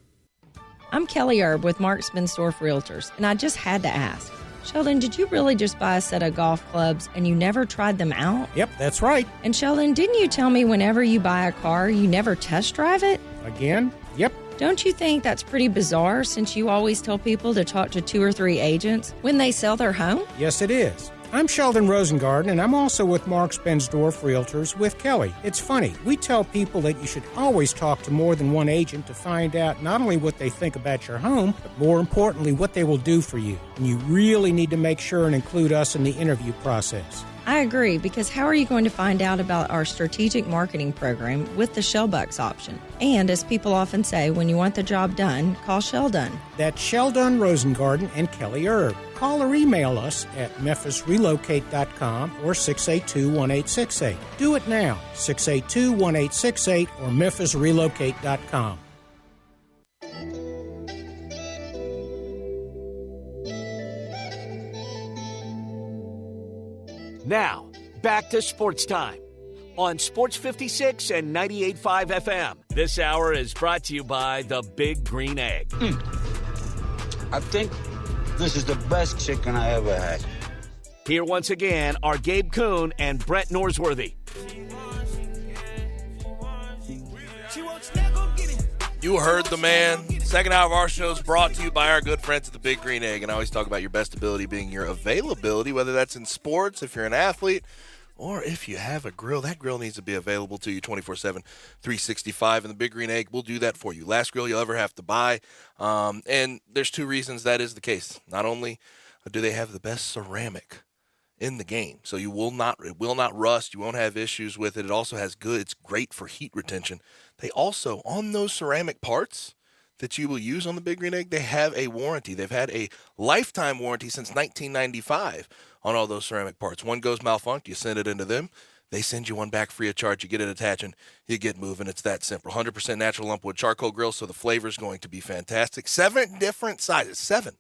I'm Kelly Erb with Mark Spensdorf Realtors, and I just had to ask, Sheldon, did you really just buy a set of golf clubs and you never tried them out? Yep, that's right. And Sheldon, didn't you tell me whenever you buy a car, you never test drive it? Again? Yep. Don't you think that's pretty bizarre since you always tell people to talk to 2 or 3 agents when they sell their home? Yes, it is. I'm Sheldon Rosengarten, and I'm also with Mark Spensdorf Realtors with Kelly. It's funny, we tell people that you should always talk to more than one agent to find out not only what they think about your home, but more importantly, what they will do for you. And you really need to make sure and include us in the interview process. I agree, because how are you going to find out about our strategic marketing program with the Shellbucks option? And as people often say, when you want the job done, call Sheldon. That's Sheldon Rosengarten and Kelly Erb. Call or email us at memphisrelocate.com or 682-1868. Do it now, 682-1868 or memphisrelocate.com. Now, back to Sports Time on Sports 56 and 98.5 FM. This hour is brought to you by the Big Green Egg. I think this is the best chicken I ever had. Here once again are Gabe Kuhn and Brett Norsworthy. You heard the man. Second hour of our show is brought to you by our good friends at the Big Green Egg. And I always talk about your best ability being your availability, whether that's in sports, if you're an athlete, or if you have a grill. That grill needs to be available to you 24/7, 365. And the Big Green Egg will do that for you. Last grill you'll ever have to buy. And there's 2 reasons that is the case. Not only do they have the best ceramic in the game, so it will not rust. You won't have issues with it. It also has it's great for heat retention. They also, on those ceramic parts that you will use on the Big Green Egg, they have a warranty. They've had a lifetime warranty since 1995 on all those ceramic parts. One goes malfunct, you send it into them. They send you one back free of charge. You get it attaching, you get moving. It's that simple. 100% natural lumpwood charcoal grill, so the flavor is going to be fantastic. 7 different sizes. 7.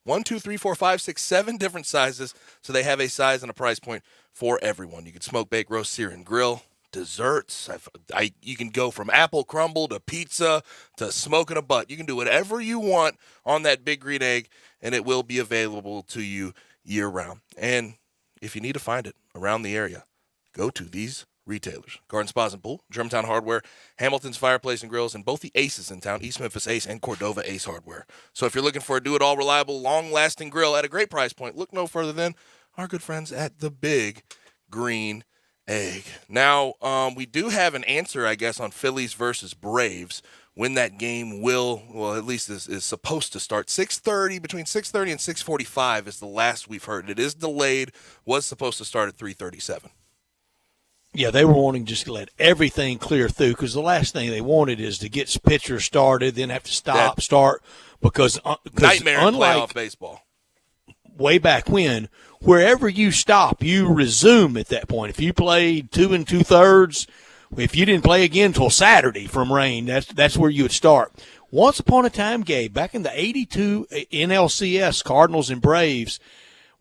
1, 2, 3, 4, 5, 6, 7 different sizes. So they have a size and a price point for everyone. You can smoke, bake, roast, sear, and grill. Desserts. You can go from apple crumble to pizza to smoking a butt. You can do whatever you want on that Big Green Egg, and it will be available to you year-round. And if you need to find it around the area, go to these retailers: Garden Spas and Pool, Germantown Hardware, Hamilton's Fireplace and Grills, and both the Aces in town, East Memphis Ace and Cordova Ace Hardware. So if you're looking for a do-it-all, reliable, long-lasting grill at a great price point, look no further than our good friends at the Big Green Egg. Now, we do have an answer, I guess, on Phillies versus Braves, when that game at least is supposed to start. 6:30, between 6:30 and 6:45 is the last we've heard. It is delayed, was supposed to start at 3:37. Yeah, they were wanting just to let everything clear through, because the last thing they wanted is to get pitchers started, then have to start, because nightmare in unlike playoff baseball. Way back when, wherever you stop, you resume at that point. If you played 2 2/3, if you didn't play again until Saturday from rain, that's where you would start. Once upon a time, Gabe, back in the 82 NLCS, Cardinals and Braves,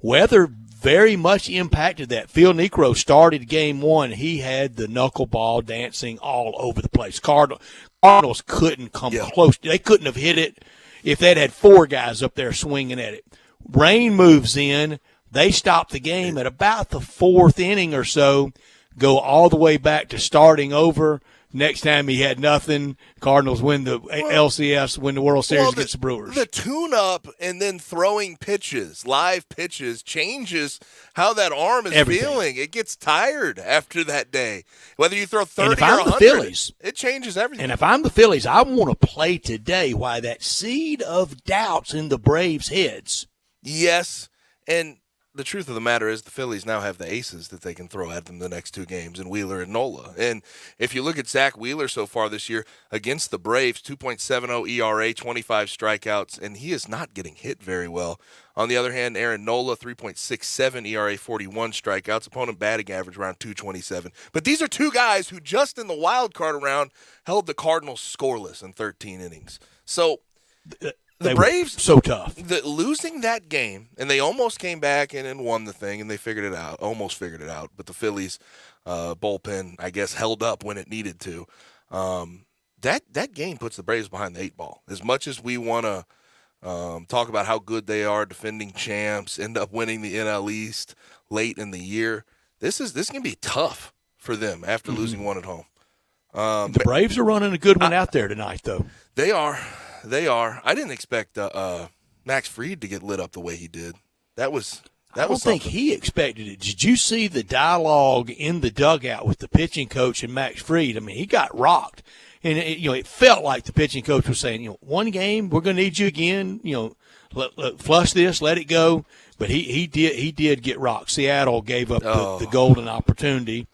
weather very much impacted that. Phil Niekro started game one. He had the knuckleball dancing all over the place. Cardinals couldn't come close. They couldn't have hit it if they'd had 4 guys up there swinging at it. Rain moves in. They stop the game at about the 4th inning or so, go all the way back to starting over. Next time he had nothing. Cardinals win the LCS, win the World Series against the Brewers. The tune-up and then throwing pitches, live pitches, changes how that arm is feeling. It gets tired after that day. Whether you throw 30 or 100, Phillies, it changes everything. And if I'm the Phillies, I want to play today while that seed of doubt's in the Braves' heads. Yes, and the truth of the matter is the Phillies now have the aces that they can throw at them the next 2 games in Wheeler and Nola. And if you look at Zach Wheeler so far this year against the Braves, 2.70 ERA, 25 strikeouts, and he is not getting hit very well. On the other hand, Aaron Nola, 3.67 ERA, 41 strikeouts, opponent batting average around 227. But these are 2 guys who just in the wild card round held the Cardinals scoreless in 13 innings. So the Braves, so tough. Losing that game, and they almost came back and won the thing, and they figured it out, almost figured it out. But the Phillies bullpen, I guess, held up when it needed to. That game puts the Braves behind the 8 ball. As much as we want to talk about how good they are, defending champs, end up winning the NL East late in the year, this can be tough for them after losing one at home. The Braves are running a good one out there tonight, though. They are. I didn't expect Max Fried to get lit up the way he did. I don't think he expected it. Did you see the dialogue in the dugout with the pitching coach and Max Fried? I mean, he got rocked. And, it felt like the pitching coach was saying, one game, we're going to need you again. Flush this, let it go. But he did get rocked. Seattle gave up the golden opportunity.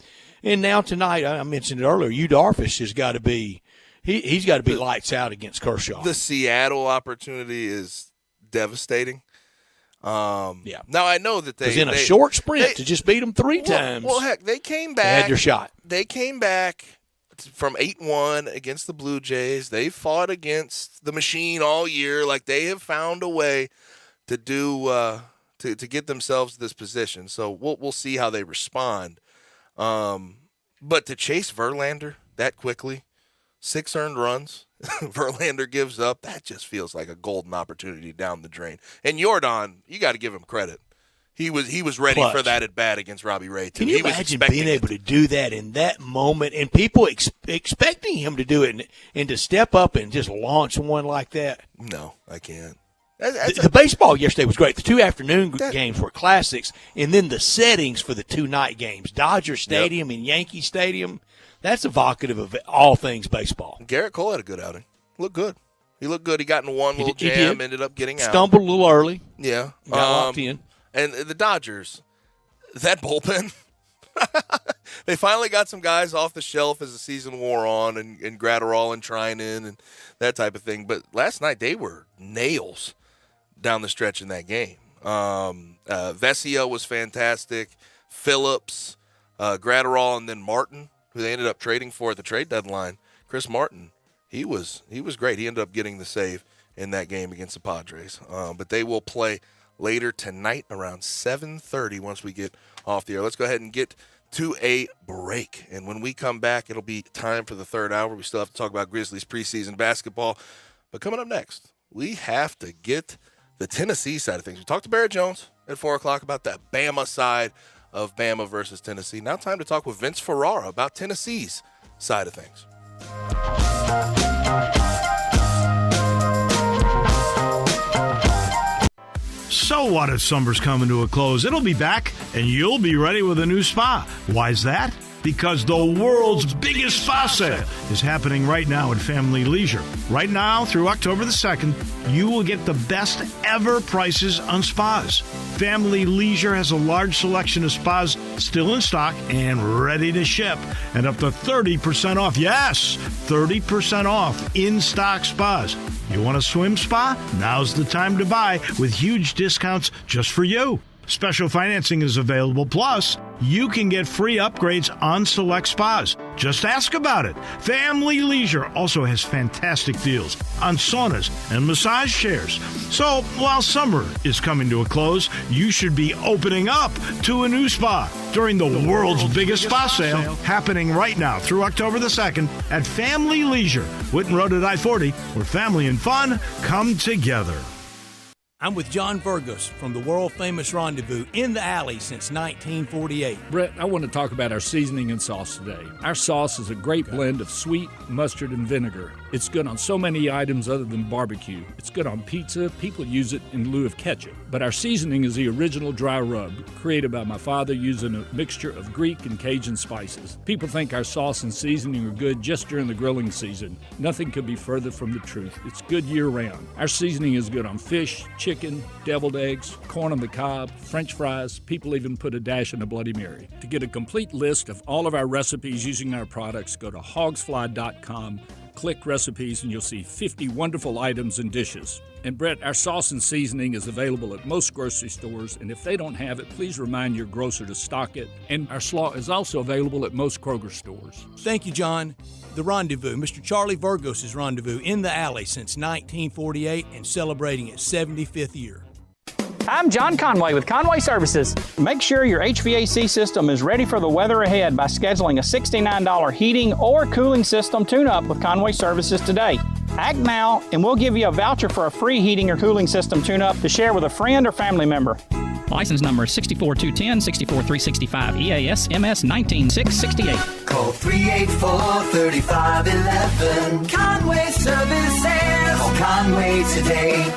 And now tonight, I mentioned it earlier, Yu Darvish has got to be he's got to be lights out against Kershaw. The Seattle opportunity is devastating. Now I know that in a short sprint to just beat them 3 times. Well, heck, they came back. They had their shot. They came back from 8-1 against the Blue Jays. They fought against the machine all year. Like, they have found a way to do to get themselves this position. So we'll see how they respond. But to chase Verlander that quickly, 6 earned runs, Verlander gives up. That just feels like a golden opportunity down the drain. And Jordan, you got to give him credit. He was ready for that at bat against Robbie Ray too. Can you imagine being able to do that in that moment and people expecting him to do it and to step up and just launch one like that? No, I can't. The baseball yesterday was great. The 2 afternoon games were classics, and then the settings for the 2 night games, Dodger Stadium and Yankee Stadium, that's evocative of all things baseball. Garrett Cole had a good outing. Looked good. He looked good. He got in one little jam, ended up getting out. Stumbled a little early. Yeah. Got locked in. And the Dodgers, that bullpen, they finally got some guys off the shelf as the season wore on, and Gratterall and Trinan and that type of thing. But last night they were nails down the stretch in that game. Vesia was fantastic. Phillips, Gratterall, and then Martin, who they ended up trading for at the trade deadline. Chris Martin, he was great. He ended up getting the save in that game against the Padres. But they will play later tonight around 7:30 once we get off the air. Let's go ahead and get to a break. And when we come back, it'll be time for the 3rd hour. We still have to talk about Grizzlies preseason basketball. But coming up next, we have to get the Tennessee side of things. We talked to Barrett Jones at 4 o'clock about that Bama side of Bama versus Tennessee. Now time to talk with Vince Ferrara about Tennessee's side of things. So what if summer's coming to a close? It'll be back, and you'll be ready with a new spa. Why's that? Because the world's biggest spa sale is happening right now at Family Leisure. Right now, through October the 2nd, you will get the best ever prices on spas. Family Leisure has a large selection of spas still in stock and ready to ship, and up to 30% off. Yes, 30% off in-stock spas. You want a swim spa? Now's the time to buy with huge discounts just for you. Special financing is available. Plus, you can get free upgrades on select spas. Just ask about it. Family Leisure also has fantastic deals on saunas and massage chairs. So while summer is coming to a close, you should be opening up to a new spa during the world's biggest spa sale happening right now through October the 2nd at Family Leisure, Whitten Road at I-40, where family and fun come together. I'm with John Virgos from the world-famous Rendezvous in the Alley since 1948. Brett, I want to talk about our seasoning and sauce today. Our sauce is a great blend of sweet, mustard, and vinegar. It's good on so many items other than barbecue. It's good on pizza. People use it in lieu of ketchup. But our seasoning is the original dry rub, created by my father using a mixture of Greek and Cajun spices. People think our sauce and seasoning are good just during the grilling season. Nothing could be further from the truth. It's good year-round. Our seasoning is good on fish, chicken, deviled eggs, corn on the cob, French fries. People even put a dash in a Bloody Mary. To get a complete list of all of our recipes using our products, go to hogsfly.com, click recipes, and you'll see 50 wonderful items and dishes. And Brett, our sauce and seasoning is available at most grocery stores, and if they don't have it, please remind your grocer to stock it. And our slaw is also available at most Kroger stores. Thank you, John. The Rendezvous, Mr. Charlie Virgos' Rendezvous in the Alley since 1948 and celebrating its 75th year. I'm John Conway with Conway Services. Make sure your HVAC system is ready for the weather ahead by scheduling a $69 heating or cooling system tune-up with Conway Services today. Act now, and we'll give you a voucher for a free heating or cooling system tune-up to share with a friend or family member. License number is 64210, 64365, EAS MS 19668. Call 384-3511. Conway Services. Call Conway today.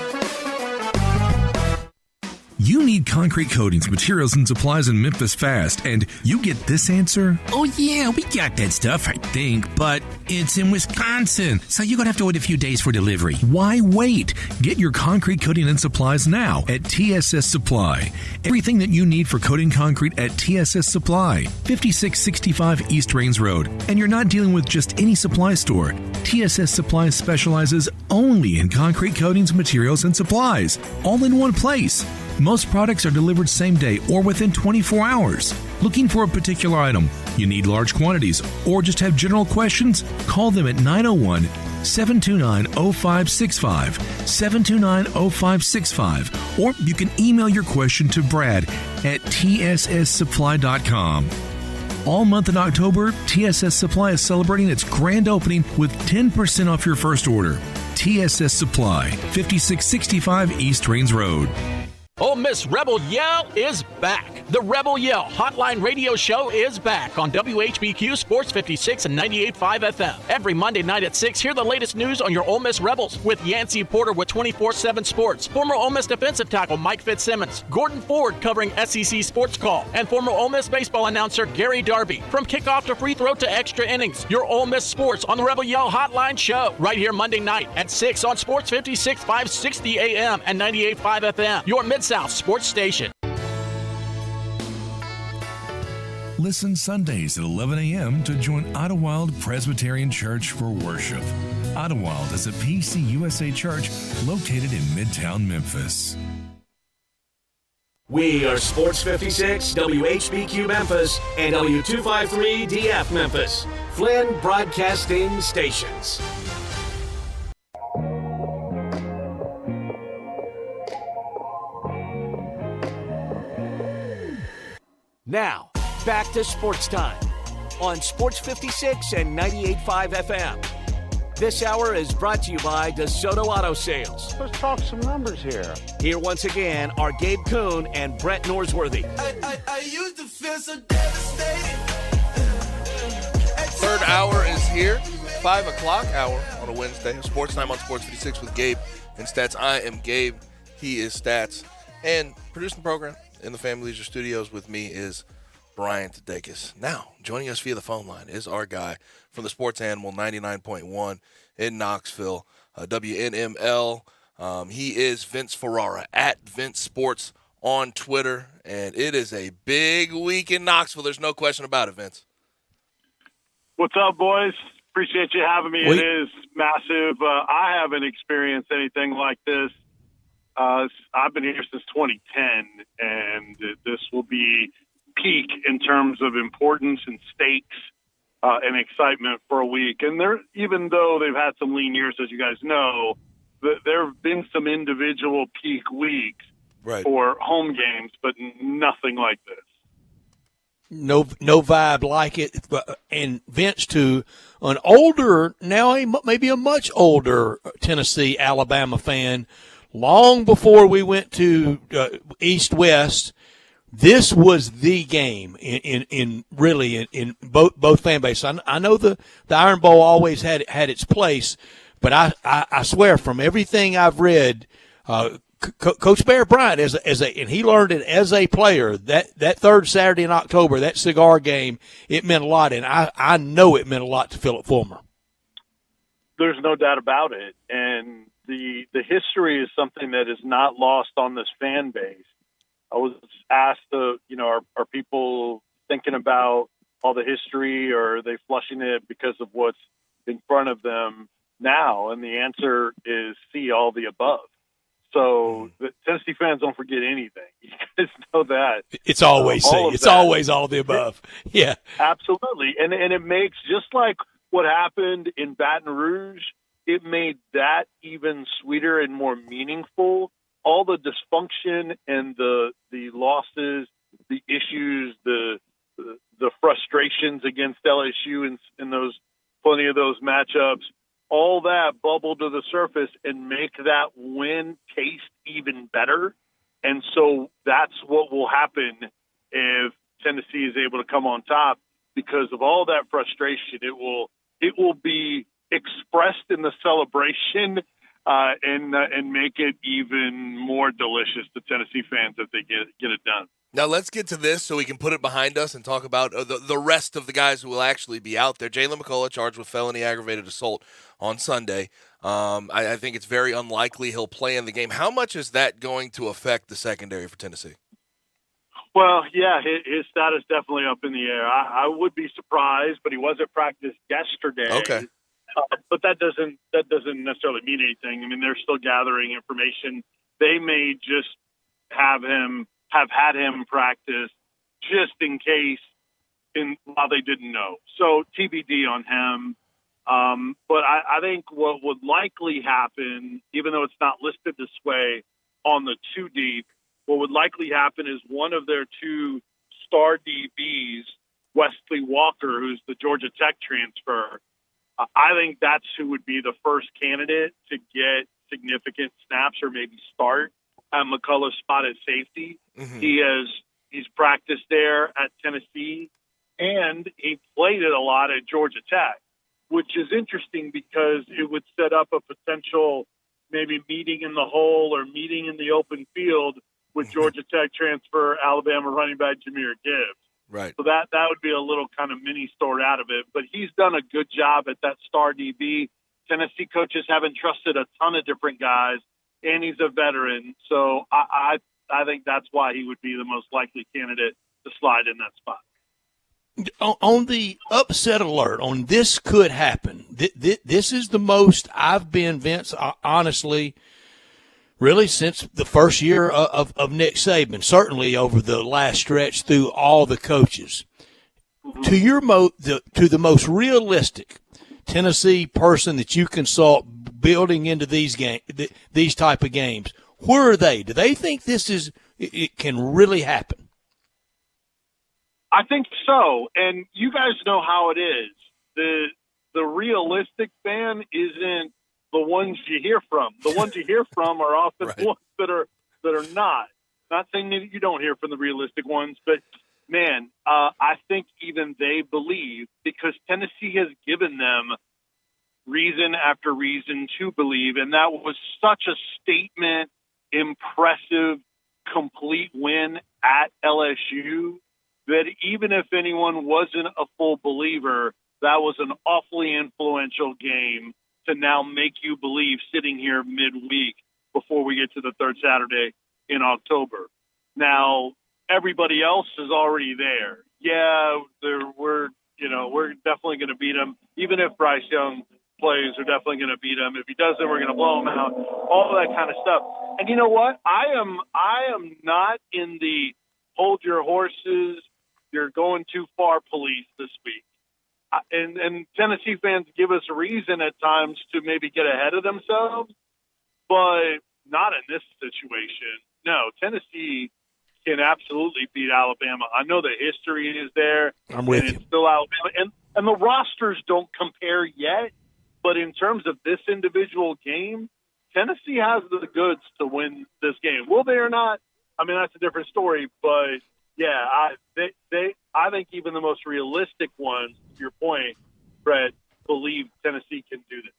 You need concrete coatings, materials, and supplies in Memphis fast, and you get this answer? Oh yeah, we got that stuff, I think, but it's in Wisconsin, so you're going to have to wait a few days for delivery. Why wait? Get your concrete coating and supplies now at TSS Supply. Everything that you need for coating concrete at TSS Supply, 5665 East Rains Road. And you're not dealing with just any supply store. TSS Supply specializes only in concrete coatings, materials, and supplies, all in one place. Most products are delivered same day or within 24 hours. Looking for a particular item, you need large quantities, or just have general questions? Call them at 901-729-0565, 729-0565, or you can email your question to Brad at tsssupply.com. All month in October, TSS Supply is celebrating its grand opening with 10% off your first order. TSS Supply, 5665 East Rains Road. Ole Miss Rebel Yell is back. The Rebel Yell Hotline Radio Show is back on WHBQ Sports 56 and 98.5 FM. Every Monday night at 6, hear the latest news on your Ole Miss Rebels with Yancey Porter with 24/7 Sports, former Ole Miss defensive tackle Mike Fitzsimmons, Gordon Ford covering SEC Sports Call, and former Ole Miss baseball announcer Gary Darby. From kickoff to free throw to extra innings, your Ole Miss Sports on the Rebel Yell Hotline Show right here Monday night at 6 on Sports 56, 560 AM and 98.5 FM. Your Mid-South Sports Station. Listen Sundays at 11 a.m. to join Idlewild Presbyterian Church for worship. Idlewild is a PCUSA church located in Midtown Memphis. We are Sports 56, WHBQ Memphis, and W253DF Memphis, Flynn Broadcasting Stations. Now, back to Sports Time on Sports 56 and 98.5 FM. This hour is brought to you by DeSoto Auto Sales. Let's talk some numbers here. Here once again are Gabe Kuhn and Brett Norsworthy. I used to feel so devastated. Third hour is here, 5 o'clock hour on a Wednesday. Sports Time on Sports 56 with Gabe and Stats. I am Gabe. He is Stats. And producing the program in the Family Leisure Studios with me is Brian Tadakis. Now, joining us via the phone line is our guy from the Sports Animal 99.1 in Knoxville, WNML. He is Vince Ferrara at Vince Sports on Twitter, and it is a big week in Knoxville. There's no question about it, Vince. What's up, boys? Appreciate you having me. It is massive. I haven't experienced anything like this. I've been here since 2010, and this will be peak in terms of importance and stakes and excitement for a week. And even though they've had some lean years, as you guys know, there have been some individual peak weeks for home games, but nothing like this. No vibe like it. And Vince, to an older, now maybe a much older Tennessee Alabama fan, long before we went to East-West, this was the game in both fan bases. I know the Iron Bowl always had its place, but I swear from everything I've read, Coach Bear Bryant and he learned it as a player, that third Saturday in October, that cigar game, it meant a lot, and I know it meant a lot to Philip Fulmer. There's no doubt about it, and the history is something that is not lost on this fan base. I was asked, are people thinking about all the history, or are they flushing it because of what's in front of them now? And the answer is C, all the above. So the Tennessee fans don't forget anything. You guys know that. It's always C. It's always all of the above. Yeah. Absolutely. And it makes, just like what happened in Baton Rouge, it made that even sweeter and more meaningful. All the dysfunction and the losses, the issues, the frustrations against LSU in those plenty of those matchups, all that bubble to the surface and make that win taste even better. And so that's what will happen if Tennessee is able to come on top, because of all that frustration. It will be expressed in the celebration and make it even more delicious to Tennessee fans if they get it done. Now let's get to this so we can put it behind us and talk about the rest of the guys who will actually be out there. Jalen McCullough charged with felony aggravated assault on Sunday. I think it's very unlikely he'll play in the game. How much is that going to affect the secondary for Tennessee? Well, yeah, his status definitely up in the air. I would be surprised, but he was at practice yesterday. Okay. But that doesn't necessarily mean anything. I mean, they're still gathering information. They may just have had him practice just in case while they didn't know. So TBD on him. But I think what would likely happen, even though it's not listed this way on the 2 deep, what would likely happen is one of their two star DBs, Wesley Walker, who's the Georgia Tech transfer, I think that's who would be the first candidate to get significant snaps or maybe start at McCullough's spot at safety. Mm-hmm. He's practiced there at Tennessee, and he played it a lot at Georgia Tech, which is interesting because it would set up a potential maybe meeting in the hole or meeting in the open field with Georgia Tech transfer Alabama running back Jahmyr Gibbs. Right. So that would be a little kind of mini story out of it. But he's done a good job at that star DB. Tennessee coaches haven't trusted a ton of different guys, and he's a veteran. So I think that's why he would be the most likely candidate to slide in that spot. On the upset alert, on this could happen, this is the most I've been, Vince, honestly, really since the first year of Nick Saban, certainly over the last stretch through all the coaches. To the most realistic Tennessee person that you consult building into these type of games, where are they? Do they think it can really happen? I think so, and you guys know how it is. The realistic fan isn't the ones you hear from. The ones you hear from are often right. the ones that are not. Not saying that you don't hear from the realistic ones, but man, I think even they believe, because Tennessee has given them reason after reason to believe, and that was such a statement, impressive, complete win at LSU, that even if anyone wasn't a full believer, that was an awfully influential game to now make you believe sitting here midweek before we get to the third Saturday in October. Now, everybody else is already there. Yeah, we're definitely going to beat them. Even if Bryce Young plays, we're definitely going to beat him. If he doesn't, we're going to blow him out. All that kind of stuff. And you know what? I am not in the hold your horses, you're going too far, police, this week. And Tennessee fans give us a reason at times to maybe get ahead of themselves, but not in this situation. No, Tennessee can absolutely beat Alabama. I know the history is there. I'm with you. It's still Alabama. And the rosters don't compare yet, but in terms of this individual game, Tennessee has the goods to win this game. Will they or not? I mean, that's a different story. But, yeah, I think even the most realistic ones, to your point, Brett, believe Tennessee can do this.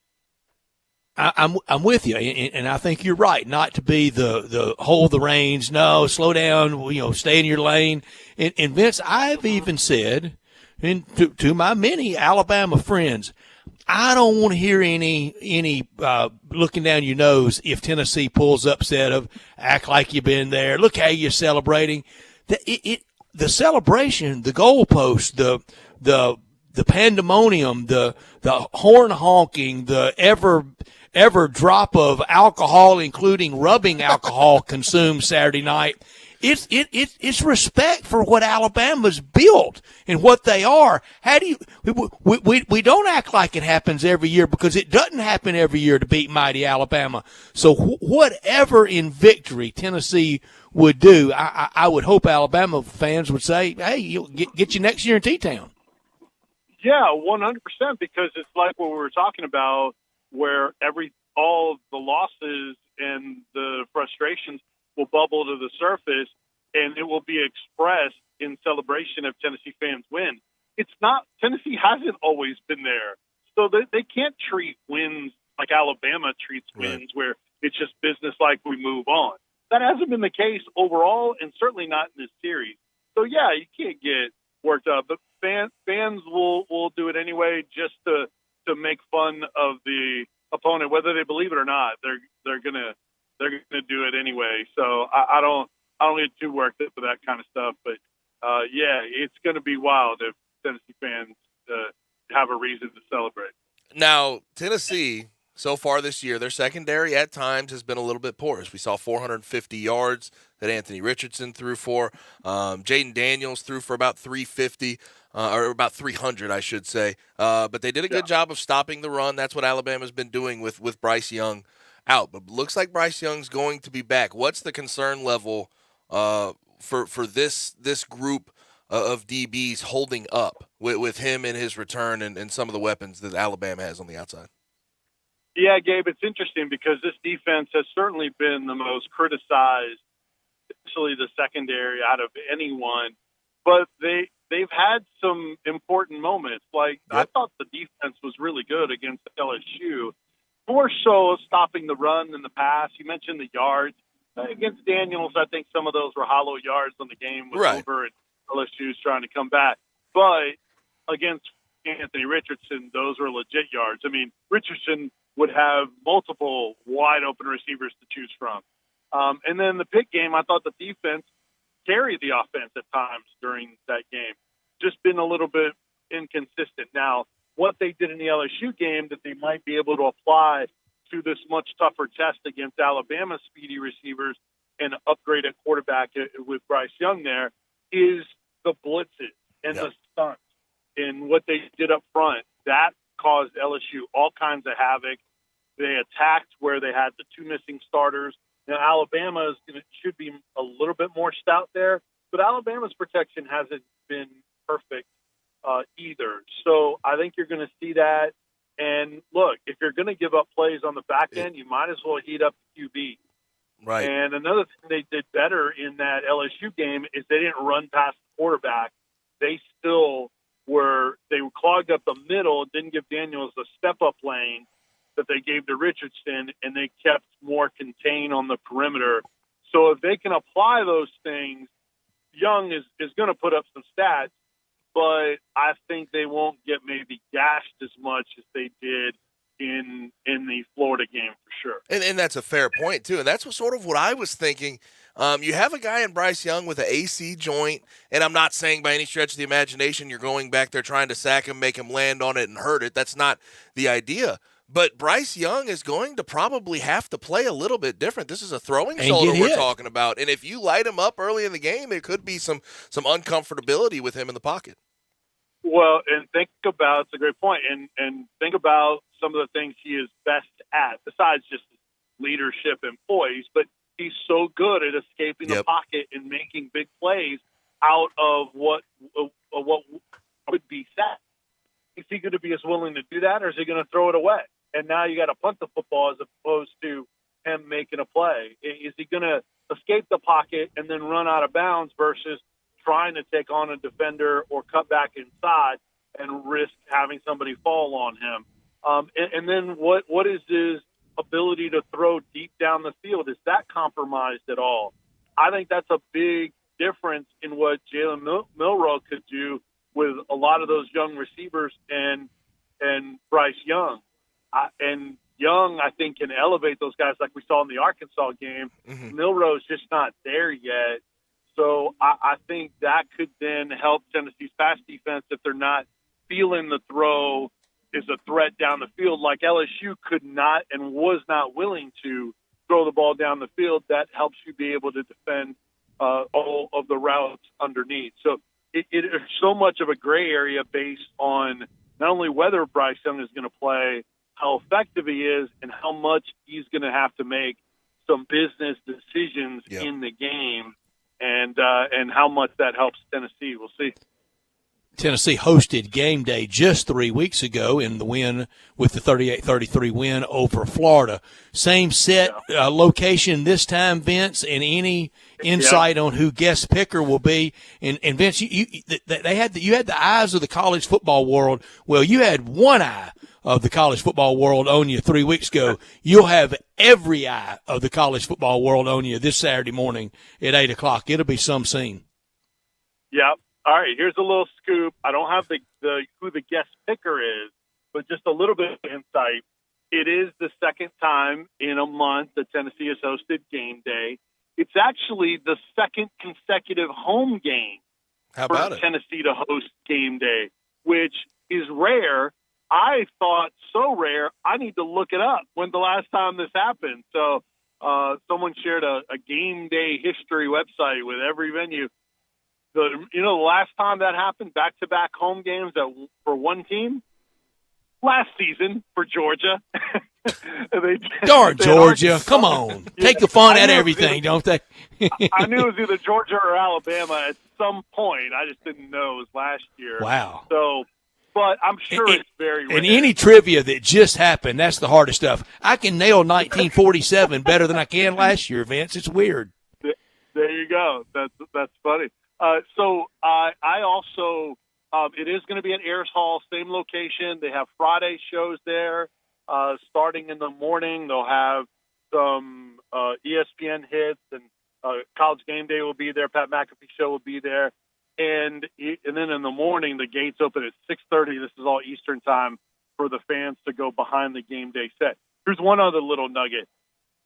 I'm with you, and I think you're right. Not to be the hold the reins, no, slow down, stay in your lane. And Vince, I've even said, and to my many Alabama friends, I don't want to hear any looking down your nose if Tennessee pulls upset of act like you've been there. Look how you're celebrating. The celebration, the goalpost, the pandemonium, the horn honking, the ever drop of alcohol, including rubbing alcohol, consumed Saturday night. It's respect for what Alabama's built and what they are. How do we don't act like it happens every year, because it doesn't happen every year to beat mighty Alabama. So whatever in victory Tennessee would do, I would hope Alabama fans would say, hey, you'll get you next year in T-Town. Yeah, 100%, because it's like what we were talking about, where all of the losses and the frustrations will bubble to the surface, and it will be expressed in celebration if Tennessee fans win. It's not – Tennessee hasn't always been there. So they can't treat wins like Alabama treats wins, where it's just business like we move on. That hasn't been the case overall, and certainly not in this series. So, yeah, you can't get worked up. But fans will do it anyway just to make fun of the opponent, whether they believe it or not. They're gonna do it anyway. So I don't get too worked up for that kind of stuff. But yeah, it's gonna be wild if Tennessee fans have a reason to celebrate. Now, Tennessee, so far this year, their secondary at times has been a little bit porous. We saw 450 yards that Anthony Richardson threw for. Jaden Daniels threw for about 350, or about 300, I should say. But they did a good job of stopping the run. That's what Alabama's been doing with Bryce Young out. But looks like Bryce Young's going to be back. What's the concern level for this group of DBs holding up with him and his return and some of the weapons that Alabama has on the outside? Yeah, Gabe, it's interesting because this defense has certainly been the most criticized, especially the secondary, out of anyone. But they've had some important moments. Like, I thought the defense was really good against LSU. More so stopping the run than the pass. You mentioned the yards. Against Daniels, I think some of those were hollow yards when the game was over and LSU's trying to come back. But against Anthony Richardson, those were legit yards. I mean, Richardson would have multiple wide-open receivers to choose from. And then the Pitt game, I thought the defense carried the offense at times during that game. Just been a little bit inconsistent. Now, what they did in the LSU game that they might be able to apply to this much tougher test against Alabama's speedy receivers and upgrade at quarterback with Bryce Young there is the blitzes and the stunts. And what they did up front, that caused LSU all kinds of havoc. They attacked where they had the two missing starters. Now, Alabama should be a little bit more stout there, but Alabama's protection hasn't been perfect either. So I think you're going to see that. And look, if you're going to give up plays on the back end, you might as well heat up the QB. Right. And another thing they did better in that LSU game is they didn't run past the quarterback. They still they clogged up the middle, didn't give Daniels a step-up lane that they gave to Richardson, and they kept more contained on the perimeter. So if they can apply those things, Young is going to put up some stats, but I think they won't get maybe gashed as much as they did in the Florida game for sure. And that's a fair point, too. And that's what I was thinking. You have a guy in Bryce Young with an AC joint, and I'm not saying by any stretch of the imagination you're going back there trying to sack him, make him land on it, and hurt it. That's not the idea. But Bryce Young is going to probably have to play a little bit different. This is a throwing And shoulder get we're hit. talking about. And if you light him up early in the game, there could be some uncomfortability with him in the pocket. Well, and think about, it's a great point, and think about some of the things he is best at, besides just leadership and poise, but he's so good at escaping the pocket and making big plays out of what would be set. Is he going to be as willing to do that, or is he going to throw it away? And now you got to punt the football as opposed to him making a play. Is he going to escape the pocket and then run out of bounds versus trying to take on a defender or cut back inside and risk having somebody fall on him? And then what is his ability to throw deep down the field? Is that compromised at all? I think that's a big difference in what Jalen Milroe could do with a lot of those young receivers and Bryce Young. And Young, I think, can elevate those guys like we saw in the Arkansas game. Milroe's just not there yet. So I think that could then help Tennessee's pass defense if they're not feeling the throw is a threat down the field, like LSU could not and was not willing to throw the ball down the field. That helps you be able to defend all of the routes underneath. So it is so much of a gray area based on not only whether Bryce Young is going to play, how effective he is, and how much he's going to have to make some business decisions in the game, and how much that helps Tennessee. We'll see. Tennessee hosted game day just 3 weeks ago in the win with the 38-33 win over Florida. Same set location this time, Vince, and any insight on who guest picker will be. And Vince, you had the eyes of the college football world. Well, you had one eye of the college football world on you 3 weeks ago. You'll have every eye of the college football world on you this Saturday morning at 8 o'clock. It'll be some scene. Yep. All right, here's a little scoop. I don't have the who the guest picker is, but just a little bit of insight. It is the second time in a month that Tennessee has hosted game day. It's actually the second consecutive home game for Tennessee to host game day, which is rare. I thought so rare, I need to look it up. When's the last time this happened? So someone shared a game day history website with every venue. The last time that happened, back-to-back home games for one team, last season for Georgia. Darn Georgia, come on. Take the fun out of everything, don't they? I knew it was either Georgia or Alabama at some point. I just didn't know it was last year. Wow. So, but I'm sure it's very rare. And any trivia that just happened, that's the hardest stuff. I can nail 1947 better than I can last year, Vince. It's weird. There you go. That's funny. So I also, it is going to be at Ayers Hall, same location. They have Friday shows there. Starting in the morning, they'll have some ESPN hits, and College Game Day will be there. Pat McAfee show will be there. And then in the morning, the gates open at 6:30. This is all Eastern time for the fans to go behind the game day set. Here's one other little nugget.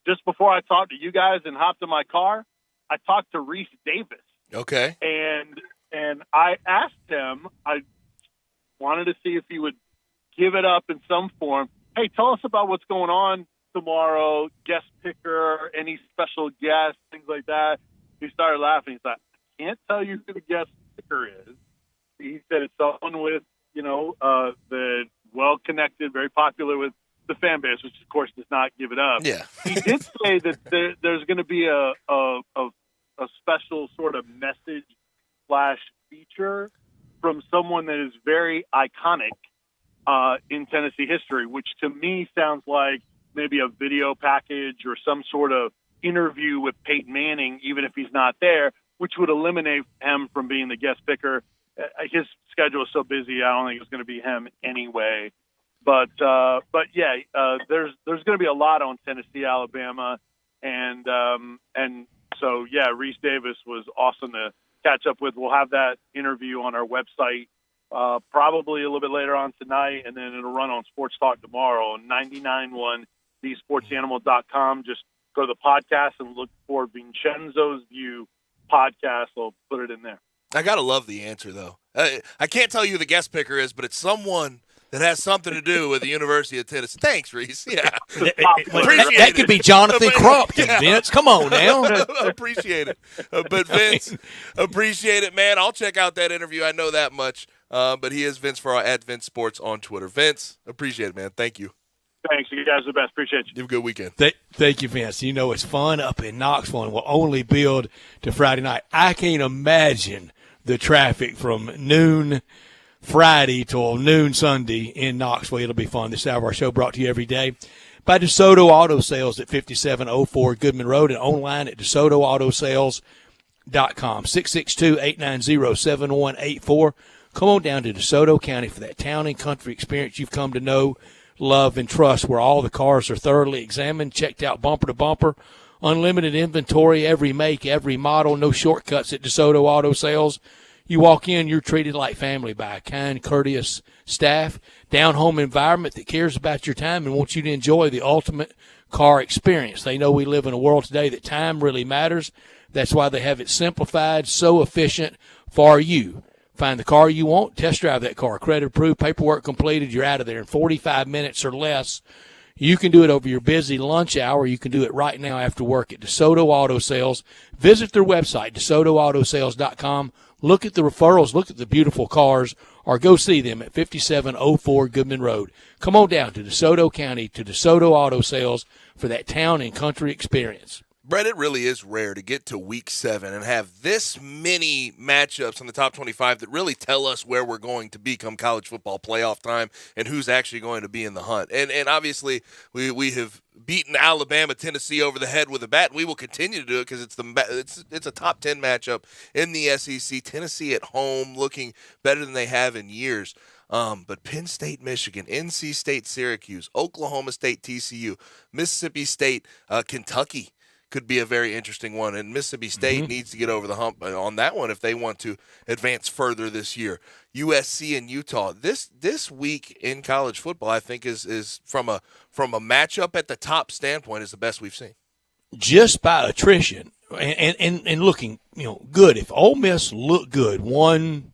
Just before I talked to you guys and hopped in my car, I talked to Reese Davis. Okay. And I asked him, I wanted to see if he would give it up in some form. Hey, tell us about what's going on tomorrow, guest picker, any special guests, things like that. He started laughing. He's like, I can't tell you who the guest picker is. He said it's someone with, the well-connected, very popular with the fan base, which, of course, does not give it up. Yeah. He did say that there's going to be a special sort of message / feature from someone that is very iconic in Tennessee history, which to me sounds like maybe a video package or some sort of interview with Peyton Manning, even if he's not there, which would eliminate him from being the guest picker. His schedule is so busy, I don't think it's going to be him anyway. But yeah, there's going to be a lot on Tennessee, Alabama, and so yeah, Reese Davis was awesome to catch up with. We'll have that interview on our website probably a little bit later on tonight, and then it'll run on Sports Talk tomorrow on 99.1 thesportsanimal.com. Just go to the podcast and look for Vincenzo's View podcast. I'll put it in there. I gotta love the answer though. I can't tell you who the guest picker is, but it's someone that has something to do with the University of Tennessee. Thanks, Reese. Yeah. That could be Jonathan Crompton, Vince. Come on now. Appreciate it. But Vince, appreciate it, man. I'll check out that interview. I know that much. But he is Vince Farrar at Vince Sports on Twitter. Vince, appreciate it, man. Thank you. Thanks. You guys are the best. Appreciate you. Have a good weekend. Thank you, Vince. You know, it's fun up in Knoxville and will only build to Friday night. I can't imagine the traffic from noon Friday till noon Sunday in Knoxville. It'll be fun. This hour of our show brought to you every day by DeSoto Auto Sales at 5704 Goodman Road and online at DeSotoAutoSales.com. 662-890-7184. Come on down to DeSoto County for that town and country experience you've come to know, love, and trust, where all the cars are thoroughly examined, checked out bumper to bumper, unlimited inventory, every make, every model, no shortcuts at DeSoto Auto Sales. You walk in, you're treated like family by a kind, courteous staff, down-home environment that cares about your time and wants you to enjoy the ultimate car experience. They know we live in a world today that time really matters. That's why they have it simplified, so efficient for you. Find the car you want, test drive that car, credit approved, paperwork completed, you're out of there in 45 minutes or less. You can do it over your busy lunch hour. You can do it right now after work at DeSoto Auto Sales. Visit their website, DeSotoAutoSales.com. Look at the referrals, look at the beautiful cars, or go see them at 5704 Goodman Road. Come on down to DeSoto County to DeSoto Auto Sales for that town and country experience. Brett, it really is rare to get to Week 7 and have this many matchups in the top 25 that really tell us where we're going to be come college football playoff time and who's actually going to be in the hunt. And obviously, we have beaten Alabama, Tennessee over the head with a bat, and we will continue to do it because it's a top 10 matchup in the SEC. Tennessee at home looking better than they have in years. But Penn State, Michigan, NC State, Syracuse, Oklahoma State, TCU, Mississippi State, Kentucky could be a very interesting one. And Mississippi State needs to get over the hump on that one if they want to advance further this year. USC and Utah. This week in college football, I think, is from a matchup at the top standpoint is the best we've seen. Just by attrition and looking, good. If Ole Miss looked good, won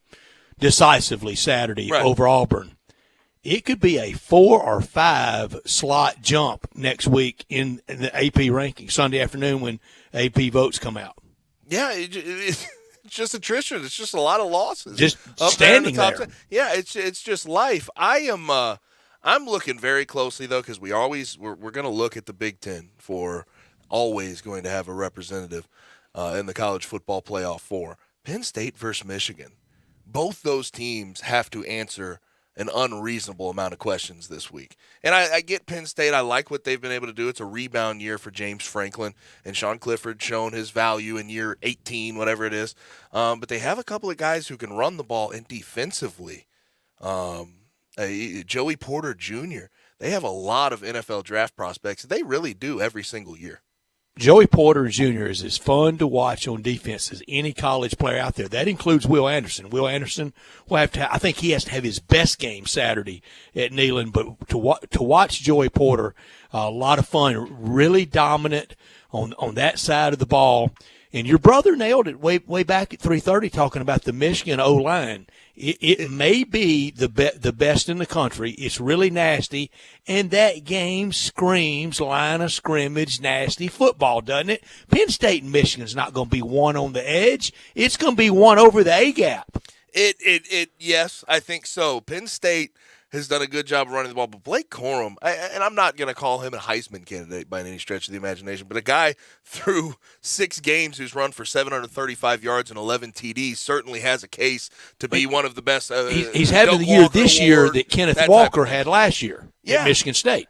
decisively Saturday over Auburn, it could be a 4 or 5 slot jump next week in the AP ranking Sunday afternoon when AP votes come out. Yeah, it's just attrition. It's just a lot of losses. Just standing there. Yeah, it's just life. I'm looking very closely though because we're going to look at the Big Ten for always going to have a representative in the college football playoff for Penn State versus Michigan. Both those teams have to answer an unreasonable amount of questions this week. And I get Penn State. I like what they've been able to do. It's a rebound year for James Franklin, and Sean Clifford shown his value in year 18, whatever it is. But they have a couple of guys who can run the ball, and defensively, Joey Porter Jr., they have a lot of NFL draft prospects. They really do every single year. Joey Porter Jr. is as fun to watch on defense as any college player out there. That includes Will Anderson. Will Anderson will have to. I think he has to have his best game Saturday at Neyland. But to watch Joey Porter, a lot of fun. Really dominant on that side of the ball. And your brother nailed it way back at 3:30 talking about the Michigan O-line. It may be the best in the country. It's really nasty, and that game screams line of scrimmage, nasty football, doesn't it? Penn State and Michigan's not going to be one on the edge. It's going to be one over the A-gap. Yes, I think so. Penn State has done a good job of running the ball, but Blake Corum, and I'm not going to call him a Heisman candidate by any stretch of the imagination, but a guy through 6 games who's run for 735 yards and 11 TDs certainly has a case to be one of the best. He's having the year this year that Kenneth Walker had last year at Michigan State.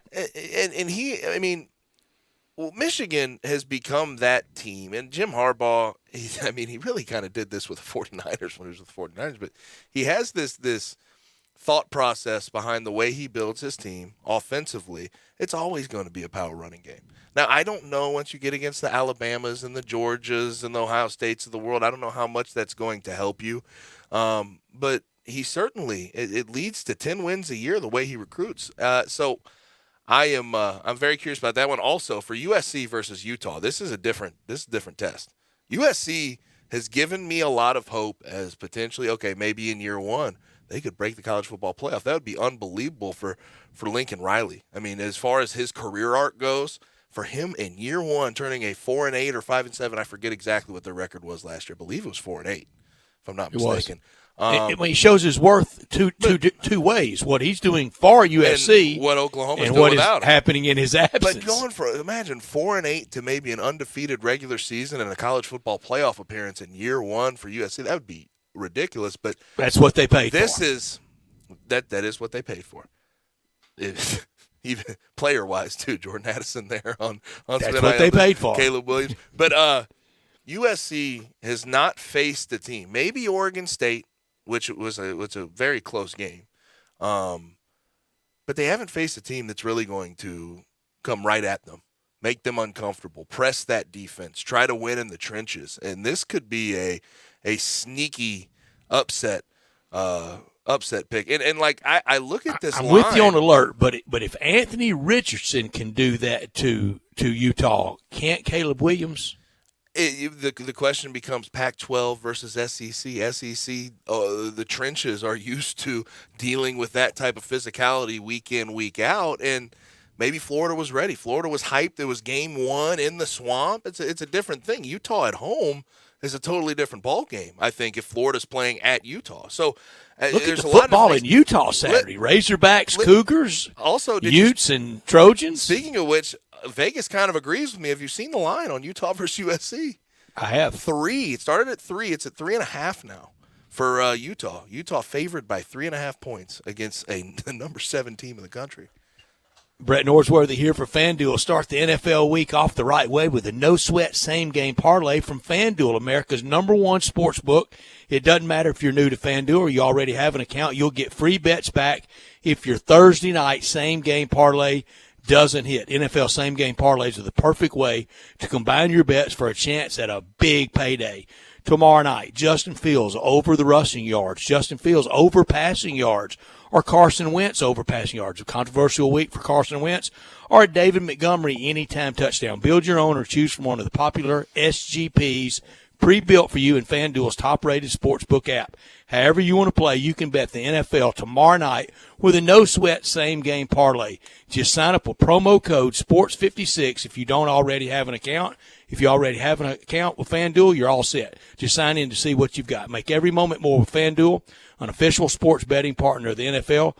Michigan has become that team, and Jim Harbaugh, he really kind of did this with the 49ers when he was with the 49ers, but he has this thought process behind the way he builds his team offensively. It's always going to be a power running game. Now, I don't know once you get against the Alabamas and the Georgias and the Ohio States of the world, I don't know how much that's going to help you. But he certainly, it leads to 10 wins a year the way he recruits. So I'm very curious about that one. Also, for USC versus Utah, this is a different test. USC has given me a lot of hope as potentially, maybe in year one, they could break the college football playoff. That would be unbelievable for Lincoln Riley. I mean, as far as his career arc goes, for him in year one, turning a 4-8 or 5-7, I forget exactly what their record was last year. I believe it was 4-8, if I'm not mistaken. He shows his worth two ways: what he's doing for USC, and what Oklahoma's and doing what without is him. happening in his absence. But imagine 4-8 to maybe an undefeated regular season and a college football playoff appearance in year one for USC. That would be ridiculous. But that's what they paid for. That is what they paid for. Even player-wise, too. Jordan Addison there on that's what they paid for. Caleb Williams. But USC has not faced a team. Maybe Oregon State, which was a very close game. But they haven't faced a team that's really going to come right at them, make them uncomfortable, press that defense, try to win in the trenches. And this could be a sneaky upset pick. And like I look at this I'm line. with you on alert, but if Anthony Richardson can do that to Utah, can't Caleb Williams? The question becomes Pac-12 versus SEC. SEC, the trenches are used to dealing with that type of physicality week in, week out, and maybe Florida was ready. Florida was hyped. It was game one in the swamp. It's a different thing. Utah at home is a totally different ball game, I think, if Florida's playing at Utah. So look there's at the a lot football of in Utah Saturday. Razorbacks, Cougars, also Utes, and Trojans. Speaking of which, Vegas kind of agrees with me. Have you seen the line on Utah versus USC? I have. 3. It started at 3. It's at 3.5 now for Utah. Utah favored by 3.5 points against the number 7 team in the country. Brett Norsworthy here for FanDuel. Start the NFL week off the right way with a no-sweat same-game parlay from FanDuel, America's #1 sports book. It doesn't matter if you're new to FanDuel or you already have an account. You'll get free bets back if your Thursday night same-game parlay doesn't hit. NFL same-game parlays are the perfect way to combine your bets for a chance at a big payday. Tomorrow night, Justin Fields over the rushing yards, Justin Fields over passing yards, or Carson Wentz over passing yards. A controversial week for Carson Wentz, or David Montgomery anytime touchdown. Build your own or choose from one of the popular SGPs pre-built for you in FanDuel's top-rated sportsbook app. However you want to play, you can bet the NFL tomorrow night with a no-sweat same-game parlay. Just sign up with promo code SPORTS56 if you don't already have an account. If you already have an account with FanDuel, you're all set. Just sign in to see what you've got. Make every moment more with FanDuel, an official sports betting partner of the NFL.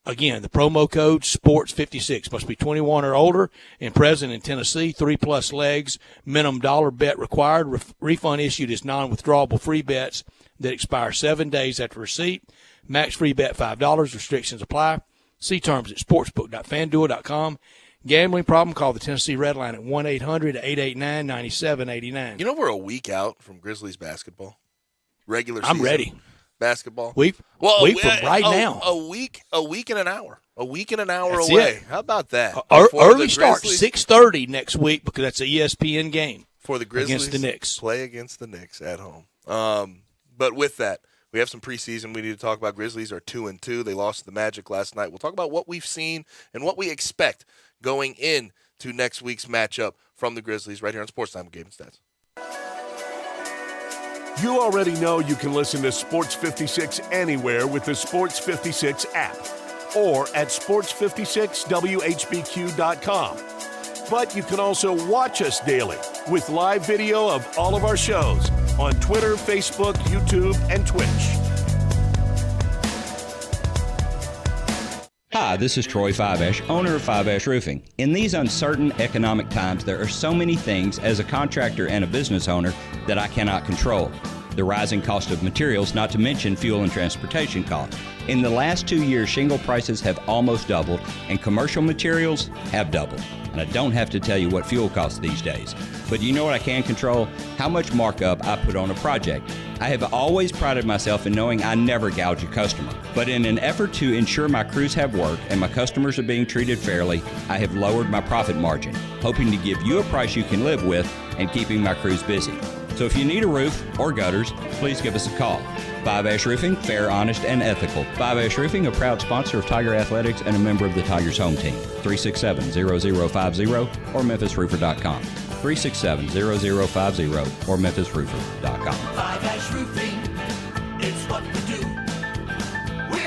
Again, the promo code SPORTS56 must be 21 or older and present in Tennessee. 3+ legs, minimum dollar bet required. Refund issued as non-withdrawable free bets that expire 7 days after receipt. Max free bet $5. Restrictions apply. See terms at sportsbook.fanduel.com. Gambling problem? Call the Tennessee Red Line at 1-800-889-9789. You know we're a week out from Grizzlies basketball. Regular season. I'm ready. Basketball. Week from right now. A week and an hour. A week and an hour That's away. It. How about that? Early start, 6:30 next week because that's a ESPN game. For the Grizzlies against the Knicks. Play against the Knicks at home. But with that, we have some preseason we need to talk about. Grizzlies are 2-2. They lost to the Magic last night. We'll talk about what we've seen and what we expect going into next week's matchup from the Grizzlies right here on Sportstime with Gabe and Stats. You already know you can listen to Sports 56 anywhere with the Sports 56 app or at sports56whbq.com. But you can also watch us daily with live video of all of our shows on Twitter, Facebook, YouTube, and Twitch. Hi, this is Troy Fiveash, owner of Fiveash Roofing. In these uncertain economic times, there are so many things as a contractor and a business owner that I cannot control. The rising cost of materials, not to mention fuel and transportation costs. In the last 2 years, shingle prices have almost doubled and commercial materials have doubled. And I don't have to tell you what fuel costs these days. But you know what I can control? How much markup I put on a project. I have always prided myself in knowing I never gouge a customer. But in an effort to ensure my crews have work and my customers are being treated fairly, I have lowered my profit margin, hoping to give you a price you can live with and keeping my crews busy. So if you need a roof or gutters, please give us a call. Fiveash Roofing, fair, honest, and ethical. Fiveash Roofing, a proud sponsor of Tiger Athletics and a member of the Tigers home team. 367-0050 or memphisroofer.com. 367-0050 or memphisroofer.com. Fiveash Roofing, it's what we do. We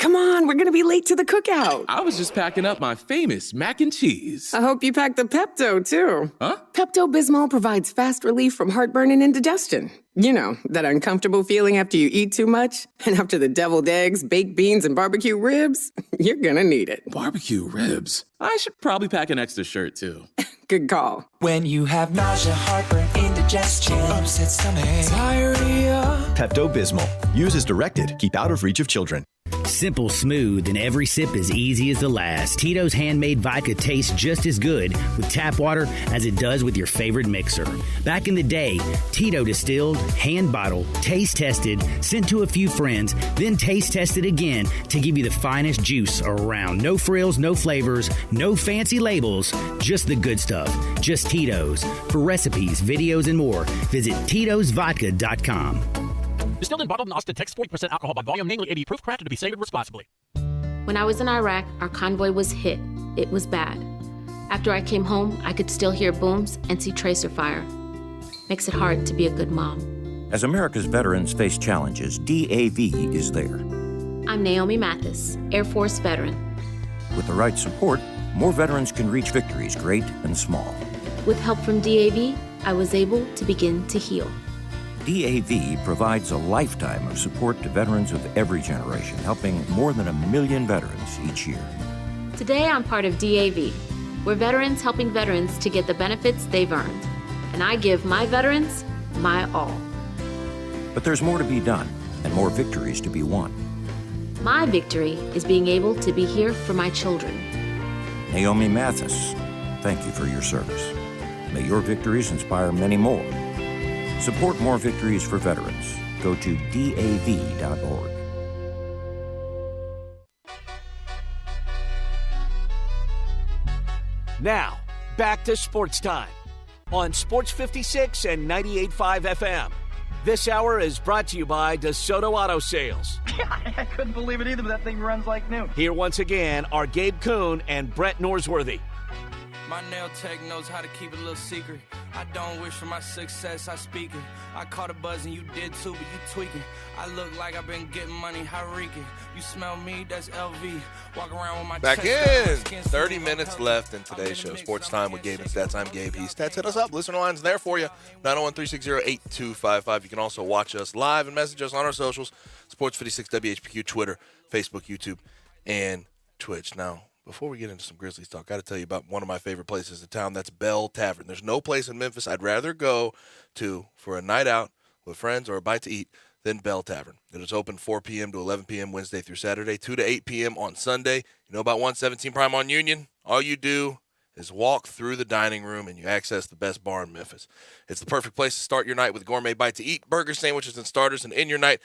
Come on, we're going to be late to the cookout. I was just packing up my famous mac and cheese. I hope you packed the Pepto, too. Huh? Pepto-Bismol provides fast relief from heartburn and indigestion. You know, that uncomfortable feeling after you eat too much. And after the deviled eggs, baked beans, and barbecue ribs, you're going to need it. Barbecue ribs? I should probably pack an extra shirt, too. Good call. When you have nausea, heartburn, indigestion, upset stomach, diarrhea. Pepto-Bismol. Use as directed. Keep out of reach of children. Simple, smooth, and every sip as easy as the last. Tito's handmade vodka tastes just as good with tap water as it does with your favorite mixer. Back in the day, Tito distilled, hand bottled, taste tested, sent to a few friends, then taste tested again to give you the finest juice around. No frills, no flavors, no fancy labels, just the good stuff. Just Tito's. For recipes, videos, and more, visit Tito'sVodka.com. Distilled and bottled in Austin, Texas, 40% alcohol by volume, namely 80 proof, crafted to be savored responsibly. When I was in Iraq, our convoy was hit. It was bad. After I came home, I could still hear booms and see tracer fire. Makes it hard to be a good mom. As America's veterans face challenges, DAV is there. I'm Naomi Mathis, Air Force veteran. With the right support, more veterans can reach victories, great and small. With help from DAV, I was able to begin to heal. DAV provides a lifetime of support to veterans of every generation, helping more than 1 million veterans each year. Today, I'm part of DAV. We're veterans helping veterans to get the benefits they've earned. And I give my veterans my all. But there's more to be done and more victories to be won. My victory is being able to be here for my children. Naomi Mathis, thank you for your service. May your victories inspire many more. Support more victories for veterans. Go to DAV.org. Now, back to Sports Time on Sports 56 and 98.5 FM. This hour is brought to you by DeSoto Auto Sales. I couldn't believe it either, but that thing runs like new. Here once again are Gabe Kuhn and Brett Norsworthy. My nail tech knows how to keep it a little secret. I don't wish for my success, I speak it. I caught a buzz and you did too, but you tweaking. I look like I've been getting money, how reeking. You smell me, that's LV. Walk around with my back in. 30 minutes left in today's show. Sports Time with Gabe and Stats. I'm Gabe. He's Stats. Hit us up. Listener line's there for you. 901-360-8255. You can also watch us live and message us on our socials. Sports 56 WHPQ, Twitter, Facebook, YouTube, and Twitch. Now, before we get into some Grizzlies talk, I got to tell you about one of my favorite places in town. That's Bell Tavern. There's no place in Memphis I'd rather go to for a night out with friends or a bite to eat than Bell Tavern. It is open 4 p.m. to 11 p.m. Wednesday through Saturday, 2 to 8 p.m. on Sunday. You know about 117 Prime on Union? All you do is walk through the dining room and you access the best bar in Memphis. It's the perfect place to start your night with gourmet bite to eat, burgers, sandwiches, and starters, and end your night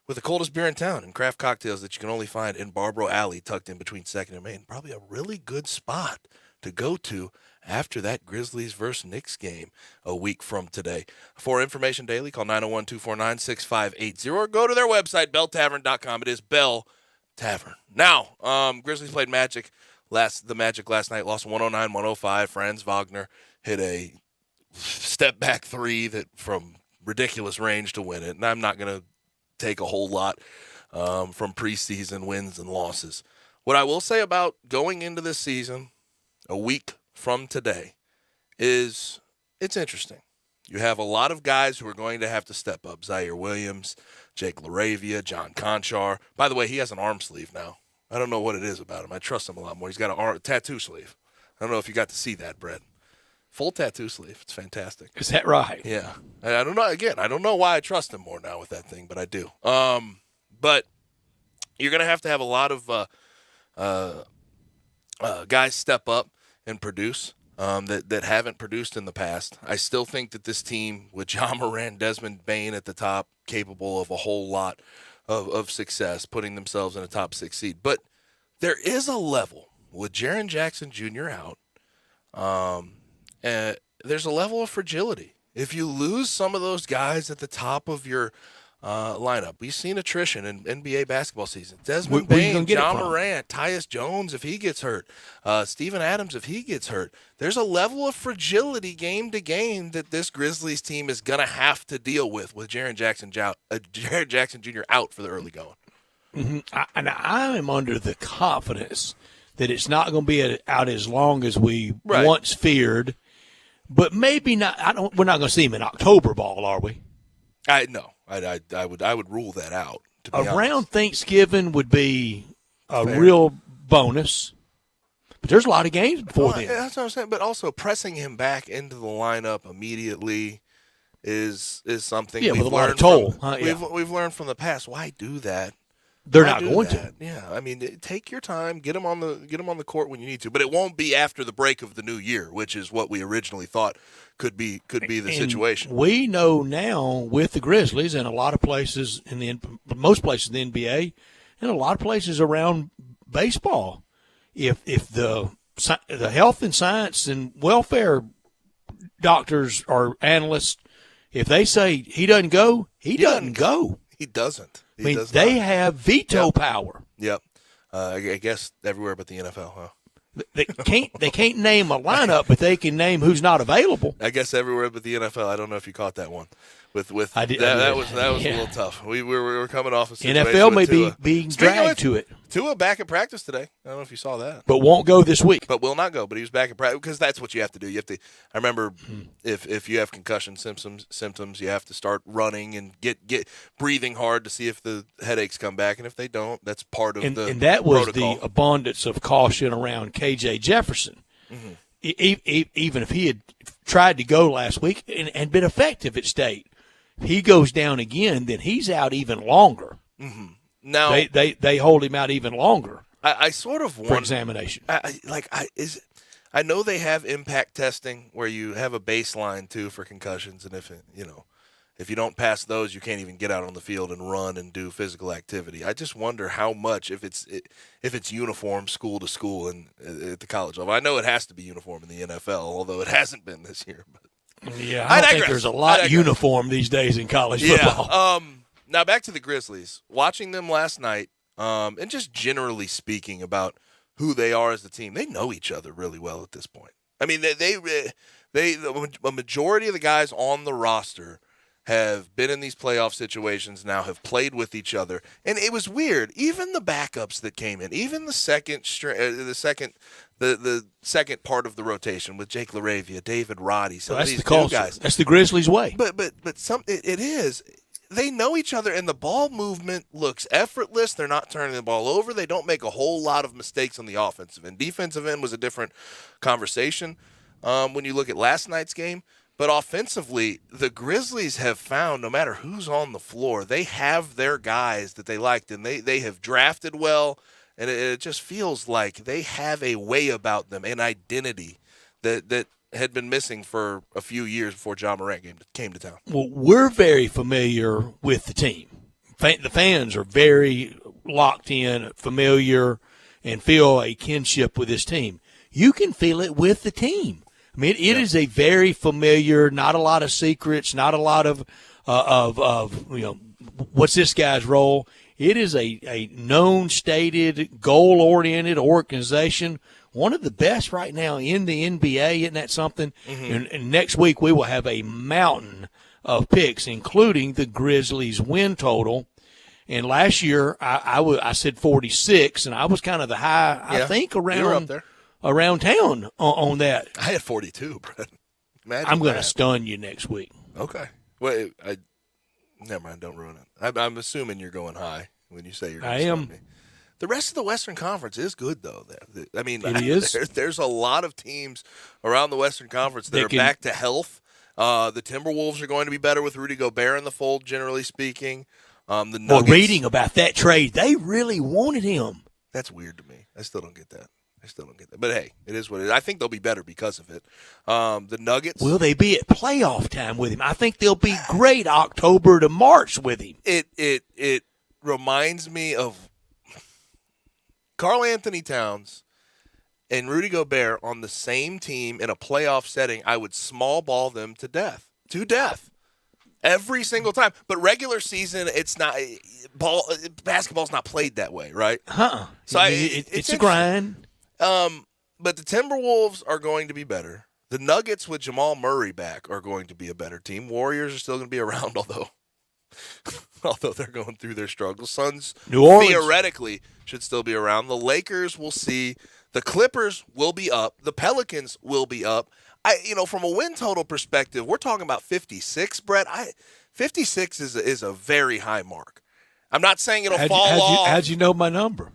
with the coldest beer in town and craft cocktails that you can only find in Barbaro Alley, tucked in between 2nd and Main. Probably a really good spot to go to after that Grizzlies versus Knicks game a week from today. For information daily, call 901-249-6580 or go to their website, belltavern.com. It is Bell Tavern. Now, Grizzlies played Magic last night, lost 109-105. Franz Wagner hit a step-back three that from ridiculous range to win it, and I'm not going to take a whole lot from preseason wins and losses. What I will say about going into this season a week from today is it's interesting. You have a lot of guys who are going to have to step up. Zaire Williams, Jake LaRavia, John Conchar. By the way, he has an arm sleeve now. I don't know what it is about him. I trust him a lot more. He's got a tattoo sleeve. I don't know if you got to see that, Brett. Full tattoo sleeve. It's fantastic. Is that right? Yeah. I don't know. Again, I don't know why I trust him more now with that thing, but I do. But you're going to have a lot of guys step up and produce that haven't produced in the past. I still think that this team with John Moran, Desmond Bane at the top, capable of a whole lot of success, putting themselves in a top 6 seed. But there is a level with Jaren Jackson Jr. out. There's a level of fragility. If you lose some of those guys at the top of your lineup, we've seen attrition in NBA basketball season. Desmond Bane, John Morant, Tyus Jones if he gets hurt, Steven Adams if he gets hurt. There's a level of fragility game to game that this Grizzlies team is going to have to deal with Jaren Jackson Jr. out for the early going. And I am under the confidence that it's not going to be out as long as we once feared. But maybe not. We're not going to see him in October ball, are we? No. I would rule that out. To be Around honest. Thanksgiving would be a real bonus. But there's a lot of games before then. That's what I'm saying. But also pressing him back into the lineup immediately is something. Yeah, we've with a lot of learned toll. We've learned from the past. Why do that? They're not going to. Yeah, I mean, take your time, get them on the court when you need to, but it won't be after the break of the new year, which is what we originally thought could be the situation. We know now with the Grizzlies and a lot of places most places in the NBA and a lot of places around baseball, if the health and science and welfare doctors or analysts, if they say he doesn't go, he doesn't go. He doesn't. They have veto power. Yep. I guess everywhere but the NFL, huh? They can't name a lineup, but they can name who's not available. I guess everywhere but the NFL. I don't know if you caught that one. I did. That was a little tough. We were coming off a situation. NFL may be being dragged to it. Tua back at practice today. I don't know if you saw that. But won't go this week. But will not go. But he was back at practice because that's what you have to do. You have to. I remember if you have concussion symptoms, you have to start running and get breathing hard to see if the headaches come back. And if they don't, that's part of the and that was protocol. The abundance of caution around KJ Jefferson. Mm-hmm. Even if he had tried to go last week and been effective at State, he goes down again, then he's out even longer. Mm-hmm. Now they hold him out even longer. I sort of for examination. I know they have impact testing where you have a baseline too for concussions, and if you don't pass those, you can't even get out on the field and run and do physical activity. I just wonder how much if it's uniform school to school and at the college level. I know it has to be uniform in the NFL, although it hasn't been this year. But yeah, I think there's a lot uniform these days in college football. Yeah. Now back to the Grizzlies. Watching them last night, and just generally speaking about who they are as a team, they know each other really well at this point. I mean, a majority of the guys on the roster have been in these playoff situations now, have played with each other, and it was weird. Even the backups that came in, even the second part of the rotation with Jake LaRavia, David Roddy, some of these new guys. That's the Grizzlies' way. But it is. They know each other, and the ball movement looks effortless. They're not turning the ball over. They don't make a whole lot of mistakes on the offensive end. Defensive end was a different conversation when you look at last night's game. But offensively, the Grizzlies have found, no matter who's on the floor, they have their guys that they liked, and they have drafted well, and it just feels like they have a way about them, an identity that had been missing for a few years before John Morant came to town. Well, we're very familiar with the team. The fans are very locked in, familiar, and feel a kinship with this team. You can feel it with the team. I mean, it is a very familiar, not a lot of secrets, not a lot of what's this guy's role. It is a known, stated, goal-oriented organization. One of the best right now in the NBA, isn't that something? Mm-hmm. And next week we will have a mountain of picks, including the Grizzlies' win total. And last year I said 46, and I was kind of the high, I think, around town on that. I had 42, Brett. I'm going to stun you next week. Okay. Wait, never mind. Don't ruin it. I'm assuming you're going high when you say you're going to stun me. The rest of the Western Conference is good, though. I mean, it is. There's a lot of teams around the Western Conference that are back to health. The Timberwolves are going to be better with Rudy Gobert in the fold, generally speaking. The Nuggets. Well, reading about that trade, they really wanted him. That's weird to me. I still don't get that. But, hey, it is what it is. I think they'll be better because of it. The Nuggets. Will they be at playoff time with him? I think they'll be great October to March with him. It reminds me of Karl Anthony Towns and Rudy Gobert on the same team in a playoff setting. I would small ball them to death. Every single time. But regular season, it's not basketball's not played that way, right? So it's a grind. But the Timberwolves are going to be better. The Nuggets with Jamal Murray back are going to be a better team. Warriors are still going to be around, although although they're going through their struggles. Suns New Orleans theoretically should still be around. The Lakers, we'll see. The Clippers will be up. The Pelicans will be up. From a win total perspective, we're talking about 56, Brett. 56 is a very high mark. I'm not saying it'll fall off. How'd you know my number?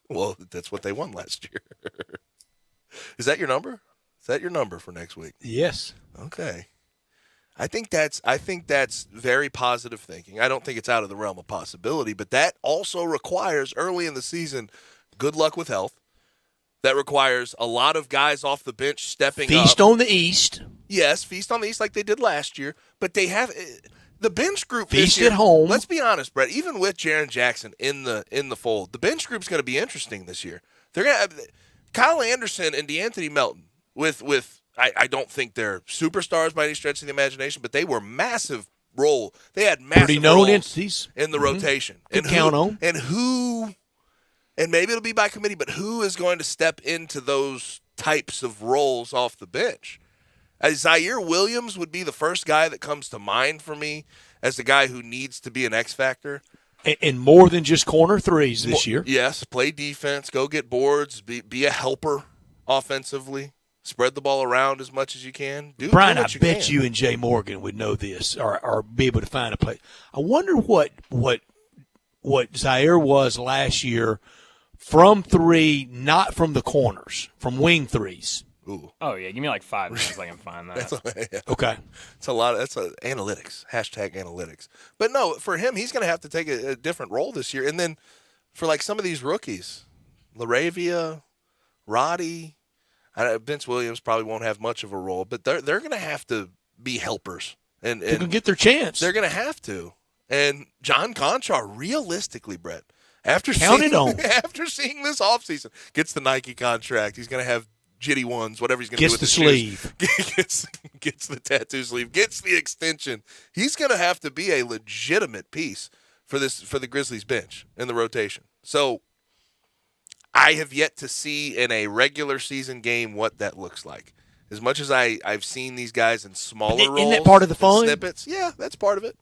Well, that's what they won last year. Is that your number? Is that your number for next week? Yes. Okay. I think that's very positive thinking. I don't think it's out of the realm of possibility, but that also requires early in the season good luck with health. That requires a lot of guys off the bench stepping up. Feast on the East. Yes, feast on the East like they did last year. But they have the bench group feast this year, at home. Let's be honest, Brett. Even with Jaren Jackson in the fold, the bench group's going to be interesting this year. They're going to have Kyle Anderson and DeAnthony Melton with I don't think they're superstars by any stretch of the imagination, but they were massive role. They had massive pretty known roles entities in the rotation. And count on. And maybe it'll be by committee, but who is going to step into those types of roles off the bench? Zaire Williams would be the first guy that comes to mind for me as the guy who needs to be an X factor. And more than just corner threes this year. Yes, play defense, go get boards, be a helper offensively, spread the ball around as much as you can. Brian, I bet you and Jay Morgan would know this or be able to find a play. I wonder what Zaire was last year from three, not from the corners, from wing threes. Ooh. Oh, yeah. Give me like 5 minutes. I can find that. Yeah. Okay. It's a lot. That's analytics. #analytics. But no, for him, he's going to have to take a different role this year. And then for like some of these rookies, LaRavia, Roddy, Vince Williams probably won't have much of a role, but they're going to have to be helpers. And they're going to get their chance. They're going to have to. And John Conchar, realistically, Brett, after seeing this offseason, gets the Nike contract. He's going to have Jitty ones, whatever he's going to do with the sleeve. Gets the tattoo sleeve, gets the extension. He's going to have to be a legitimate piece for the Grizzlies bench in the rotation. So I have yet to see in a regular season game what that looks like. As much as I've seen these guys in smaller roles. Isn't that part of the fun? Snippets. Yeah, that's part of it.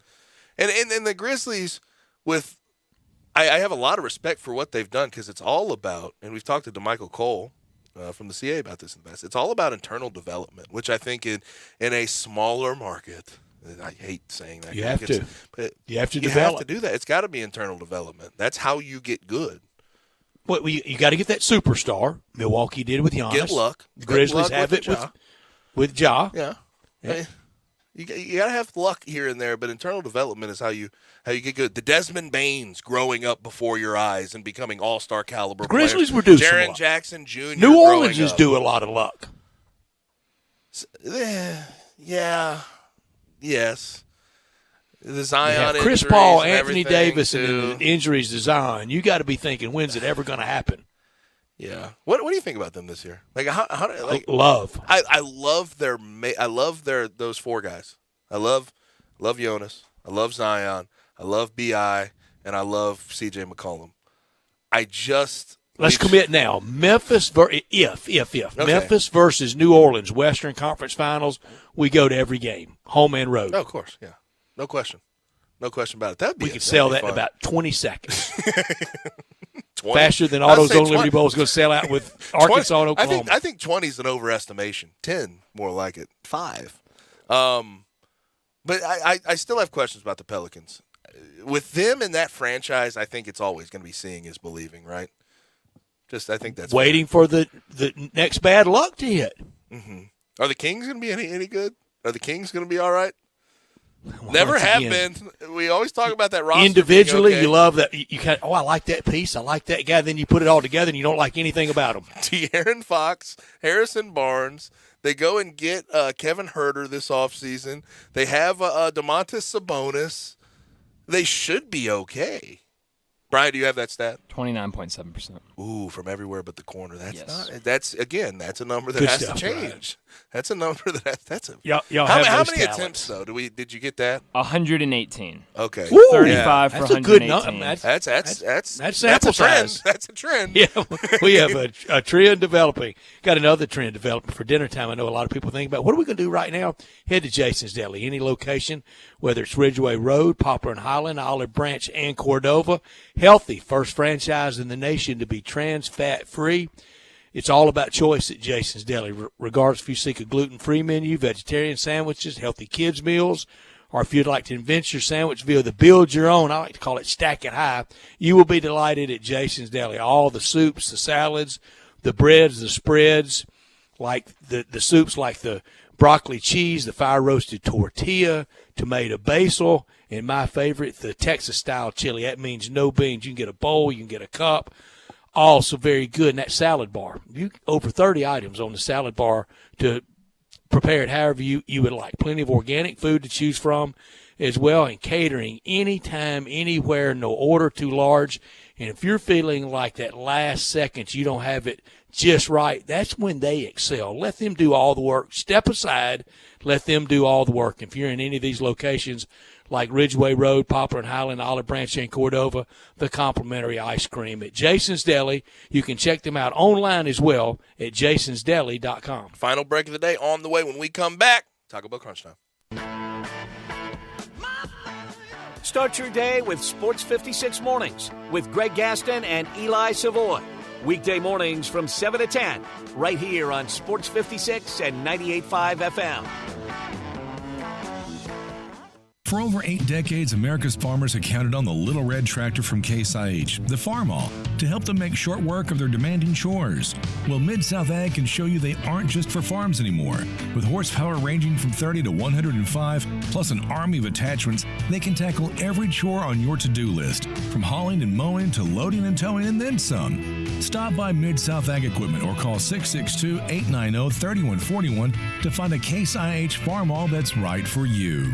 And the Grizzlies, I have a lot of respect for what they've done because it's all about, and we've talked to DeMichael Cole from the CA about this in the past, it's all about internal development, which I think in a smaller market, I hate saying that. You have to develop. You have to do that. It's got to be internal development. That's how you get good. Well, you got to get that superstar. Milwaukee did with Giannis. Get luck. The Grizzlies have it with Ja. Yeah. You got to have luck here and there, but internal development is how you get good. The Desmond Baines growing up before your eyes and becoming all-star caliber the Grizzlies players. were due Jaren some luck. Jackson Jr. New Orleans is due a lot of luck. Yeah. Yes. The Zion Chris injuries Paul, and Anthony Davis, too. and the injuries to Zion. You got to be thinking, when's it ever going to happen? Yeah. What do you think about them this year? Like love. I love those four guys. I love Jonas. I love Zion. I love B.I. and I love C.J. McCollum. Let's commit now. Memphis Memphis versus New Orleans, Western Conference Finals. We go to every game, home and road. Oh, of course, yeah, no question about it. We could sell that in about 20 seconds. 20? Faster than AutoZone Liberty Bowl is going to sell out with Arkansas and Oklahoma. I think 20 is an overestimation. 10, more like it. 5. But I still have questions about the Pelicans. With them in that franchise, I think it's always going to be seeing is believing, right? I think that's waiting for the next bad luck to hit. Mm-hmm. Are the Kings going to be any good? Are the Kings going to be all right? Well, never have been. We always talk about that roster. Individually, okay. You love that. You kind of, I like that piece. I like that guy. Then you put it all together, and you don't like anything about them. De'Aaron Fox, Harrison Barnes. They go and get Kevin Huerter this offseason. They have Domantas Sabonis. They should be okay. Brian, do you have that stat? 29.7%. Ooh, from everywhere but the corner. That's yes. That's a number that Good has stuff, to change. That's a number that's a. Y'all how have many attempts though? Did you get that? 118. Okay. 35 for that's 118. A good number. That's sample a trend. size. That's a trend. Yeah, we have a trend developing. Got another trend developing for dinner time. I know a lot of people think about what are we going to do right now? Head to Jason's Deli, any location, whether it's Ridgeway Road, Poplar and Highland, Olive Branch, and Cordova. Healthy, first franchise in the nation to be trans fat free. It's all about choice at Jason's Deli, regardless if you seek a gluten-free menu, vegetarian sandwiches, healthy kids meals, or if you'd like to invent your sandwich via the build your own, I like to call it stack it high, you will be delighted at Jason's Deli. All the soups, the salads, the breads, the spreads, like the soups like the broccoli cheese, the fire-roasted tortilla, tomato basil, and my favorite, the Texas-style chili. That means no beans. You can get a bowl, you can get a cup. Also very good in that salad bar. Over 30 items on the salad bar to prepare it however you would like. Plenty of organic food to choose from as well, and catering anytime, anywhere, no order too large. And if you're feeling like that last second you don't have it just right, that's when they excel. Let them do all the work. Step aside, let them do all the work. If you're in any of these locations, like Ridgeway Road, Poplar and Highland, Olive Branch, and Cordova, the complimentary ice cream at Jason's Deli. You can check them out online as well at jasonsdeli.com. Final break of the day on the way. When we come back, Taco Bell Crunch Time. Start your day with Sports 56 Mornings with Greg Gaston and Eli Savoy. Weekday mornings from 7 to 10, right here on Sports 56 and 98.5 FM. For over 8 decades, America's farmers have counted on the Little Red Tractor from Case IH, the Farmall, to help them make short work of their demanding chores. Well, Mid-South Ag can show you they aren't just for farms anymore. With horsepower ranging from 30 to 105, plus an army of attachments, they can tackle every chore on your to-do list, from hauling and mowing to loading and towing and then some. Stop by Mid-South Ag Equipment or call 662-890-3141 to find a Case IH Farmall that's right for you.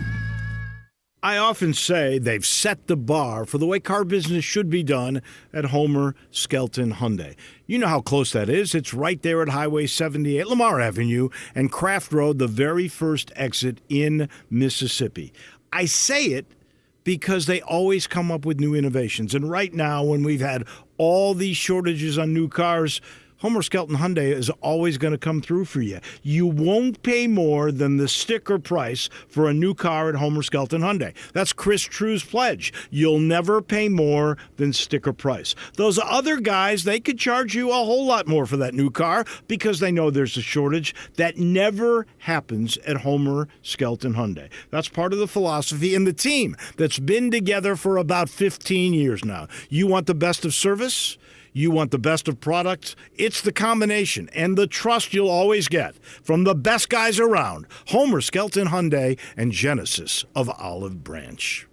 I often say they've set the bar for the way car business should be done at Homer Skelton Hyundai. You know how close that is. It's right there at Highway 78, Lamar Avenue, and Craft Road, the very first exit in Mississippi. I say it because they always come up with new innovations. And right now, when we've had all these shortages on new cars, Homer Skelton Hyundai is always going to come through for you. You won't pay more than the sticker price for a new car at Homer Skelton Hyundai. That's Chris True's pledge. You'll never pay more than sticker price. Those other guys, they could charge you a whole lot more for that new car because they know there's a shortage. That never happens at Homer Skelton Hyundai. That's part of the philosophy and the team that's been together for about 15 years now. You want the best of service? You want the best of products? It's the combination and the trust you'll always get from the best guys around. Homer Skelton Hyundai and Genesis of Olive Branch.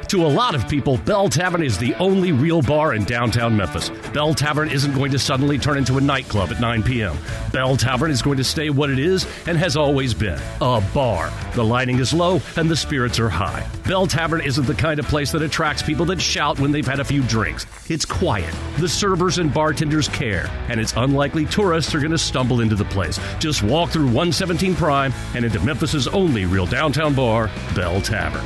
To a lot of people, Bell Tavern is the only real bar in downtown Memphis. Bell Tavern isn't going to suddenly turn into a nightclub at 9 p.m. Bell Tavern is going to stay what it is and has always been, a bar. The lighting is low and the spirits are high. Bell Tavern isn't the kind of place that attracts people that shout when they've had a few drinks. It's quiet. The servers and bartenders care, and it's unlikely tourists are going to stumble into the place. Just walk through 117 Prime and into Memphis's only real downtown bar, Bell Tavern.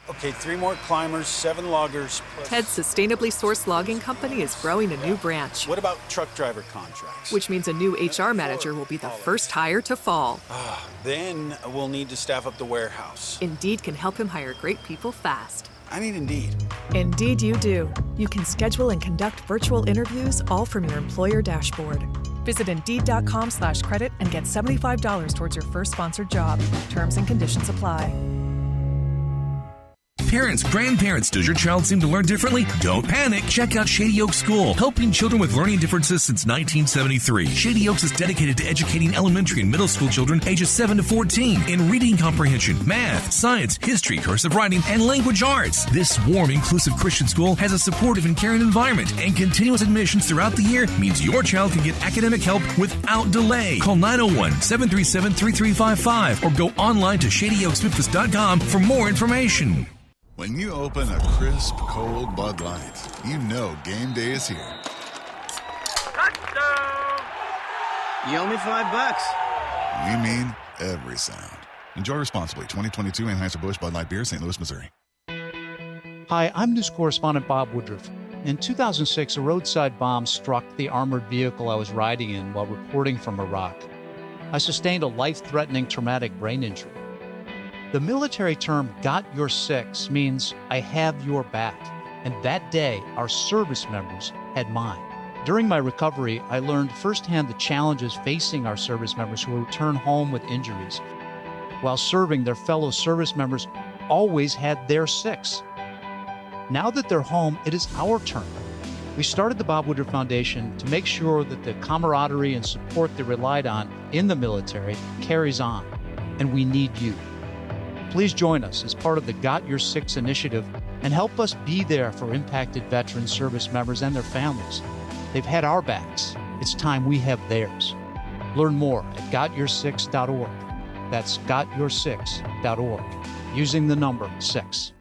Okay, 3 more climbers, 7 loggers. Ted's sustainably sourced logging company is growing a new branch. What about truck driver contracts? Which means a new HR manager will be the first hire to fall. Then we'll need to staff up the warehouse. Indeed can help him hire great people fast. I need Indeed. Indeed you do. You can schedule and conduct virtual interviews all from your employer dashboard. Visit Indeed.com/credit and get $75 towards your first sponsored job. Terms and conditions apply. Parents, grandparents, does your child seem to learn differently? Don't panic. Check out Shady Oak School, helping children with learning differences since 1973. Shady Oaks is dedicated to educating elementary and middle school children ages 7 to 14 in reading comprehension, math, science, history, cursive writing, and language arts. This warm, inclusive Christian school has a supportive and caring environment, and continuous admissions throughout the year means your child can get academic help without delay. Call 901-737-3355 or go online to shadyoaksmemphis.com for more information. When you open a crisp, cold Bud Light, you know game day is here. You owe me $5. We mean every sound. Enjoy responsibly. 2022 Anheuser-Busch Bud Light Beer, St. Louis, Missouri. Hi, I'm news correspondent Bob Woodruff. In 2006, a roadside bomb struck the armored vehicle I was riding in while reporting from Iraq. I sustained a life-threatening traumatic brain injury. The military term "got your six" means I have your back, and that day our service members had mine. During my recovery, I learned firsthand the challenges facing our service members who return home with injuries. While serving, their fellow service members always had their six. Now that they're home, it is our turn. We started the Bob Woodruff Foundation to make sure that the camaraderie and support they relied on in the military carries on, and we need you. Please join us as part of the Got Your Six initiative and help us be there for impacted veteran service members and their families. They've had our backs. It's time we have theirs. Learn more at gotyoursix.org. That's gotyoursix.org, using the number 6.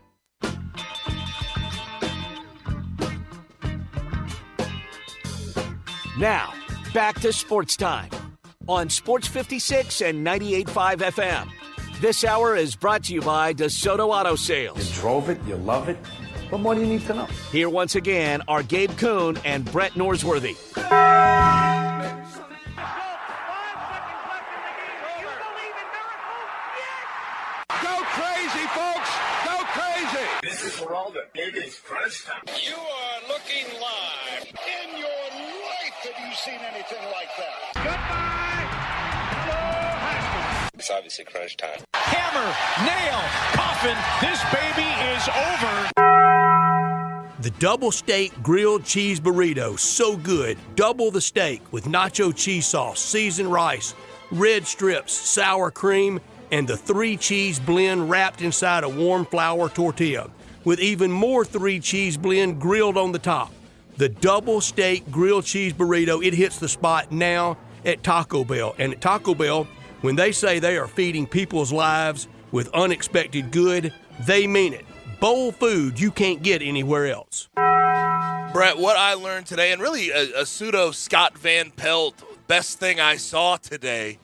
Now, back to Sports Time on Sports 56 and 98.5 FM. This hour is brought to you by DeSoto Auto Sales. You drove it, you love it. What more do you need to know? Here once again are Gabe Kuhn and Brett Norsworthy. Go crazy, folks! Go crazy! This is Geraldo. It is crunch time. You are looking live. In your life have you seen anything like that? Goodbye! Hello, Haskins. It's obviously crunch time. Hammer, nail, coffin. This baby is over. The double steak grilled cheese burrito, so good. Double the steak with nacho cheese sauce, seasoned rice, red strips, sour cream, and the 3-cheese blend wrapped inside a warm flour tortilla, with even more 3-cheese blend grilled on the top. The double steak grilled cheese burrito, it hits the spot now at Taco Bell. And at Taco Bell, when they say they are feeding people's lives with unexpected good, they mean it. Bowl food you can't get anywhere else. Brett, what I learned today, and really a pseudo Scott Van Pelt best thing I saw today,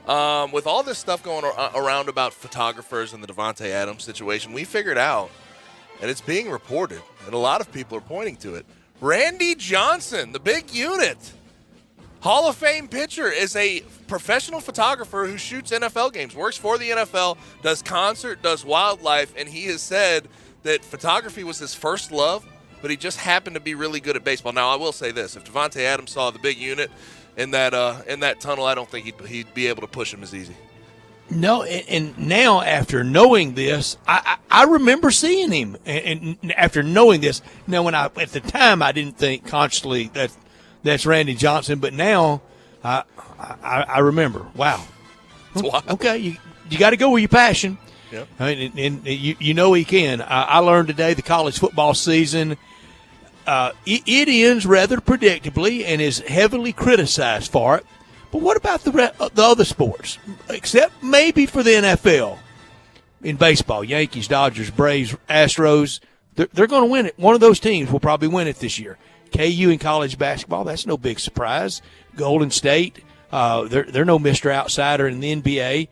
with all this stuff going around about photographers and the Davante Adams situation, we figured out, and it's being reported, and a lot of people are pointing to it, Randy Johnson, the big unit, Hall of Fame pitcher, is a professional photographer who shoots NFL games, works for the NFL, does concert, does wildlife, and he has said that photography was his first love, but he just happened to be really good at baseball. Now, I will say this. If Davante Adams saw the big unit in that tunnel, I don't think he'd be able to push him as easy. No, and now after knowing this, I remember seeing him. And after knowing this, now at the time I didn't think consciously that's Randy Johnson, but now I remember. Wow. Okay, you got to go with your passion. Yep. I mean, and you know he can. I learned today the college football season, it ends rather predictably and is heavily criticized for it. But what about the other sports, except maybe for the NFL? In baseball, Yankees, Dodgers, Braves, Astros, they're going to win it. One of those teams will probably win it this year. KU in college basketball, that's no big surprise. Golden State, they're no Mr. Outsider in the NBA.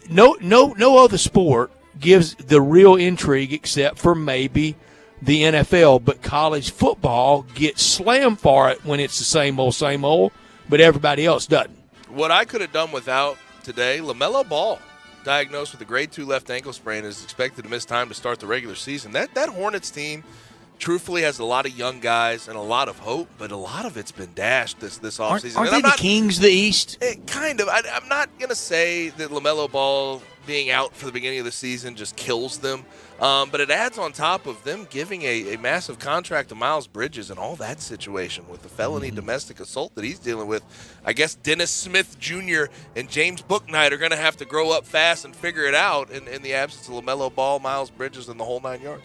No other sport gives the real intrigue except for maybe the NFL, but college football gets slammed for it when it's the same old, but everybody else doesn't. What I could have done without today, LaMelo Ball, diagnosed with a grade 2 left ankle sprain, is expected to miss time to start the regular season. That Hornets team truthfully has a lot of young guys and a lot of hope, but a lot of it's been dashed this offseason. Aren't they the Kings of the East? Kind of. I'm not going to say that LaMelo Ball being out for the beginning of the season just kills them, but it adds on top of them giving a massive contract to Miles Bridges and all that situation with the felony domestic assault that he's dealing with. I guess Dennis Smith Jr. and James Bouknight are going to have to grow up fast and figure it out in the absence of LaMelo Ball, Miles Bridges, and the whole 9 yards.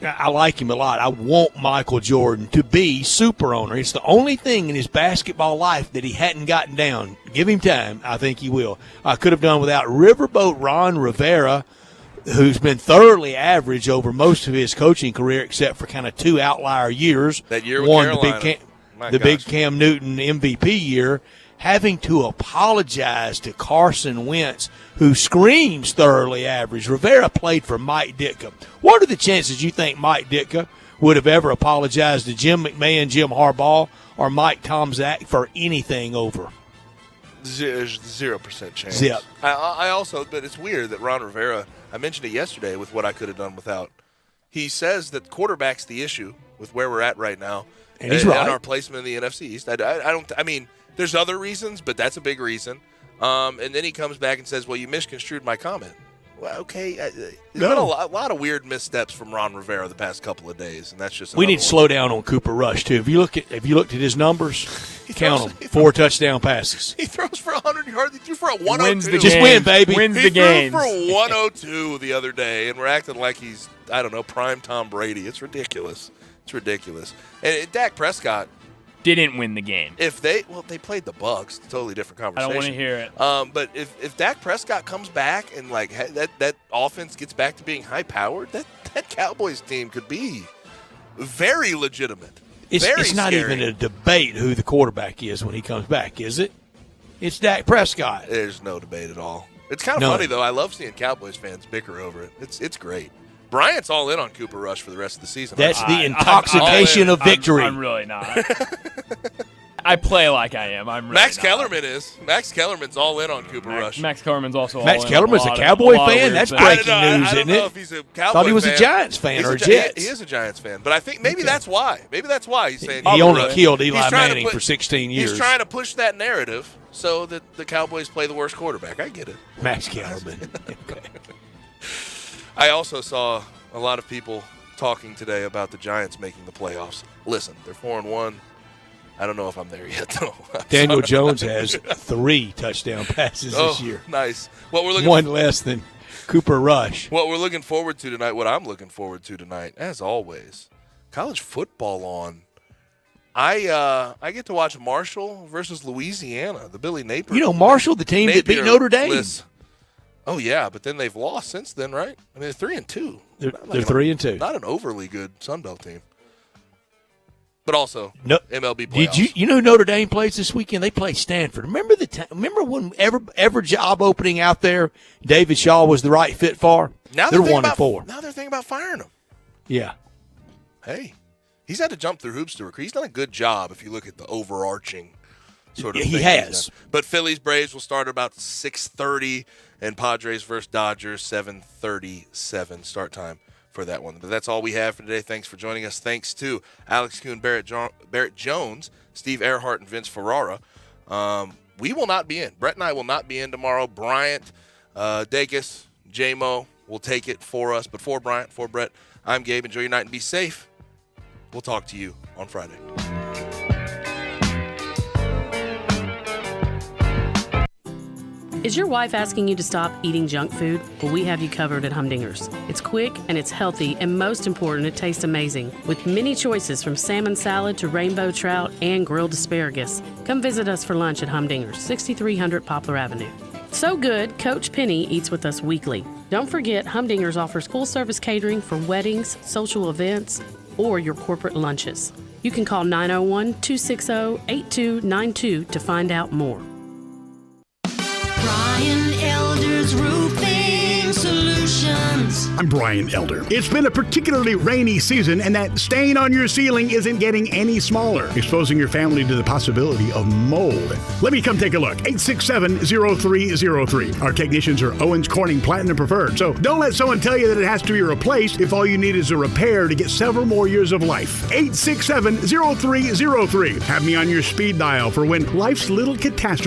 I like him a lot. I want Michael Jordan to be super owner. It's the only thing in his basketball life that he hadn't gotten down. Give him time. I think he will. I could have done without Riverboat Ron Rivera, who's been thoroughly average over most of his coaching career except for kind of 2 outlier years. That year with Carolina. The big Cam Newton MVP year. having to apologize to Carson Wentz, who screams thoroughly average. Rivera played for Mike Ditka. What are the chances you think Mike Ditka would have ever apologized to Jim McMahon, Jim Harbaugh, or Mike Tomczak for anything over? 0% chance. Zip. I also, but it's weird that Ron Rivera, I mentioned it yesterday with what I could have done without. He says that quarterback's the issue with where we're at right now. And he's right. And our placement in the NFC East. I mean, there's other reasons, but that's a big reason. And then he comes back and says, well, you misconstrued my comment. Well, okay. There's been a lot of weird missteps from Ron Rivera the past couple of days, and that's just we need to slow down on Cooper Rush too. If you looked at his numbers, count them. 4 touchdown passes. He throws for 100 yards. He threw for a 102. Just win, baby. Wins he the game. He threw for 102 the other day, and we're acting like he's, I don't know, prime Tom Brady. It's ridiculous. It's ridiculous. And Dak Prescott didn't win the game. They played the Bucs. Totally different conversation. I don't want to hear it. But if Dak Prescott comes back and like that offense gets back to being high powered, that Cowboys team could be very legitimate. It's not even a debate who the quarterback is when he comes back, is it? It's Dak Prescott. There's no debate at all. It's kind of funny though. I love seeing Cowboys fans bicker over it. It's great. Bryant's all in on Cooper Rush for the rest of the season. That's the intoxication of victory. I'm really not. I play like I am. I'm really Max not. Kellerman is. Max Kellerman's all in on Cooper Rush. Max Kellerman's also Max all in. Kellerman's a Cowboy fan? That's breaking news, isn't it? I don't know if he's a Cowboy Thought he was fan. a Giants fan or a Jets. He is a Giants fan, but I think maybe that's why. Maybe that's why he's saying he only killed Eli Manning for 16 years. He's trying to push that narrative so that the Cowboys play the worst quarterback. I get it. Max Kellerman. I also saw a lot of people talking today about the Giants making the playoffs. Listen, they're 4-1. I don't know if I'm there yet, though. Daniel Jones has 3 touchdown passes this year. Nice. One less than Cooper Rush. What we're looking forward to tonight, what I'm looking forward to tonight, as always, college football on. I get to watch Marshall versus Louisiana, the Billy Napier. You know Marshall, the team that beat Notre Dame? Oh, yeah, but then they've lost since then, right? I mean, they're 3-2. They're 3-2. Not an overly good Sun Belt team. But also MLB playoffs. Did you know Notre Dame plays this weekend? They play Stanford. Remember when every job opening out there, David Shaw was the right fit for? Now they're 1-4. Now they're thinking about firing him. Yeah. Hey, he's had to jump through hoops to recruit. He's done a good job if you look at the overarching sort of thing. He has. But Phillies Braves will start about 6:30, and Padres versus Dodgers 7:37 start time for that one. But that's all we have for today. Thanks for joining us. Thanks to Alex Kuhn, Barrett Jones, Steve Earhart, and Vince Ferrara. We will not be in. Brett and I will not be in tomorrow. Bryant, Dacus, J-Mo will take it for us. But for Bryant, for Brett, I'm Gabe. Enjoy your night and be safe. We'll talk to you on Friday. Is your wife asking you to stop eating junk food? Well, we have you covered at Humdinger's. It's quick and it's healthy, and most important, it tastes amazing. With many choices from salmon salad to rainbow trout and grilled asparagus. Come visit us for lunch at Humdinger's, 6300 Poplar Avenue. So good, Coach Penny eats with us weekly. Don't forget, Humdinger's offers full-service catering for weddings, social events, or your corporate lunches. You can call 901-260-8292 to find out more. Brian Elder's Roofing Solutions. I'm Brian Elder. It's been a particularly rainy season, and that stain on your ceiling isn't getting any smaller, exposing your family to the possibility of mold. Let me come take a look. 867-0303. Our technicians are Owens Corning Platinum Preferred, so don't let someone tell you that it has to be replaced if all you need is a repair to get several more years of life. 867-0303. Have me on your speed dial for when life's little catastrophe